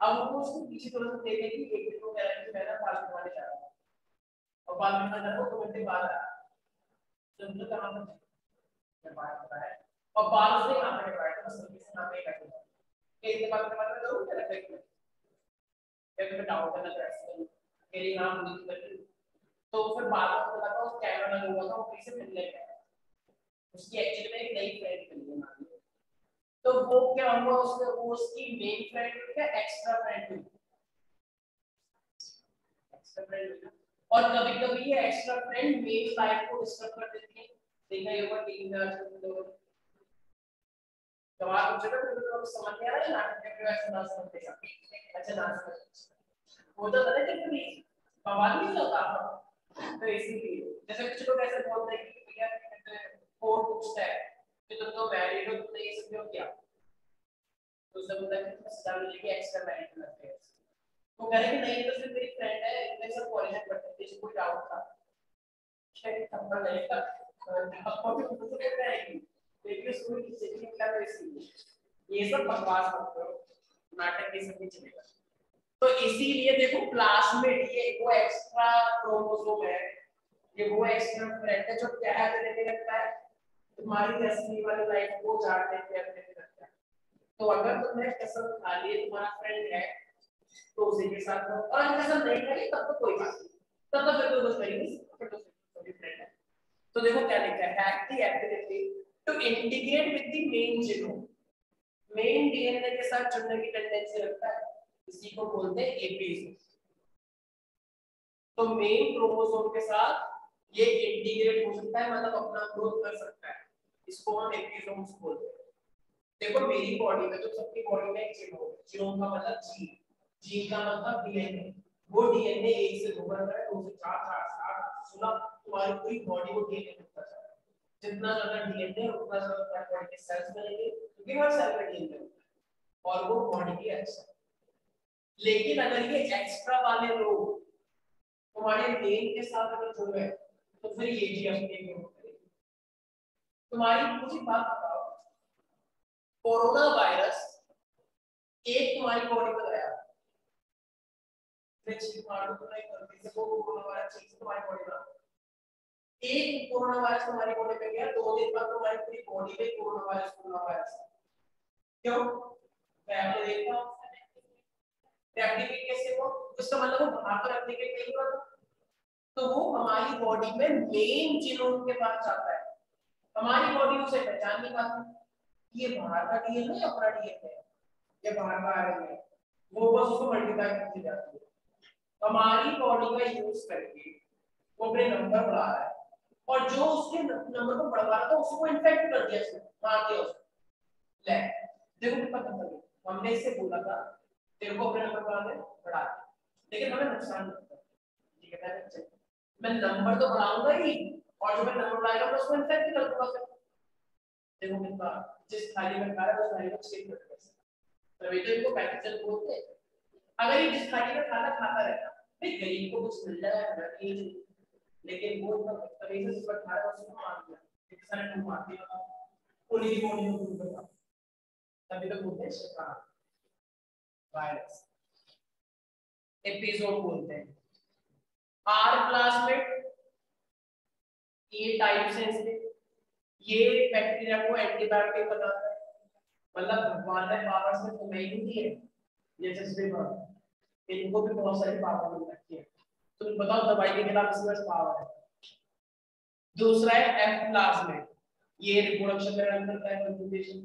अब वो उसको पीछे थोड़ा सा देखें कि एक को कह रहा है कि मैं ना पाल करवाने जा रहा हूँ, और पाल करवाने जा रहा हूँ, 2 घंटे बाद आ तो मुझे कहाँ पर मैं बात कर रहा है, और बाल उसने कहाँ पर कटवाया था, बस से नाम एक कटवा एक बात के बाद में जरूर क्या रखें एक में डाउट है ना, ऐसे मेरी नाम लिख कर, तो फिर बाद में पता लगा उस कैमरा लगा हुआ था, वो कैसे मिलने गया, उसकी एक्चुअली में एक नई फ्रेंड मिली है, तो वो क्या हुआ, उसने वो उसकी मेन फ्रेंड क्या एक्स्ट्रा फ्रेंड हुई, एक्स्ट्रा फ्रेंड। और कभी-कभी ये एक्स्ट्रा फ्रेंड मेन लाइफ को डिस्टर्ब कर देती है। देखा ये होगा टीम में आजकल सवाल पूछे तो समझ नहीं आ रहा है, नाटक के वैसे ना समझेगा। अच्छा ना समझ वो तो था कि प्लीज सवाल नहीं होता, तो इसीलिए जैसे कुछ लोग ऐसे बोलते हैं कि भैया कोड पूछता है कि तुम तो मैरिड हो, तुमने ये सब क्यों किया, तो सब बोलता है कि सजा मिलेगी, एक्स्ट्रा मैरिड लगते हैं, तो कह रहे कि नहीं तो सिर्फ मेरी फ्रेंड है, इतने सब कॉलेज में पढ़ते थे, कोई डाउट था शायद थप्पड़ लगेगा, आपको भी कुछ कहता है कि लेकिन स्कूल की चेकिंग क्या है, इसलिए ये सब बकवास मत करो, नाटक ये सब नहीं चलेगा। तो इसीलिए देखो प्लाज्मिड ये वो एक्स्ट्रा क्रोमोसोम है, ये वो एक्स्ट्रा फ्रेंड है जो क्या करने लगता है, तुम्हारी असली वाली लाइफ को जानने के अपने लगता है। तो अगर तुमने कसम खा ली तुम्हारा फ्रेंड है तो उसी के साथ रहो, और अगर कसम नहीं खाई तब तो कोई बात नहीं, तब तो फिर कोई कुछ करेगी, फिर तो सभी फ्रेंड है। तो देखो क्या लिखा है, have the ability to integrate with the main genome, main DNA के साथ जुड़ने की टेंडेंसी रखता है, इसी को बोलते हैं एपीसोम। तो मेन क्रोमोसोम के साथ ये इंटीग्रेट हो सकता है, मतलब अपना ग्रोथ कर सकता है, इसको हम एपीसोम्स बोलते हैं। देखो मेरी बॉडी में, तो सबकी बॉडी में एक जीनोम है, जीनोम का मतलब जीन, जीन का मतलब डीएनए, वो डीएनए 1 से 2 बन रहा है, 2 से 4, 4 से 8, 16, तुम्हारी पूरी बॉडी को डीएनए होता जा रहा है। जितना ज्यादा डीएनए उतना ज्यादा बॉडी के सेल्स बनेंगे, क्योंकि हर सेल में डीएनए होता है और वो बॉडी के अच्छा। लेकिन अगर ये एक्स्ट्रा वाले लोग तुम्हारे मेन के साथ अगर जुड़ गए तो फिर ये भी अपने ग्रोथ करेगी। तुम्हारी मुझे बात बताओ, कोरोना वायरस एक तुम्हारी बॉडी में गया, कोरोना वायरस तुम्हारी बॉडी में, एक कोरोना वायरस तुम्हारी बॉडी में गया, 2 दिन बाद तुम्हारी पूरी बॉडी में कोरोना वायरस क्यों? पहले देखा रेप्लिकेट कैसे हुआ, उसका मतलब वो बाहर पर रेप्लिकेट नहीं हुआ, तो वो हमारी बॉडी में मेन जीनोम के पास जाता है, हमारी बॉडी उसे पहचान नहीं पाती, ये बाहर का डीएनए या अपना डीएनए है, ये बाहर का आरएनए है, वो बस उसको मल्टीप्लाई करती जाती है। हमारी बॉडी का यूज करके वो अपने नंबर बढ़ा रहा है, और जो उसके नंबर को बढ़ा रहा था उसको इन्फेक्ट कर दिया, उसने मार दिया उसको। ले देखो कितना खतरनाक है, हमने इससे बोला था तेरे को अपने नंबर बढ़ाने बढ़ा, लेकिन हमें नुकसान होता है, ठीक है मैं नंबर तो बढ़ाऊंगा ही, और जो मैं नंबर बढ़ाएगा मैं उसको इन्फेक्ट कर दूंगा। फिर देखो कितना, जिस थाली में खा रहा है उस थाली को चेक करते हैं, तो ये तो इनको पैकेजन बोलते हैं। अगर ये जिस थाली में खाना खाता रहता भाई गरीब को कुछ मिल जाए नहीं, लेकिन वो तो तरीके से खा रहा है, उसको मार दिया, इतने सारे लोग मार दिया, पूरी बॉडी को दूर कर, तभी तो बोलते हैं शिकार वायरस, एपिसोड बोलते हैं। आर प्लाज्मिड ये टाइप सेंसिटिव, ये बैक्टीरिया को एंटीबायोटिक बनाता है, मतलब भगवान ने पावर से तो नहीं दी है, ये जैसे इनको भी बहुत सारी पावर मिल रखी है। तो बताओ दवाई के खिलाफ इसमें पावर है। दूसरा है एफ प्लाज्मिड, ये रिप्रोडक्शन में हेल्प करता है, कल्टिवेशन।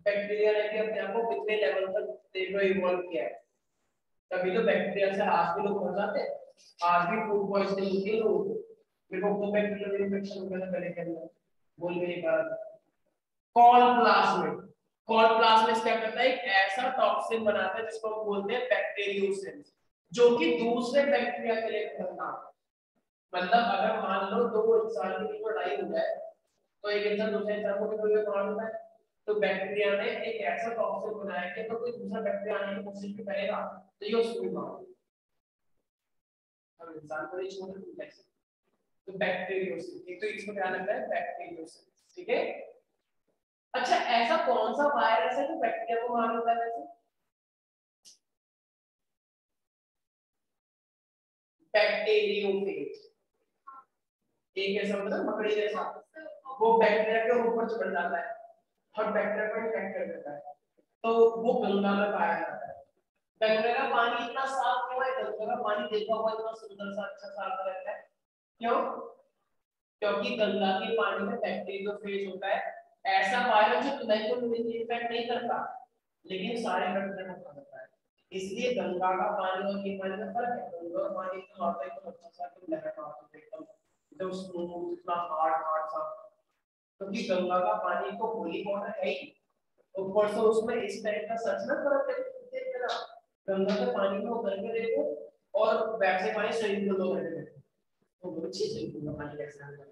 बैक्टीरिया ने भी अपने आप को कितने लेवल तक देखो इवॉल्व किया है, तभी तो बैक्टीरिया से आज भी लोग मर जाते हैं, आज भी फूड पॉइजनिंग होती है लोगों को। देखो वो बैक्टीरियल इन्फेक्शन हो गया था गले के अंदर, बोल में एक बार। कॉल प्लाज्मिड, कॉल प्लाज्मिड क्या करता है, एक ऐसा टॉक्सिन बनाता है जिसको हम बोलते हैं बैक्टीरियोसिन, जो कि दूसरे बैक्टीरिया के लिए खतरनाक है। मतलब अगर मान लो दो इंसान की बीच में लड़ाई हो जाए, तो एक इंसान दूसरे इंसान को भी कोई मार देता है, तो बैक्टीरिया ने एक ऐसा टॉक्सिन बनाया कि तो कोई दूसरा बैक्टीरिया आने की कोशिश भी करेगा तो ये उसको भी मार देगा। अब इंसान को नहीं छोड़ सकते कैसे, तो बैक्टीरियोसिस, एक तो इसको ध्यान रखना है बैक्टीरियोसिस, ठीक है। अच्छा ऐसा कौन सा वायरस है जो बैक्टीरिया को मार देता है वैसे? बैक्टीरियोफेज, एक ऐसा मतलब मकड़ी जैसा, वो बैक्टीरिया के ऊपर चढ़ जाता है और बैक्टीरिया को इन्फेक्ट कर देता है, तो वो गंगा में पाया जाता है। गंगा का पानी इतना साफ क्यों है? गंगा का पानी देखा हुआ इतना सुंदर सा अच्छा साफ रहता है, क्यों? क्योंकि गंगा के पानी में बैक्टीरियोफेज होता है, ऐसा वायरस जो तुम्हें को इन्फेक्ट नहीं करता लेकिन सारे बैक्टीरिया को खा जाता है। इसलिए गंगा का पानी और ये पानी में फर्क है। गंगा का पानी तो आता है तो अच्छा सा एकदम लहर आता है, एकदम स्मूथ, इतना हार्ड हार्ड सा, क्योंकि गंगा का पानी तो होली वाटर है ही, ऊपर से उसमें इस टाइप का सच ना फर्क है। गंगा के पानी में उतर के देखो और वैसे पानी स्विमिंग पूल में देखो, तो बहुत अच्छी स्विमिंग पूल का पानी कैसा है।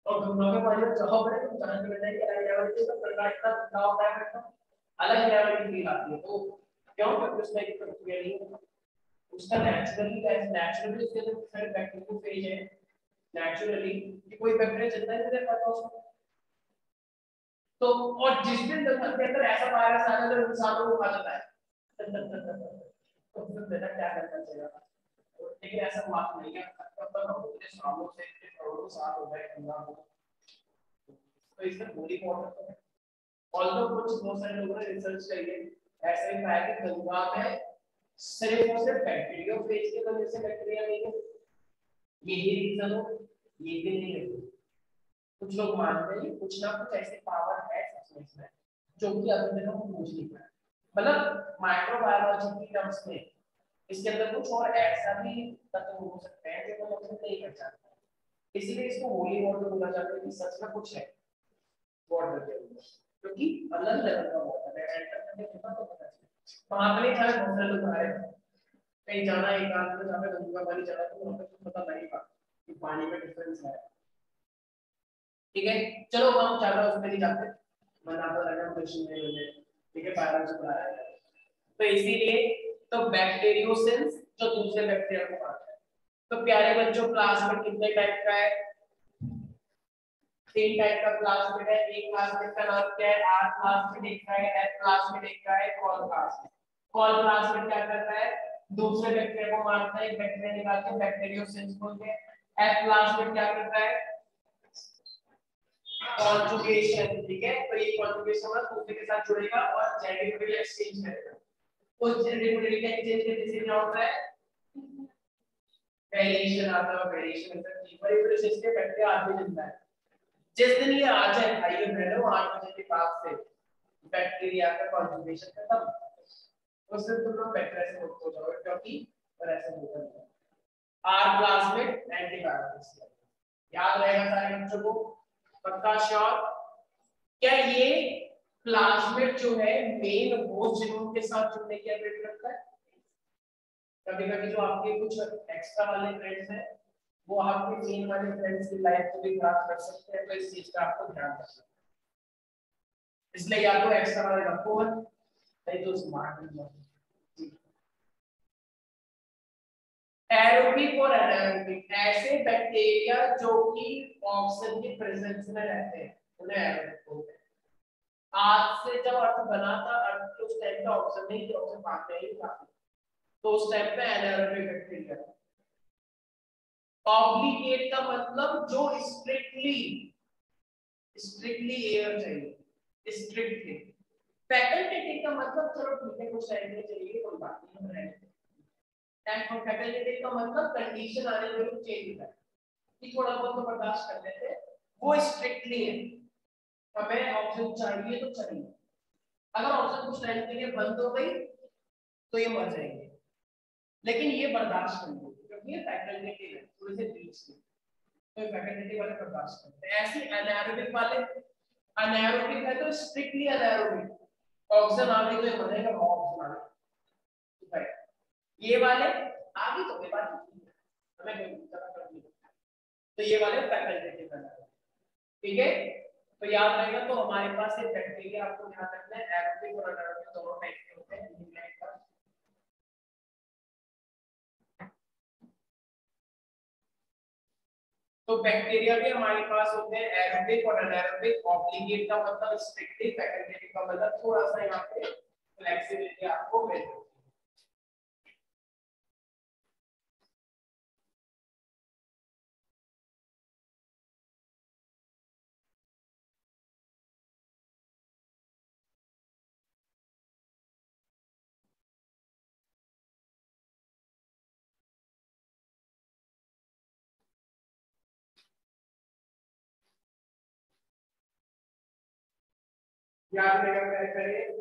और गंगा के पानी में चाहो बड़े तुम जान के बताइए कि अलग लेवल की तो प्रकाश का बदलाव होता है, मतलब अलग लेवल की फील आती है। तो क्यों? क्योंकि उसमें एक प्रक्रिया नहीं है, उसका नेचुरली उसके अंदर सारे बैक्टीरिया फेज है नेचुरली, कि कोई बैक्टीरिया जिंदा नहीं रह पाता उसमें। तो और जिस दिन गंगा के अंदर ऐसा वायरस आ जाए जो इंसानों को खा जाता है तो फिर बेटा क्या करना चाहिए? लेकिन ऐसा बात नहीं है, तब तक हम इतने सालों से, इतने करोड़ों साल हो गए गंगा को, तो इसमें होली वाटर तो है। ऑल्दो कुछ बहुत सारे लोगों ने रिसर्च करी है, ऐसे ही पाया कि गंगा में सिर्फ और सिर्फ बैक्टीरियोफेज की वजह से बैक्टीरिया नहीं है, यही रीजन हो, ये भी नहीं है। कुछ लोग मानते हैं कुछ ना कुछ ऐसी पावर है इसमें जो कि अभी तक हम खोज नहीं पाए। मतलब माइक्रोबायोलॉजी की टर्म्स में इसके अंदर कुछ और ऐसा भी तत्व हो सकते हैं जो हम अभी नहीं पहचानते, इसीलिए इसको होली वाटर बोला जाता है कि सच में कुछ है वाटर के अंदर, क्योंकि अलग लेवल का वाटर है, एंटर करने के बाद तो पता चले। वहां पे था बहुत सारे लोग आए, कहीं जाना एक आध में जहाँ पे गंगा पानी चला तो वहां पे कुछ पता नहीं था कि पानी में डिफरेंस है, ठीक है। चलो हम ज्यादा उसमें नहीं जाते, मैंने आपको लगा क्वेश्चन नहीं होंगे, ठीक है, पैरेंट्स को आ रहा है। तो इसीलिए तो बैक्टीरियोसिंस जो दूसरे बैक्टीरिया को मारता है। तो प्यारे बच्चों प्लाज्मिड कितने टाइप का है? 3 टाइप का प्लाज्मिड है। एक प्लाज्मिड का नाम क्या है? आर प्लाज्मिड एक का है, एफ प्लाज्मिड एक का है, कॉल प्लाज्मिड। कॉल प्लाज्मिड क्या करता है? दूसरे बैक्टीरिया को मारता है, एक बैक्टीरिया निकाल के बैक्टीरियोसिंस बोलते हैं। एफ प्लाज्मिड क्या करता है? कॉन्जुगेशन, ठीक है। तो ये कॉन्जुगेशन में दूसरे के साथ जुड़ेगा और जेनेटिक मटेरियल एक्सचेंज करेगा। उस जेनेटिक मटेरियल के एक्सचेंज के जैसे क्या होता है? वेरिएशन आता है, वेरिएशन मतलब की पर इस सिस्टम बैक्टीरिया आगे जिंदा है। जिस दिन ये आ जाए भाई बहनों 8 बजे के बाद से बैक्टीरिया का कॉन्जुगेशन खत्म, उस दिन तुम लोग बैक्टीरिया से मुक्त हो जाओगे, क्योंकि और ऐसे होता है। आर प्लाज्मिड एंटीबायोटिक्स, याद रहेगा सारे बच्चों को, पक्का श्योर? क्या ये प्लाज्मिड जो है मेन होस्ट जीनोम के साथ जुड़ने की एबिलिटी रखता है? कभी कभी जो आपके कुछ एक्स्ट्रा वाले फ्रेंड्स हैं वो आपके मेन वाले फ्रेंड्स की लाइफ को भी खराब कर सकते हैं, तो इस चीज का आपको ध्यान रखना है। इसलिए या तो एक्स्ट्रा वाले रखो नहीं तो स्मार्ट बनो। एरोबिक और एनारोबिक, ऐसे बैक्टीरिया जो कि ऑक्सीजन की प्रेजेंस में रहते हैं उन्हें एरोबिक बोलते हैं। आज से जब अर्थ बना था, अर्थ के उस टाइम पे ऑक्सीजन नहीं थी, ऑक्सीजन भागते ही था, तो उस टाइम पे एनारोबिक बैक्टीरिया। ऑब्लिगेट का मतलब जो स्ट्रिक्टली स्ट्रिक्टली एयर चाहिए, स्ट्रिक्टली। फैकल्टेटिव का मतलब चलो ठीक है कुछ टाइम में चाहिए कोई बात नहीं, हम रहने दें। एंड फॉर फैकल्टेटिव का मतलब कंडीशन आने में चेंज होता है कि थोड़ा बहुत तो बर्दाश्त कर लेते हैं, वो स्ट्रिक्टली है। हमें ऑक्सीजन चाहिए तो चाहिए, अगर ऑक्सीजन कुछ टाइम के लिए बंद हो गई तो ये मर जाएंगे, लेकिन ये बर्दाश्त करेंगे क्योंकि ये फैकल्टेटिव है, थोड़े से बीच में, तो फैकल्टेटिव वाले बर्दाश्त करते हैं। ऐसे अनाएरोबिक वाले, अनाएरोबिक है तो स्ट्रिक्टली अनाएरोबिक, ऑक्सीजन आ गई तो ये मरेगा, ऑक्सीजन आ गई। ये वाले आगे तो कोई बात नहीं, हमें कोई तरह कर नहीं, तो ये वाले फैकल्टेटिव है, ठीक है। तो याद रहेगा, तो हमारे पास ये बैक्टीरिया आपको ध्यान रखना है, एरोबिक और अनाएरोबिक दोनों टाइप के होते हैं। तो बैक्टीरिया भी हमारे पास होते हैं एरोबिक और अनाएरोबिक। ऑब्लिगेट का मतलब स्ट्रिक्टली, फैकल्टेटिव का मतलब थोड़ा सा यहाँ पे फ्लेक्सिबिलिटी आपको मिल जाती है। याद रहेगा क्या करें,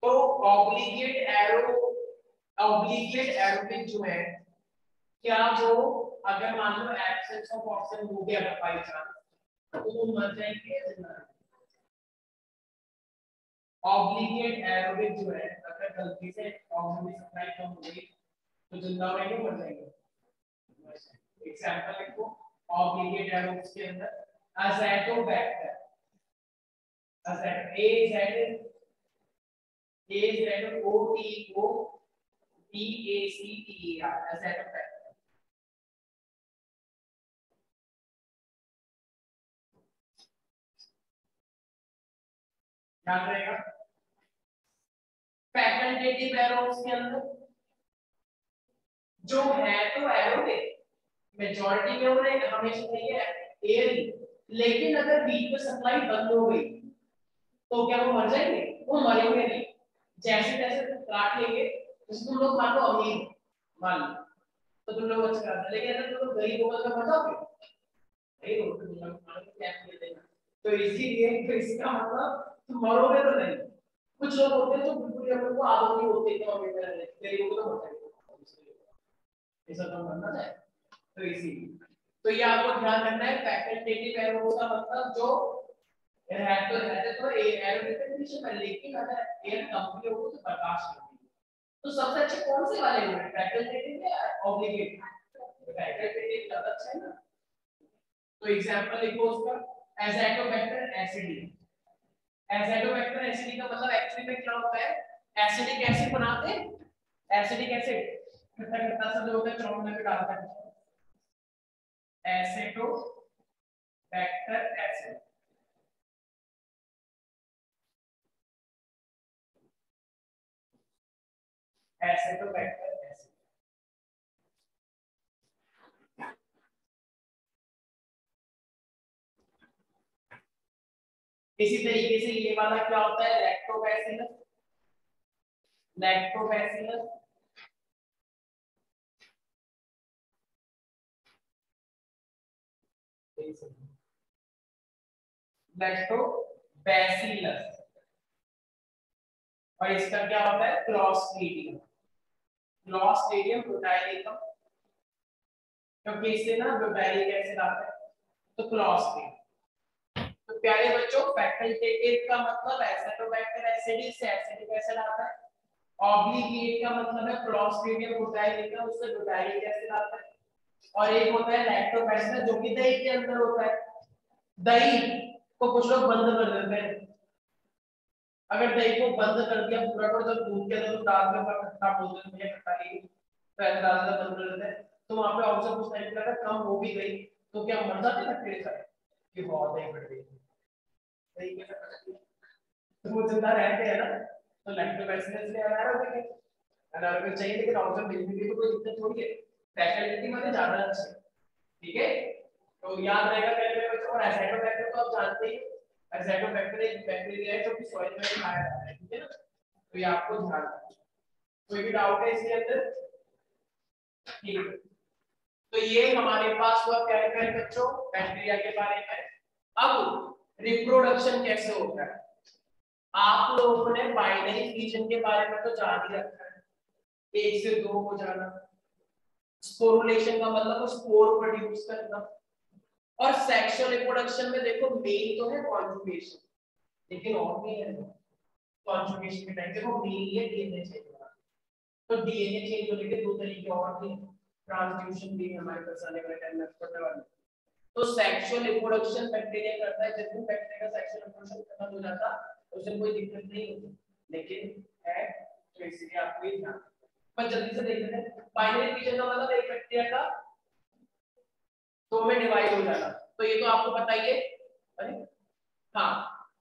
तो ऑब्लिगेट एरो, ऑब्लिगेट एरोबिक जो है, क्या वो अगर मान लो एब्सेंस ऑफ ऑक्सीजन हो गया बाई चांस तो वो मर जाएंगे या जिंदा रहेंगे? ऑब्लिगेट एरोबिक जो है अगर गलती से ऑक्सीजन की सप्लाई कम हो गई तो जिंदा रहेंगे मर जाएंगे? एग्जांपल लिखो ऑब्लिगेट एरोबिक्स के अंदर Azotobacter, azoto A Z O T O D A C T E R, Azotobacter. याद रहेगा। फैकल्टेटिव एरोब्स के अंदर जो है तो एरोबिक, मेजॉरिटी में उन्हें हमेशा चाहिए एयर, लेकिन अगर बीच में सप्लाई बंद हो गई तो क्या वो मर जाएंगे? वो मरेंगे नहीं, जैसे तैसे काट लेंगे। जैसे तुम लोग मान लो अमीर मान लो तो तुम लोग अच्छा करते, लेकिन अगर तुम लोग गरीब होगा तो मर जाओगे नहीं, हो तुम लोग मान लो क्या कर देना। तो इसीलिए तो इसका मतलब तुम मरोगे तो नहीं। कुछ लोग होते हैं जो बिल्कुल हम को आदत नहीं होती कि अमीर रहने, गरीबों को तो मर जाएंगे, ऐसा तो मरना चाहिए। तो इसीलिए तो ये आपको ध्यान रखना है, फैकल्टेटिव एरोब्स का मतलब जो रहते तो एरोबिक कंडीशन में, लेकिन अगर एयर कम भी हो तो बर्दाश्त करती है। तो सबसे अच्छे कौन से वाले हैं, फैकल्टेटिव या ऑब्लिगेट? फैकल्टेटिव ज्यादा अच्छा है ना। तो एग्जांपल लिखो उसका, एज़ैटोबैक्टर एसिडी। एज़ैटोबैक्टर एसिडी का मतलब एक्चुअली में क्या होता है, एसिडिक एसिड बनाते हैं, एसिडिक एसिड खट्टा खट्टा सा जो होता है चावल में डालते हैं, एसिटोबैक्टर एसिड। एसिटोबैक्टर एसिड इसी तरीके से ये वाला क्या होता है, लैक्टोबैसिलस। लैक्टोबैसिलस लैक्टोबैसिलस, और इसका क्या होता है, क्लॉस्ट्रीडियम। क्लॉस्ट्रीडियम ब्यूटाइलिकम, क्योंकि इससे ना ब्यूटाइलिक एसिड आता है, तो क्लॉस्ट्रीडियम। तो प्यारे बच्चों, फैकल्टेटिव का मतलब एसिटोबैक्टर एसिड से एसिडिक एसिड आता है, ऑब्लिगेट का मतलब है क्लॉस्ट्रीडियम ब्यूटाइलिकम, उससे ब्यूटाइलिक एसिड आता है, और एक होता है लैक्टोबैसिलस जो कि दही के अंदर होता है। दही को कुछ लोग बंद कर देते हैं, अगर दही को बंद कर दिया पूरा को, जब दूध के अंदर डाल के खट्टा बोलते हैं, मुझे खट्टा नहीं, तो ऐसा डालना बंद कर देते हैं, तो वहां पे ऑक्सीजन कुछ टाइम लगा कम हो भी गई तो क्या मर जाते बैक्टीरिया कि बहुत है बढ़ गई सही कैसे पता चला तो वो जिंदा रहते हैं ना तो लैक्टोबैसिलस ले आ रहा है अनारोग्य चाहिए लेकिन ऑब्जर्वेबिलिटी तो कोई दिक्कत थोड़ी है फैकल्टी में ज्यादा अच्छे ठीक है तो याद रहेगा पहले बच्चों और एसिडोबैक्टर तो आप जानते ही एसिडोबैक्टर एक बैक्टीरिया है जो कि सॉइल में पाया जाता है ठीक है ना तो ये आपको ध्यान रखना कोई भी डाउट है इसके अंदर ठीक है तो ये हमारे पास हुआ क्या है बच्चों बैक्टीरिया के बारे में अब रिप्रोडक्शन कैसे होता है आप लोगों ने बाइनरी फिजन के बारे में तो जान ही रखा है 1 से 2 हो जाना स्पोरुलेशन का मतलब स्पोर प्रोड्यूस करना और सेक्सुअल रिप्रोडक्शन में देखो मेन तो है कॉन्जुगेशन लेकिन और भी है कॉन्जुगेशन के टाइम देखो मेन ये डीएनए चेंज होना तो डीएनए चेंज होने के 2 तरीके और भी ट्रांसड्यूशन भी हमारे पास आने वाले टाइम में पढ़ने वाले तो सेक्सुअल रिप्रोडक्शन बैक्टीरिया करता है जब भी बैक्टीरिया का सेक्सुअल रिप्रोडक्शन खत्म हो जाता उससे कोई दिक्कत नहीं होती लेकिन है तो इसलिए आपको ये ध्यान पर जल्दी से देखते हैं बाइनरी फिजन का मतलब एक बैक्टीरिया का 2 में डिवाइड हो जाना तो ये तो आपको पता ही है अरे हाँ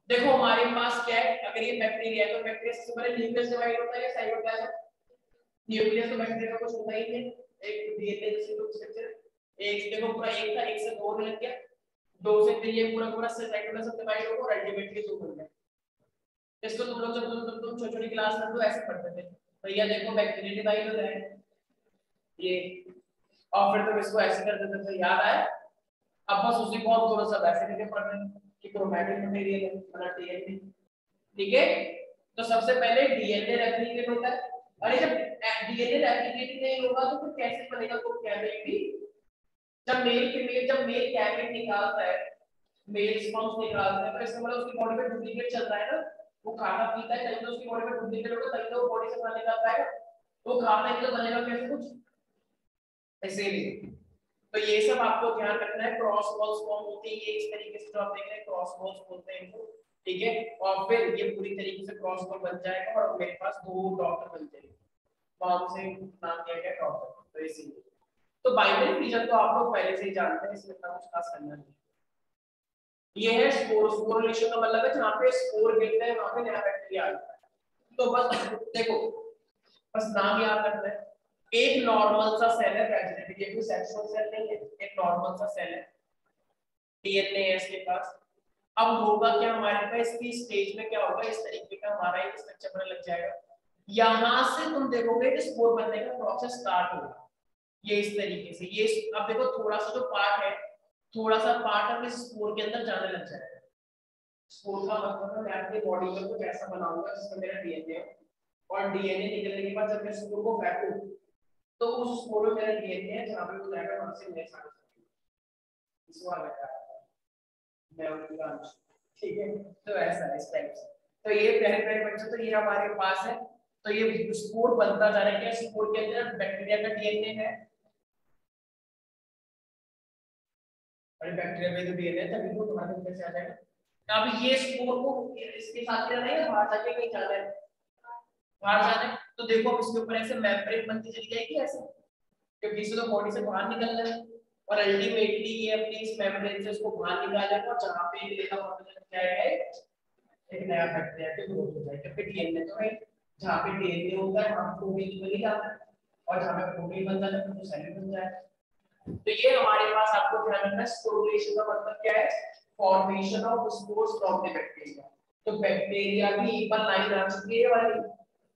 देखो हमारे पास क्या है अगर ये बैक्टीरिया है तो बैक्टीरिया सबसे पहले न्यूक्लियस डिवाइड होता है या साइटोप्लाज्म न्यूक्लियस तो बैक्टीरिया का कुछ होता ही नहीं एक डीएनए जैसे तो स्ट्रक्चर एक देखो पूरा एक था 1 से 2 में लग गया 2 से फिर ये पूरा पूरा साइटोप्लाज्म डिवाइड होगा और अल्टीमेटली 2 बन गया इसको तुम लोग जब तुम छोटी-छोटी क्लास में तो ऐसे पढ़ते थे भैया देखो बैक्टीरिया डिवाइड हो रहा है ये और फिर तुम इसको ऐसे कर देते थे याद आया अब बस उसी को हम थोड़ा सा वैसे करके पढ़ रहे हैं कि क्रोमैटिक मटेरियल है मतलब डीएनए ठीक है तो सबसे पहले डीएनए रेप्लिकेट होता है अरे जब डीएनए रेप्लिकेट नहीं होगा तो फिर कैसे बनेगा तो गैमेट भी जब मेल गैमेट निकालता है मेल स्पर्म्स निकालता है तो इसका मतलब उसकी बॉडी में डुप्लीकेट चल रहा है ना वो खाना पीता है तभी तो उसकी बॉडी में डुप्लीकेट होगा तभी तो वो बॉडी से बाहर निकल पाएगा वो खाता है तो बनेगा कैसे कुछ इसीलिए तो ये सब आपको ध्यान रखना है क्रॉस वॉल्स फॉर्म होती है ये इस तरीके से जो आप देख रहे हैं क्रॉस वॉल्स बोलते हैं इनको ठीक है और फिर ये पूरी तरीके से क्रॉस वॉल बन जाएगा और मेरे पास 2 डॉटर बन जाएंगे कौन से नाम दिया गया डॉटर तो इसीलिए तो बाइनरी फिजन तो आप लोग पहले से ही जानते हैं इसमें इतना कुछ खास करना नहीं ये है स्पोर स्पोरुलेशन का मतलब है जहां पे स्पोर गिरते हैं वहां पे नया बैक्टीरिया आ जाता है तो बस देखो बस नाम याद रखना है एक नॉर्मल सा सेल है वेजिटेटिव ये कोई सेक्सुअल सेल नहीं है एक नॉर्मल सा सेल है डीएनए है इसके पास अब होगा क्या हमारे पास इसकी स्टेज में क्या होगा इस तरीके का हमारा एक स्ट्रक्चर बनने लग जाएगा यहां से तुम देखोगे कि स्पोर बनने का प्रोसेस स्टार्ट होगा ये इस तरीके से ये अब देखो थोड़ा सा जो पार्ट है थोड़ा सा पार्ट अब इस स्पोर के अंदर जाने लग जाएगा स्पोर का मतलब है मैं अपनी बॉडी में कुछ ऐसा बनाऊंगा जिसमें मेरा डीएनए है और डीएनए निकलने के बाद जब मैं स्पोर को फेंकूं तो उस स्पोर में मेरा डीएनए है जहां पे वो जाएगा वहां से मेरे साथ इसको आ जाएगा मैं उनका ठीक है तो ऐसा है इस टाइप से तो ये पहले पहले बच्चों तो ये हमारे पास है तो ये स्पोर बनता जा रहा है क्या स्पोर के अंदर बैक्टीरिया का डीएनए है और बैक्टीरिया में तो डीएनए है तभी तो तुम्हारे अंदर से आ जाएगा अब ये स्पोर को इसके साथ रहना है या बाहर जाके कहीं जाना है बाहर जाना है तो देखो अब इसके ऊपर ऐसे मेम्ब्रेन बनती चली जाएगी ऐसे क्योंकि इसे तो बॉडी से बाहर निकलना है और अल्टीमेटली ये अपनी इस मेम्ब्रेन से उसको बाहर निकालेगा और जहां पे लेगा वहां पे क्या है एक नया बैक्टीरिया के ग्रोथ हो जाएगा क्योंकि डीएनए तो है जहां पे डीएनए होता है वहां प्रोटीन बन जाता है और जहां पे प्रोटीन बन जाता है तो सेल बन जाएगा तो ये हमारे पास आपको ध्यान रखना है स्पोरुलेशन का मतलब क्या है formation of spores from the bacteria तो बैक्टीरिया की एक बार लाइन आ चुकी है वाली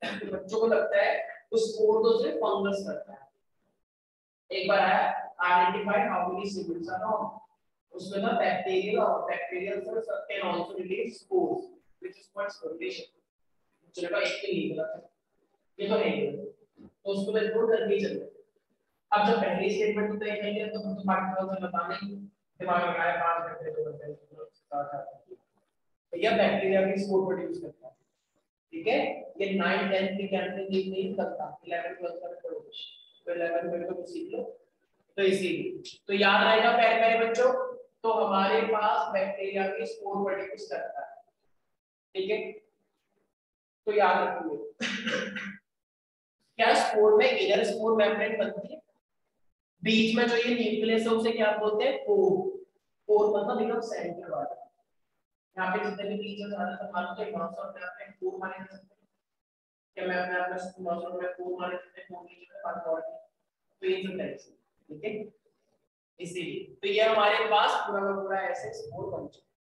तो बच्चों को लगता है उस स्पोर को सिर्फ फंगस करता है एक बार आया identify how many siblings are on उसमें ना bacterial cells can also release spores which is called sporulation चलो एक के लिए गलत है ये तो नहीं तो उसको मैं जोड़ करके चलते अब जब पहली स्टेटमेंट तो तय नहीं है तो हम तो बाकी थोड़ा सा बताने ही दिमाग में आया 5 घंटे 2 घंटे तो यह बैक्टीरिया भी स्पोर प्रोड्यूस करता है ठीक है ये 9 10 की कैंपस नहीं करता 11 12 तक पढ़ोगे तो 11 में तो सीख लो तो इसीलिए तो याद रहेगा पहले पहले बच्चों तो हमारे पास बैक्टीरिया भी स्पोर प्रोड्यूस करता है ठीक है तो याद रखिए क्या स्पोर में इनर स्पोर मेम्ब्रेन बनती है बीच में जो ये न्यूक्लियस है उसे क्या बोलते हैं, कोर। कोर मतलब एकदम सेंटर वाला। यहाँ पे जितने भी बीच है ज्यादातर मालूम है नॉर्थ में आपने कोर माने जा सकते हैं, क्या मैं अपने आप में नॉर्थ में कोर माने सकते हैं, कोर बीच में बात और तो ये सब टाइप्स, ठीक है। इसीलिए तो ये हमारे पास पूरा का पूरा ऐसे स्पोर बन चुका है।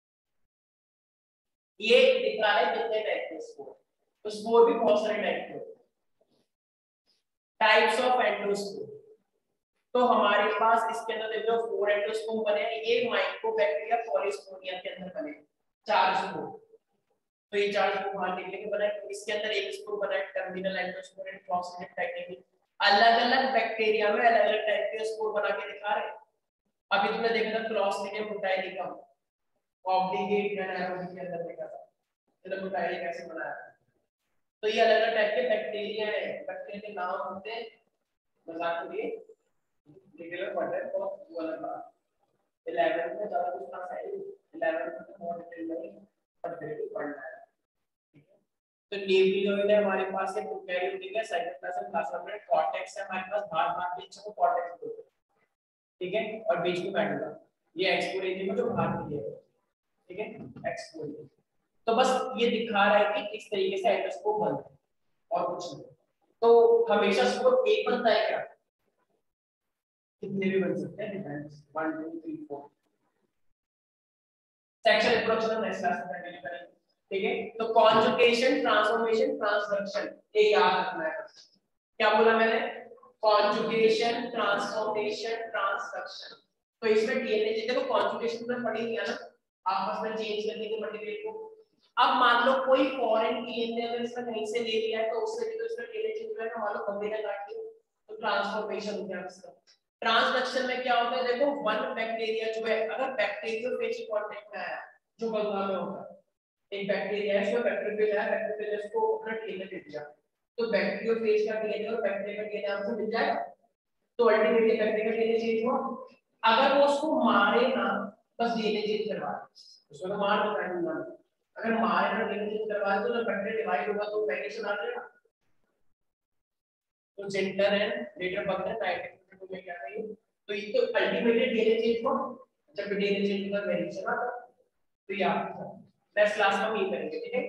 ये दिख रहा है कितने टाइप के स्पोर, तो स्पोर भी बहुत सारे टाइप के होते हैं। टाइप्स ऑफ एंडोस्पोर, तो हमारे पास इसके अंदर देखो 4 एंडोस्पोर बने हैं। ये माइक्रोबैक्टीरिया पॉलीस्पोरिया के अंदर बने 4 स्पोर, तो ये 4 स्पोर बाहर निकले के बना है। इसके अंदर एक स्पोर बना है terminal endospore and Clostridium technically. अलग-अलग बैक्टीरिया में अलग-अलग टाइप के स्पोर बना के दिखा रहे हैं। अभी तुमने देखा था क्लॉस्ट्रिडियम बुटाइलिकम ऑब्लिगेट एंड एरोबिक के अंदर देखा था, तो बुटाइलिक कैसे बनाया। तो ये अलग-अलग टाइप के बैक्टीरिया है, बैक्टीरिया के नाम होते हैं मजाक के लिए रेगुलर पढ़े तो वो वाला बात 11 में ज्यादा कुछ ना है, 11 में बहुत डिटेल में पढ़ना है, ठीक है। तो न्यूक्लियोइड है हमारे पास, है प्रोकैरियोटिक है, साइटोप्लाज्म प्लाज्मा कॉर्टेक्स है हमारे पास, बाहर बीच में कॉर्टेक्स बोलते हैं, ठीक है, और बीच में मेडुला, ये एक्सपोरेंजियम जो बाहर निकले है, ठीक है, एक्सपोरेंजियम। तो बस ये दिखा रहा है कि किस तरीके से एंडोस्कोप बनता है और कुछ नहीं। तो हमेशा स्कोप एक बनता है क्या, कितने भी बन सकते हैं, depends 1 2 3 4। Section reproduction next class में कंटिन्यू करेंगे, ठीक है। तो कॉन्जुगेशन, ट्रांसफॉर्मेशन, ट्रांसडक्शन, ये याद रखना है। क्या बोला मैंने, कॉन्जुगेशन, ट्रांसफॉर्मेशन, ट्रांसडक्शन। तो इसमें डीएनए देखो कॉन्जुगेशन में पढ़ी नहीं है ना, आपस में चेंज करने के मटेरियल को। अब मान लो कोई फॉरेन डीएनए अगर इसमें कहीं से ले लिया है तो उससे भी तो इसमें डीएनए चेंज होगा, मान लो बंदे ने काट दिया तो ट्रांसफॉर्मेशन हो गया इसका। ट्रांसडक्शन में क्या होता है, देखो वन बैक्टीरिया जो है अगर बैक्टीरियोफेज के कांटेक्ट में आया, जो गंगा में होता है, एक बैक्टीरिया है उसमें बैक्टीरियोफेज आया, बैक्टीरियोफेज को अपना डीएनए दे दिया, तो बैक्टीरियोफेज का डीएनए और बैक्टीरिया का डीएनए आपसे मिल जाएगा, तो अल्टीमेटली बैक्टीरिया का डीएनए चेंज हुआ। अगर वो उसको मारे ना, बस डीएनए चेंज करवा उसको तो मार देता है, अगर मारे ना डीएनए चेंज करवा तो जब बैक्टीरिया डिवाइड होगा तो वेरिएशन आ जाएगा। तो जेंटर एंड लेटर बगल 1952 में क्या है ये, तो ये तो अल्टीमेटली डीएनए चेंज हुआ, जब डीएनए चेंज होगा वेरिएशन आता है। तो ये आप नेक्स्ट क्लास में हम ये करेंगे, ठीक है।